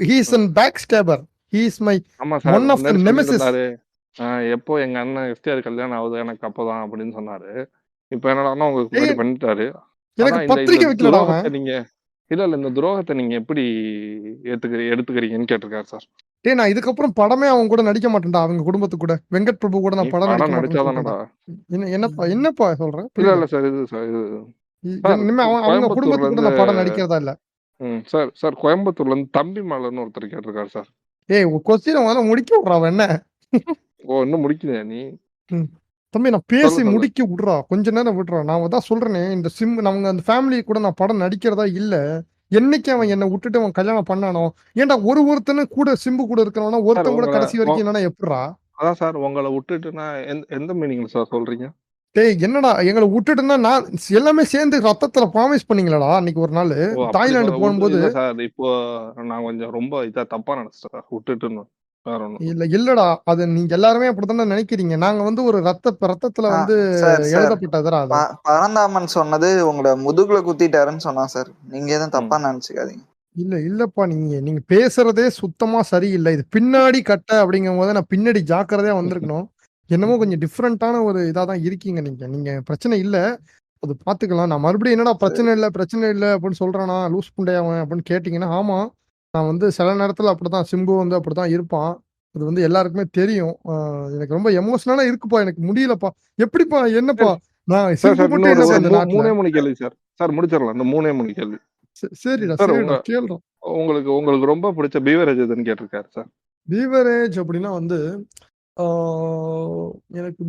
He's an backstabber. He's my ஆமா சார், ஒன் ஆஃப் த முன்னாடி நெமெசிஸ். சொல்லியிருந்தாரு. எப்போ எங்க அண்ணன் எஸ்டிஆர் கல்யாணம் ஆகுது எனக்கு அப்போதான் அப்படின்னு சொன்னாரு. இப்ப என்னடான்னா உங்களுக்கு ஏய் முன்னாடி பண்ணிட்டாரு. எனக்கு அதான் இந்த இந்த பத்திரிக்கை வைக்கலடா அவன். துரோகத்தை நீங்க இல்ல இந்த துரோகத்தை நீங்க எப்படி எடுத்துக்கிறீங்கன்னு கேட்டிருக்காரு சார். டேய் நான் இதுக்கப்புறம் படமே அவன் கூட நடிக்க மாட்டேன்டா. அவங்க குடும்பத்து கூட வெங்கட் பிரபு கூட நீ நான் படம் நடிக்க படம் மாட்டேன்னு நடிச்சாதானடா. சொல்லிட்டேன்டா. என்னப்பா சொல்றேன் இல்ல புரியல. இல்ல சார் இது சார் இது சார் இனிமே அவங்க கோயம்புத்தூர்ல குடும்பத்து கூட இருந்து நான் படம் நடிக்கிறதா இல்ல. சார் சார் கோயம்புத்தூர்ல இருந்து தம்பி மாலன்னு ஒருத்தர் கேட்டிருக்காரு சார். ஏய் கொஸ்டின் முதல்ல முடிக்க விட்றா அவன் என்ன. ஓ இன்னும் முடிக்கலையா நீ? ம். தம்பி நான் பேசி சொல்லு சொல்லு. முடிக்க விட்றா. கொஞ்ச நேரம் விட்றா. நான் தான் சொல்றேனே இந்த அவங்க அந்த ஃபேமிலி கூட நான் படம் நடிக்கிறதா இல்ல. என்னைக்கு அவன் என்னை விட்டுட்டு அவன் கல்யாணம் பண்ணானோ? ஏன்டா ஒருத்தனு கூட சிம்பு கூட இருக்கிறவனா சார் ஒருத்தன் கூட உங்களை கடைசி வரைக்கும் இல்லைன்னா எப்படிடா? அதான் சார் உங்களை விட்டுட்டுனா எந்த மீனிங்ல சார் சொல்றீங்க? டேய் என்னடா எங்களை விட்டுட்டுன்னா நான் எல்லாமே சேர்ந்து ரத்தத்துல ப்ராமிஸ் பண்ணீங்களடா அன்னைக்கு ஒரு நாள் ஓ அப்படி தாய்லாந்து போகும்போது. இல்ல சார். இப்போ நான் கொஞ்சம் ரொம்ப இதா தப்பா நினைச்சிட்டேன் சார். விட்டுட்டுன்னு வேற ஒண்ணும். இல்லடா அது நீங்க எல்லாருமே அப்படித்தானே நினைக்கிறீங்க. நாங்க வந்து ஒரு ரத்தத்துல ஆ, வந்து சார் சார் எழுதப்பட்டதுடா அது. பரந்தாமன் சொன்னது உங்களை முதுகுல குத்திட்டாருன்னு சொன்னான் சார். நீங்க எதுவும் தப்பா நினைச்சுக்காதீங்க. இல்லப்பா நீங்க பேசுறதே சுத்தமா சரியில்லை. இது பின்னாடி கட்ட அப்படிங்கும் போது நான் பின்னாடி ஜாக்கிரதையா வந்திருக்கணும். என்னமோ கொஞ்சம் டிஃப்ரெண்டான ஒரு இதா தான் இருக்கீங்க நீங்க பிரச்சனை இல்ல. அது பாத்துக்கலாம். நான் மறுபடியும் என்னடா பிரச்சனை இல்ல அப்படின்னு சொல்றானா லூஸ் புண்டையாவன் அப்படின்னு கேட்டீங்கன்னா ஆமா. நான் வந்து சில நேரத்துல அப்படித்தான் சிம்பு வந்து அப்படித்தான் இருப்பான். அது வந்து எல்லாருக்குமே தெரியும். எனக்கு ரொம்ப எமோஷனலா இருக்குப்பா. எனக்கு முடியலப்பா. எப்படிப்பா என்னப்பா நான் சார் சிம்பு சார் மட்டும் இன்னொரு என்னப்பா ஒரு இந்த நாட்டுல. 3 கேள்வி சார். சார் முடிச்சிடலாம். இந்த 3 கேள்வி. சரிடா சார் கேளுடா. உங்களுக்கு ரொம்ப பிடிச்ச பீவரேஜ் எதுன்னு கேட்டிருக்காரு சார். பீவரேஜ் அப்படின்னா வந்து ஆ, எனக்கு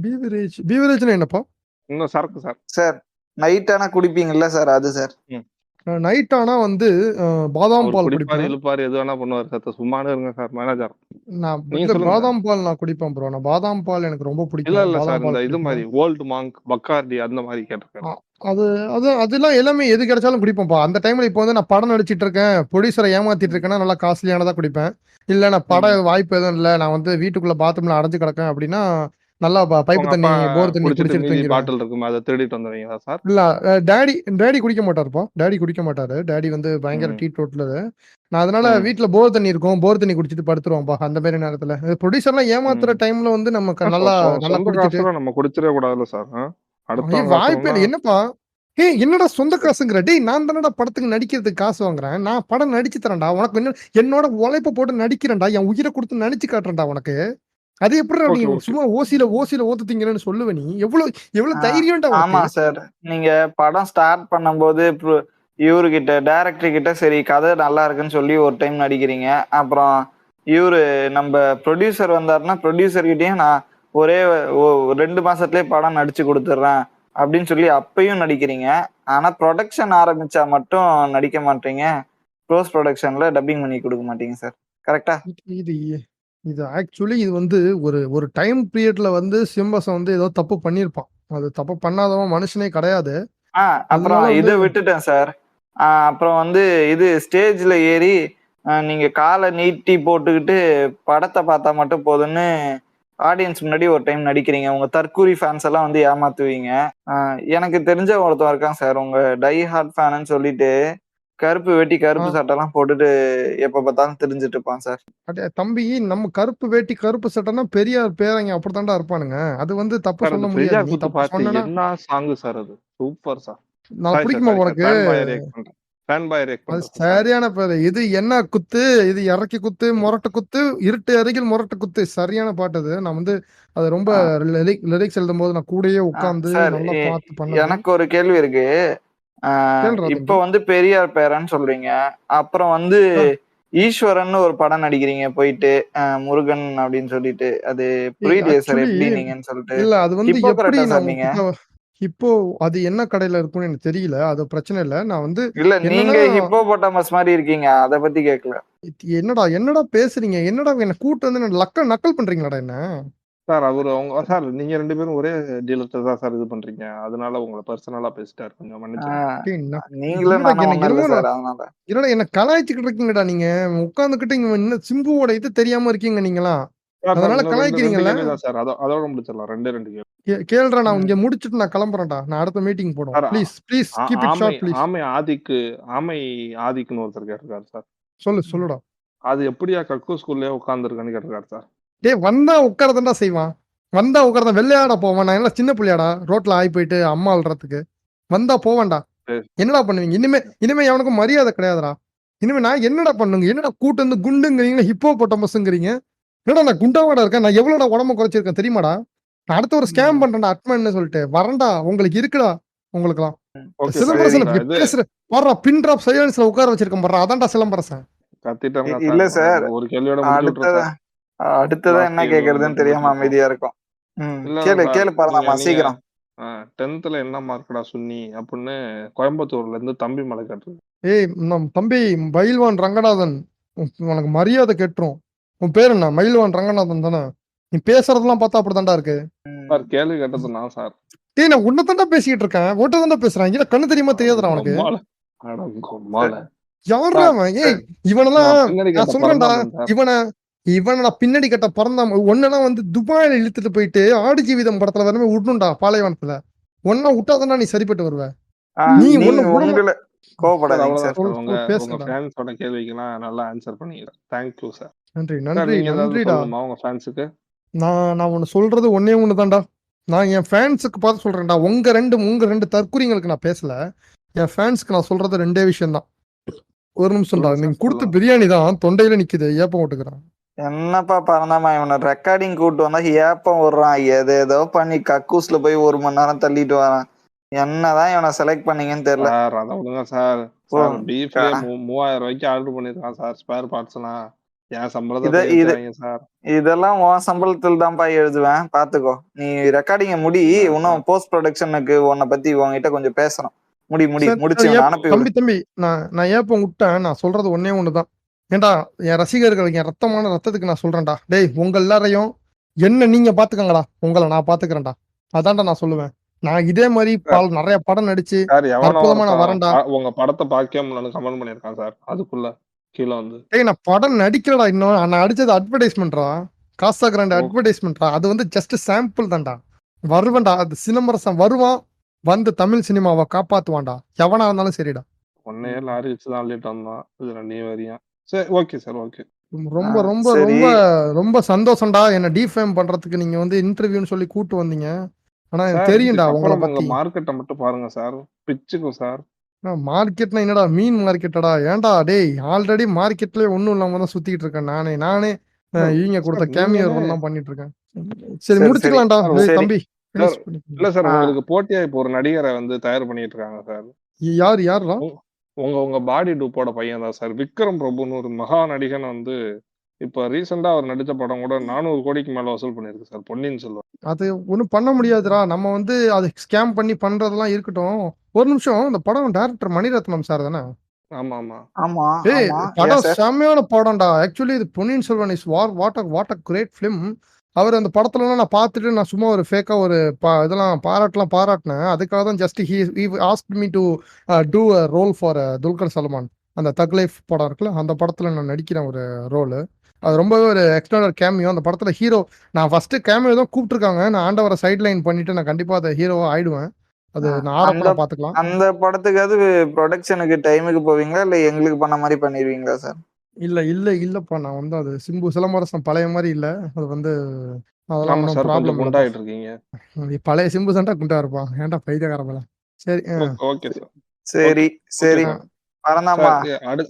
பீவரேஜ்னா என்னப்பா? இன்னும் சரக்கு சார். சார் நைட் ஆனா குடிப்பீங்கல்ல சார், அது சார். நைட் ஆனா வந்து பாதாம் அவர் பால் குடிப்பாரு குடிப்பேன். இழுப்பாரு எது வேணா பண்ணுவாரு சார். சும்மானே இருங்க சார் மேனேஜர். நான் நீங்க இல்ல சொல்லுங்க சார். பாதாம் பால் நான் குடிப்பேன் ப்ரோ. நான் பாதாம் பால் எனக்கு ரொம்ப இல்ல பிடிக்கும். இல்ல சார் பாதாம் இந்த பால் இது மாதிரி குடிப்பேன். ஓல்டு மாங்க் பக்கார்டி அந்த மாதிரி கேட்டிருக்காரு. அது அதெல்லாம் எல்லாமே எது கிடைச்சாலும் குடிப்பேன்ப்பா. அந்த டைம்ல இப்போ வந்து நான் படம் நடிச்சிட்டு இருக்கேன், ப்ரொடியூசரை ஏமாத்திட்டு இருக்கேன்னா நல்லா காஸ்ட்லியானதா குடிப்பேன். இல்ல நான் படம் வாய்ப்பு எதுவும் இல்ல, நான் வந்து வீட்டுக்குள்ள பாத்ரூம்ல அடைஞ்சு கிடக்கேன் அப்படின்னா நல்லா பைப்பு உங்க தண்ணி அப்பா போர் தண்ணி குடிச்சிட்டு குடிச்சிட்டு மீதி தூங்கிடுவேன். பாட்டில் இருக்குமா அதை திருடிட்டு வந்துடுவீங்களா சார்? இல்ல டாடி குடிக்க மாட்டாருப்பா. டாடி குடிக்க மாட்டாரு. டாடி வந்து பயங்கர ம். டீடோட்டலரு. நான் அதனால வீட்ல போர் தண்ணி இருக்கும். போர் தண்ணி குடிச்சிட்டு படுத்துருவோம்ப்பா அந்த மாதிரி நேரத்துல. ப்ரொடியூசர்லாம் ஏமாத்துற டைம்ல வந்து நம்ம நல்லா நல்லா சொந்த குடிச்சிட்டு காசுல நம்ம குடிச்சிடவே கூடாதுல்ல சார். அடுத்தவங்க வாய்ப்பே இல்லை. என்னப்பா என்னடா சொந்த காசுங்கிற? டேய் நான் தானடா படத்துக்கு நடிக்கிறதுக்கு காசு வாங்குறேன். நான் படம் நடிச்சு தரேன்டா. உனக்கு என்னோட உழைப்ப போட்டு நடிக்கிறேன்டா. என் உயிரை கொடுத்து நடிச்சு காட்டுறேன்டா உனக்கு. அது எப்படிடா நீ சும்மா ஓசியில ஓத்துத்தீங்கன்னு சொல்லுவ நீ? எவ்வளவு தைரியம்டா ஆமா உனக்கு? சார். நீங்க படம் ஸ்டார்ட் பண்ணும்போது இவருகிட்ட டைரக்டர் கிட்ட சரி கதை நல்லா இருக்குன்னு சொல்லி ஒரு டைம் நடிக்கிறீங்க. அப்புறம் இவரு நம்ம ப்ரொடியூசர் வந்தாருன்னா ப்ரொடியூசர் கிட்டயும் நான் ஒரே 2 மாசத்துலயே படம் நடிச்சு கொடுத்துட்றேன் அப்படின்னு சொல்லி அப்பயும் நடிக்கிறீங்க. ஆனா ப்ரொடக்ஷன் ஆரம்பிச்சா மட்டும் நடிக்க மாட்டீங்க. போஸ்ட் ப்ரொடக்ஷன்ல டப்பிங் பண்ணி கொடுக்க மாட்டீங்க சார். கரெக்டா? இது இது ஆக்சுவலி இது வந்து ஒரு டைம் பீரியட்ல வந்து சிம்பஸ் வந்து ஏதோ தப்பு பண்ணியிருப்பான். அது தப்பு பண்ணாதவன் மனுஷனே கிடையாது. அப்புறம் இதை விட்டுட்டேன் சார். அப்புறம் வந்து இது ஸ்டேஜ்ல ஏறி நீங்க காலை நீட்டி போட்டுக்கிட்டு படத்தை பார்த்தா மட்டும் போதுன்னு ஆடியன்ஸ் முன்னாடி ஒரு டைம் நடிக்கிறீங்க. உங்க தற்கூரி ஃபேன்ஸ் எல்லாம் வந்து ஏமாத்துவீங்க. எனக்கு தெரிஞ்ச ஒருத்தன் இருக்கான் சார், உங்க டை ஹார்ட் ஃபேன்னு சொல்லிட்டு கருப்பு வேட்டி கருப்பு சட்டை எல்லாம் போட்டுட்டு எப்ப பார்த்தாலும் தெரிஞ்சிட்டு இருப்பான் சார். தம்பி நம்ம கருப்பு வேட்டி கருப்பு சட்டைன்னா பெரியார் பேரங்க அப்படித்தான்டா இருப்பானுங்க. அது வந்து தப்பு சொல்ல முடியாது. நீ தப்பு சொன்னா என்ன சாங் சார் அது சூப்பர் சார். நான் பிடிக்குமா உனக்கு? ஃபேன் பாய் ரியாக்ட் அது பண்றது சார். சரியான பேரு. இது என்ன குத்து, இது இறக்கி குத்து, மொரட்டு குத்து, இருட்டு அருகில் மொரட்டு குத்து. சரியான பாட்டு அது. நான் வந்து அது ரொம்ப ஆ, லிரிக்ஸ் எழுதும்போது நான் கூடயே உட்காந்து சார் நல்லா பார்த்து பண்ணது. எனக்கு ஒரு கேள்வி இருக்கு. கேள்றா இப்ப தம்பி. வந்து பெரியார் பேரன்னு சொல்றீங்க, அப்புறம் வந்து ஆ, ஈஸ்வரன் ஒரு படம் நடிக்கிறீங்க போயிட்டு முருகன் அப்படின்னு சொல்லிட்டு, அது புரியலையே சார் ஆக்சுவலி எப்படி நீங்கன்னு சொல்லிட்டு. இல்ல அது வந்து எப்படி ஹிப்போக்ரட்டா நான் சார் நீங்க? உங்ககிட்ட இப்போ அது என்ன கடையில இருக்கும்னு எனக்கு தெரியல. அது பிரச்சனை இல்ல. நான் வந்து இல்ல என்னன்னா, நீங்க ஹிப்போபோட்டாமஸ் மாதிரி இருக்கீங்க, அத பத்தி கேட்கல. என்னடா என்னடா பேசுறீங்க? என்னடா என்ன கூட்டு வந்து என்ன நக்கல் பண்றீங்களாடா என்ன? சார் அவரு அவங்க சார் நீங்க 2 பேரும் ஒரே டீலர்ட்ட தான் சார் இது பண்றீங்க. அதனால உங்கள பர்சனலா பேசிட்டாரு. கொஞ்சம் மன்னிச்சிடுங்க. ஆஹ் டேய், நீங்களும் இல்லடா நானும் என்ன ஒண்ணும் இல்ல என்னமோ சார், அதனால. என்னடா என்ன கலாய்ச்சிக்கிட்டு இருக்கீங்கடா நீங்க. உட்காந்துக்கிட்டு இங்க இன்னும் சிம்புவோட இது தெரியாம இருக்கீங்க நீங்களாம். சார் அதனால இன்னும் 2 கலாய்க்கிறீங்கல்ல. கேள்வி தான் சார். அதோட முடிச்சிடலாம். 2 கேள்வி. கேளுடா, நான் ம். இங்க முடிச்சிட்டு நான் கிளம்புறேன்டா. நான் அடுத்த மீட்டிங் போடும். Sir please please keep it ஆமை ஷார்ட் ப்ளீஸ். ஆமை ஆமை ஆதிக்குன்னு ஒருத்தர் கேட்டிருக்காரு சார். சொல்லுடா. அது எப்படியா கக்கூஸ்குள்ளேயே உட்கார்ந்துருக்கான்னு கேட்டிருக்காரு சார். டேய், வந்தா உட்காரதான்டா செய்வான். வந்தா உட்காரதான் வெள்ளையாடா போவான். நான் என்ன சின்ன பிள்ளையாடா ரோட்ல ஆகி போயிட்டு அம்மா அல்றதுக்கு. வந்தா போவான்டா. சரி. என்னடா பண்ணுவீங்க? இனிமே அவனுக்கு மரியாதை கிடையாதுடா. இனிமே நான் என்னடா பண்ணுங்க? என்னடா கூட்டு வந்து குண்டுங்கிறீங்க, ஹிப்போ பொட்டமஸ்ங்கிறீங்க. என்னடா நான் குண்டாவாடா இருக்கேன்? நான் எவ்வளோடா உடம்பு குறைச்சிருக்கேன் தெரியுமாடா? நான் அடுத்த ஒரு ஸ்கேம் பண்றேன்டா அட்மன்னு சொல்லிட்டு வரேன்டா. உங்களுக்கு இருக்குடா உங்களுக்குலாம். Okay sir. சிலம்பரசன் சரிங்களா? இது பேசுற வர்றா பின் டிராப் சைலன்ஸ்ல உட்கார வச்சிருக்கேன் பாரு. அதான்டா சிலம்பரசன். கத்திட்டாங்க இல்ல சார். சார், ஒரு கேள்வியோட முடிச்சு விட்டுறேன் அடுத்ததா சார். அடுத்ததா லாஸ்ட் என்ன கேள்வி ஒண்ணு கேக்குறதுன்னு மட்டும் தெரியாம முடிச்சிருக்கோம். அமைதியா இருக்கும். இல்ல கேளு சார். கேளு நீங்க பரந்தாமா நீங்க சீக்கிரம். 10th என்ன மார்க்கடா சுன்னி அப்படின்னு கோயம்புத்தூர்ல இருந்து தம்பி மலை கேட்டிருக்கு. ஏய் நம் தம்பி மயில்வான் ரங்கநாதன், உனக்கு மரியாதை கெட்டுரும். உன் பேர் என்ன? மயில்வான் ரங்கநாதன் தானே? நீ பேசுறதெல்லாம் பார்த்தா அப்படித்தான்டா இருக்கு. சார் கேள்வி கேட்டது நான் சார். டேய், நான் உன்னதான்டா பேசிக்கிட்டு இருக்கேன். உன்கிட்ட பேசுறேன். இல்ல கண்ணு தெரியுமா தெரியாதுடா உனக்கு? கொம்மால. அட கொம்மால. யாரா சார் அவன்? ஏய் இவனெல்லாம் நான் பின்னாடி நான் கேட்ட சொல்றேன்டா. பரந்தாமன் சார். இவனை நான் பின்னாடி கட்ட பிறந்தாம ஒன்னெல்லாம் வந்து துபாயில இழுத்துட்டு போயிட்டு ஆடு ஜீவிதம் படத்துல வரமே விடணும்டா. பாலைவனத்துல ஒன்னா விட்டாதான்டா நீ சரிப்பட்டு வருவ. நீ நீங்க ஒண்ணு விட உங்களை சார் கோவப்படாதீங்க அவ்வளவுதான் சார். சார். உங்க உங்க பேசுடா. ஃபேன்ஸோட கேள்விக்கெல்லாம் நல்லா ஆன்சர் பண்ணிக்கிறேன். Thank you sir. நன்றி சார் நன்றி நீங்க ஏதாவது நன்றிடா. சொல்லணுமா உங்க ஃபேன்ஸுக்கு? நான் ஒண்ணு சொல்றது ஒன்னே ஒண்ணுதான்டா. நான் என் ஃபேன்ஸுக்கு பார்த்து சொல்றேன்டா. உங்க ரெண்டு தற்குறிங்களுக்கு நான் பேசல. என் ஃபேன்ஸ்க்கு நான் சொல்றது 2 விஷயம் தான். ஒரு நிமிஷம்டா. சொல்லுங்க நீங்க சார். கொடுத்த சொல்லுங்க. பிரியாணி தான் தொண்டையில நிக்குது. ஏப்பம் ஓட்டுக்கிறேன். என்னப்பா பரந்தாமா, இவனை ரெக்கார்டிங் கூட்டு வந்தா ஏப்பம் விடுறான். ஏதோ பண்ணி கக்கூஸ்ல போய் 1 மணி நேரம் தள்ளிட்டு வரான். என்னதான் இவனை செலக்ட் பண்ணீங்கன்னு தெரியல. சார் அதை விடுங்க சார். ஓ, சார் பீஃப்லயே க- 3000 ரூபாய்க்கு ஆர்டர் பண்ணிருக்கான் சார். ஸ்பேர் பார்ட்ஸ் எல்லாம் என் சம்பளத்தை இத போய் இது ஏத்துறாங்க சார். இதெல்லாம் உன் சம்பளத்தில் தான்ப்பா எழுதுவேன், பாத்துக்கோ. நீ ரெக்கார்டிங்க முடி. சார் இன்னும் போஸ்ட் ப்ரொடக்ஷனுக்கு உன்னை பத்தி உங்ககிட்ட கொஞ்சம் பேசணும். சரி முடிச்சு சரி, இவனை அனுப்பி விடு. தம்பி நான் ஏப்பம் விட்டேன். நான் சொல்றது ஒன்னே ஒண்ணுதான். ஏன்டா என் ரசிகர்களுக்கு, என் ரத்தத்துக்கு நான் சொல்றேன்டா. டேய், உங்க எல்லாரையும் என்ன நீங்க பாத்துக்கங்கடா. உங்களை நான் பாத்துக்கிறேன்டா. அதான்டா நான் சொல்லுவேன். நான் இதே மாதிரி சார் நிறைய படம் நடிச்சு சார் எவனோ அற்புதமா நான் ஒருத்தன் வரேன்டா. உங்க படத்தை பார்க்கவே முடியலன்னு கமெண்ட் பண்ணிருக்கான் சார். அதுக்குள்ள கீழே வந்து டேய், நான் படம் நடிக்கலடா. இன்னும் நான் அடிச்சது அட்வர்டைஸ்மெண்ட்ரா. காசா கிராண்ட் ஓ அட்வர்டைஸ்மெண்ட்ரா. அது வந்து ஜஸ்ட் சாம்பிள் தான்டா. வருவேன்டா. அது சிலம்பரசன் வருவான். வந்து தமிழ் சினிமாவை காப்பாத்துவான்டா. எவனா இருந்தாலும் சரிடா. உன்னையே லாரி வச்சு தான் அள்ளிட்டு வந்தான். இதுல நீ வரியா? சரி ஓகே சார். ஓகே ரொம்ப ரொம்ப சரி. ரொம்ப ரொம்ப சந்தோஷம்டா. என்ன டிஃபேம் பண்றதுக்கு நீங்க வந்து இன்டர்வியூன்னு சொல்லி கூட்டு வந்தீங்க. ஆனா எனக்கு சார். தெரியும்டா உங்களை இதுக்கப்புறம் உங்க பத்தி. மார்க்கெட்டை மட்டும் பாருங்க சார். பிச்சுக்கும் சார். மார்க்கெட்னா என்னடா? மீன் மார்க்கெட்டடா? ஏன்டா டேய், ஆல்ரெடி மார்க்கெட்லயே ஒண்ணும் இல்லாம தான் சுத்திட்டு இருக்கேன். நானே சார் இவங்க கொடுத்த சார் கேமியோ நீங்களே ரோல் தான் பண்ணிட்டு இருக்கேன். சரி சரி முடிச்சுக்கலாம்டா. சார் டேய் சரி. தம்பி, சார் finish இல்ல பண்ணிக்கலாம். சார் ஆ, உங்களுக்கு போட்டியா இப்போ ஒரு நடிகரை வந்து தயார் பண்ணிட்டு இருக்காங்க சார். யாருடா? உங்க உங்க உங்க பாடி டூப்போட பையன் தான் சார். விக்ரம் பிரபுன்னு ஒரு மகா நடிகன் வந்து இப்ப ரீசெண்டா அவர் நடிச்ச படம் கூட 400 கோடிக்கு மேல வசூல் பண்ணிருக்கு சார். பொன்னியின் செல்வன். அது ஒண்ணும் பண்ண முடியாதுடா. நம்ம வந்து அது ஸ்கேம் பண்ணி பண்றதெல்லாம் இருக்கட்டும். ஒரு நிமிஷம். இந்த படம் டைரக்டர் மணிரத்னம் சார் தானே? ஆமா ஆமா ஆமா ஏய் ஆமா. படம் சார். செம்மையான படம்டா. ஆக்சுவலி இது Ponniyin Selvan is what a great film. அவர் அந்த படத்துலலாம் நான் பார்த்துட்டு நான் சும்மா ஒரு ஃபேக்கா ஒரு இதெல்லாம் பாராட்டினேன். அதுக்காக தான் just he asked me to do a role for Dulquer Salmaan. அந்த தக் லைஃப் படம் இருக்குல்ல, அந்த படத்துல நான் நடிக்கிறேன் ஒரு ரோலு. அது ரொம்பவே ஒரு எக்ஸ்ட்ராடர் கேமியோ. அந்த படத்துல ஹீரோ நான் ஃபர்ஸ்ட் கேமியோ தான் கூப்பிட்டுருக்காங்க. நான் ஆண்டவரை சைட் லைன் பண்ணிட்டு நான் கண்டிப்பா அதை ஹீரோவா ஆயிடுவேன். அது நான் அந்த ஆரப்பட பாத்துக்கலாம். அந்த படத்துக்காவது ப்ரொடக்ஷனுக்கு டைமுக்கு போவீங்களா, இல்ல எங்களுக்கு பண்ண மாதிரி பண்ணிடுவீங்களா சார்? இல்லப்பா. நான் வந்து அது சிலம்பரசன் பழைய மாதிரி இல்ல. அது வந்து அதெல்லாம் ஆமா ஒன்றும் சார். கொஞ்சம் ப்ராப்ளம் இல்லப்பா. குண்டாயிட்டு இருக்கீங்க. பழைய சிம்பு சண்டா குண்டா இருப்பான். ஏன்டா பைத்தியக்கார போல. சரி ஓகே சார். சரி ஓகே சரி. சார். பரந்தாமா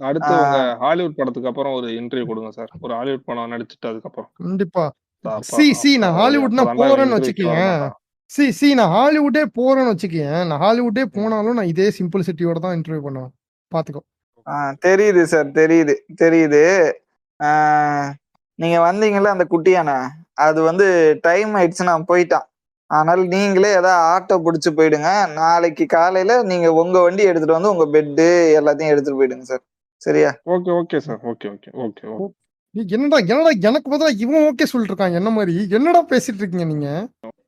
அடுத்து உங்க ஹாலிவுட் படத்துக்கு அப்புறம் ஒரு இன்டர்வியூ கொடுங்க சார். ஒரு ஹாலிவுட் படம் நடிச்சுட்டு அதுக்கப்புறம். கண்டிப்பா. அப்ப நான் ஹாலிவுட்னா அப்பதான்டா இவன் போறேன்னு இன்டர்வியூக்கு வர வச்சுக்கேன். மாட்டான். நான் ஹாலிவுட்டே போறேன்னு வச்சுக்கேன். நான் ஹாலிவுட்டே போனாலும் நான் இதே சிம்பிள்சிட்டியோட தான் இன்டர்வியூ பண்ணுவேன். பாத்துக்கோ. தெரியுது சார், தெரியுது. நீங்க வந்தீங்கல்ல அந்த குட்டியான, அது வந்து டைம் ஆயிடுச்சு, நான் போயிட்டான். அதனால நீங்களே ஏதாவது ஆட்டோ பிடிச்சு போயிடுங்க. நாளைக்கு காலையில நீங்க உங்க வண்டி எடுத்துட்டு வந்து உங்க பெட்டு எல்லாத்தையும் எடுத்துட்டு போயிடுங்க சார். சரியா? Okay sir. ஓகே. என்னடா எனக்கு பதிலா இவன் ஓகே சொல்லிட்டு இருக்கான். என்ன மாதிரி என்னடா பேசிட்டு இருக்கீங்க நீங்க?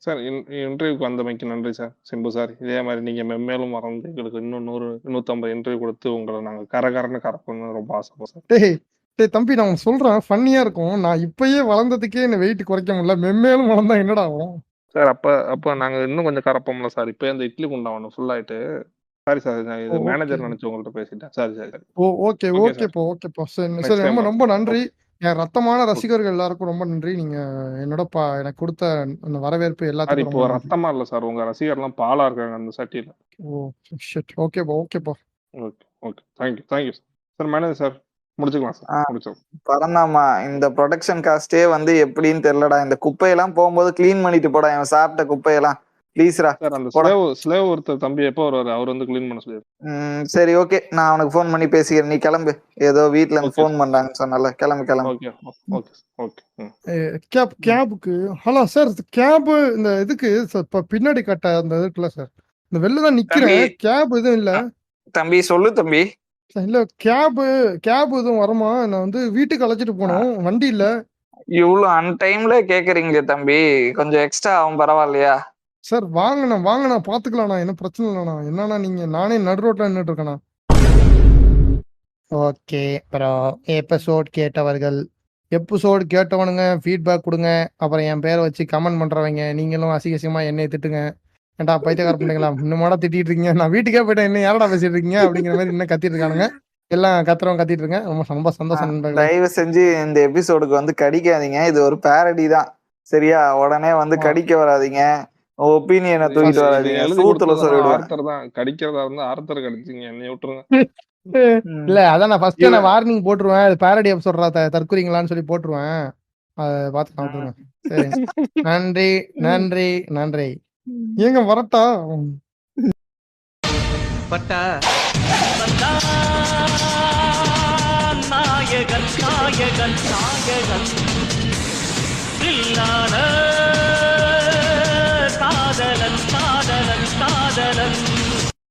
சார் இன்டர்வியூக்கு வந்தமைக்கு நன்றி சார் சிம்பு சார். இதே மாதிரி நீங்க மென்மேலும் மறந்து எங்களுக்கு இன்னும் 100-150 இன்டர்வியூ கொடுத்து உங்களை நாங்க கரகரன்னு கறக்கணும்னு ரொம்ப ஆசைப்போம் சார். டேய் தம்பி, நான் உனக்கு சொல்றேன், ஃபன்னியா இருக்கும். நான் இப்பயே வளர்ந்ததுக்கே என்ன வெயிட் குறைக்க முடியல, மென்மேலும் வளர்ந்தா என்னடா ஆகும்? சார் அப்ப நாங்க இன்னும் கொஞ்சம் கறப்போம்ல சார். இப்போ இந்த இட்லி குண்டா ஒன்று ஃபுல் ஆயிட்டு. சாரி சார், நான் இது மேனேஜர் நினைச்சு உங்கள்ட்ட பேசிட்டேன். சாரி. ஓகேப்பா. சரி, ரொம்ப நன்றி. என் ரத்தமான ரசிகர்கள் எல்லாருக்கும் ரொம்ப நன்றி. நீங்க என்னோட எனக்கு கொடுத்த அந்த வரவேற்பு சார் எல்லாத்துக்கும் இப்போ ரொம்ப நன்றி. ரத்தமா இல்ல சார், உங்க ரசிகர்லாம் பாலா இருக்காங்க அந்த சட்டியில. ஓகேப்பா. Okay. Thank you sir. Manager sir முடிச்சுக்கலாம் சார். முடிச்சோம். பரந்தாமா, இந்த ப்ரொடக்ஷன் காஸ்டே வந்து எப்படின்னு தெரியலடா. இந்த குப்பையெல்லாம் போகும்போது கிளீன் பண்ணிட்டு போடா, இவன் சாப்பிட்ட குப்பையெல்லாம். ப்ளீஸ்ரா சார் அந்த போடா. ஸ்லேவ் ஒருத்தர் தம்பி எப்போ வருவாரு? அவர் வந்து க்ளீன் பண்ண சொல்லி. சரி, ஓகே, நான் அவனுக்கு ஃபோன் பண்ணி பேசிக்கிறேன். நீ கிளம்பு. ஏதோ வீட்ல இருந்து ஃபோன் பண்றாங்கன்னு சொன்னல, கிளம்பு. ஓகே. கேபுக்கு ஹலோ சார். கேப் இந்த இதுக்கு பின்னாடி கட்ட அந்த இருக்குல்ல சார், இந்த வெளில தான் நிக்கிறேன். கேப் எதுவும் இல்ல தம்பி. சொல்லு தம்பி. இல்ல, கேப் எதுவும் வரமா? நான் வந்து வீட்டுக்கு அழைச்சிட்டு போனோம், வண்டி இல்ல. இவ்வளவு அன்டைம்ல கேக்குறீங்களே தம்பி, கொஞ்சம் எக்ஸ்ட்ரா ஆகும், பரவாயில்லையா? சார் வாங்கண்ணா பாத்துக்கலாம்ண்ணா, என்ன பிரச்சனை இல்லைண்ணா. என்னன்னா நீங்க, நானே நடு ரோட்ல நின்றுட்டு இருக்கேண்ணா. ஓகே, அப்புறம் எபிசோட் கேட்டவனுங்க ஃபீட்பேக் கொடுங்க. அப்புறம் என் பேரை வச்சு கமெண்ட் பண்றவங்க நீங்களும் அசிங்கமா என்னை திட்டுங்க. ஏன்டா பைத்தியக்கார பண்ணிங்களா, இன்னும் திட்டிட்டு இருக்கீங்க, நான் வீட்டுக்கே போயிட்டேன், என்ன யாரடா பேசிட்டு இருக்கீங்க அப்படிங்கிற மாதிரி இன்னும் கத்திட்டு இருக்கானுங்க. எல்லாம் கத்திட்டு இருக்கேன். ரொம்ப சந்தோஷம் நண்பர்களே. தயவு செஞ்சு இந்த எபிசோடுக்கு வந்து கடிக்காதீங்க. இது ஒரு பேரடி தான், சரியா? உடனே வந்து கடிக்க வராதீங்க. ஒப்பீனியனை தூக்கிட்டு வராதீங்க. சூத்துல சொல்லிடுவேன். ஆர்த்தர் தான் கடிக்கிறதா இருந்தா ஆர்த்தர் கடிச்சிங்க, என்னை விட்டுருங்க. இல்ல, அதான் நான் ஃபர்ஸ்ட் நான் வார்னிங் போட்டுருவேன். அது பேரடி எபிசோட் தற்கொலைங்களான்னு சொல்லி போட்டுருவேன். அதை பார்த்து விட்டுருங்க. சரி, நன்றி. ஏங்க வரட்டா? நாயகன்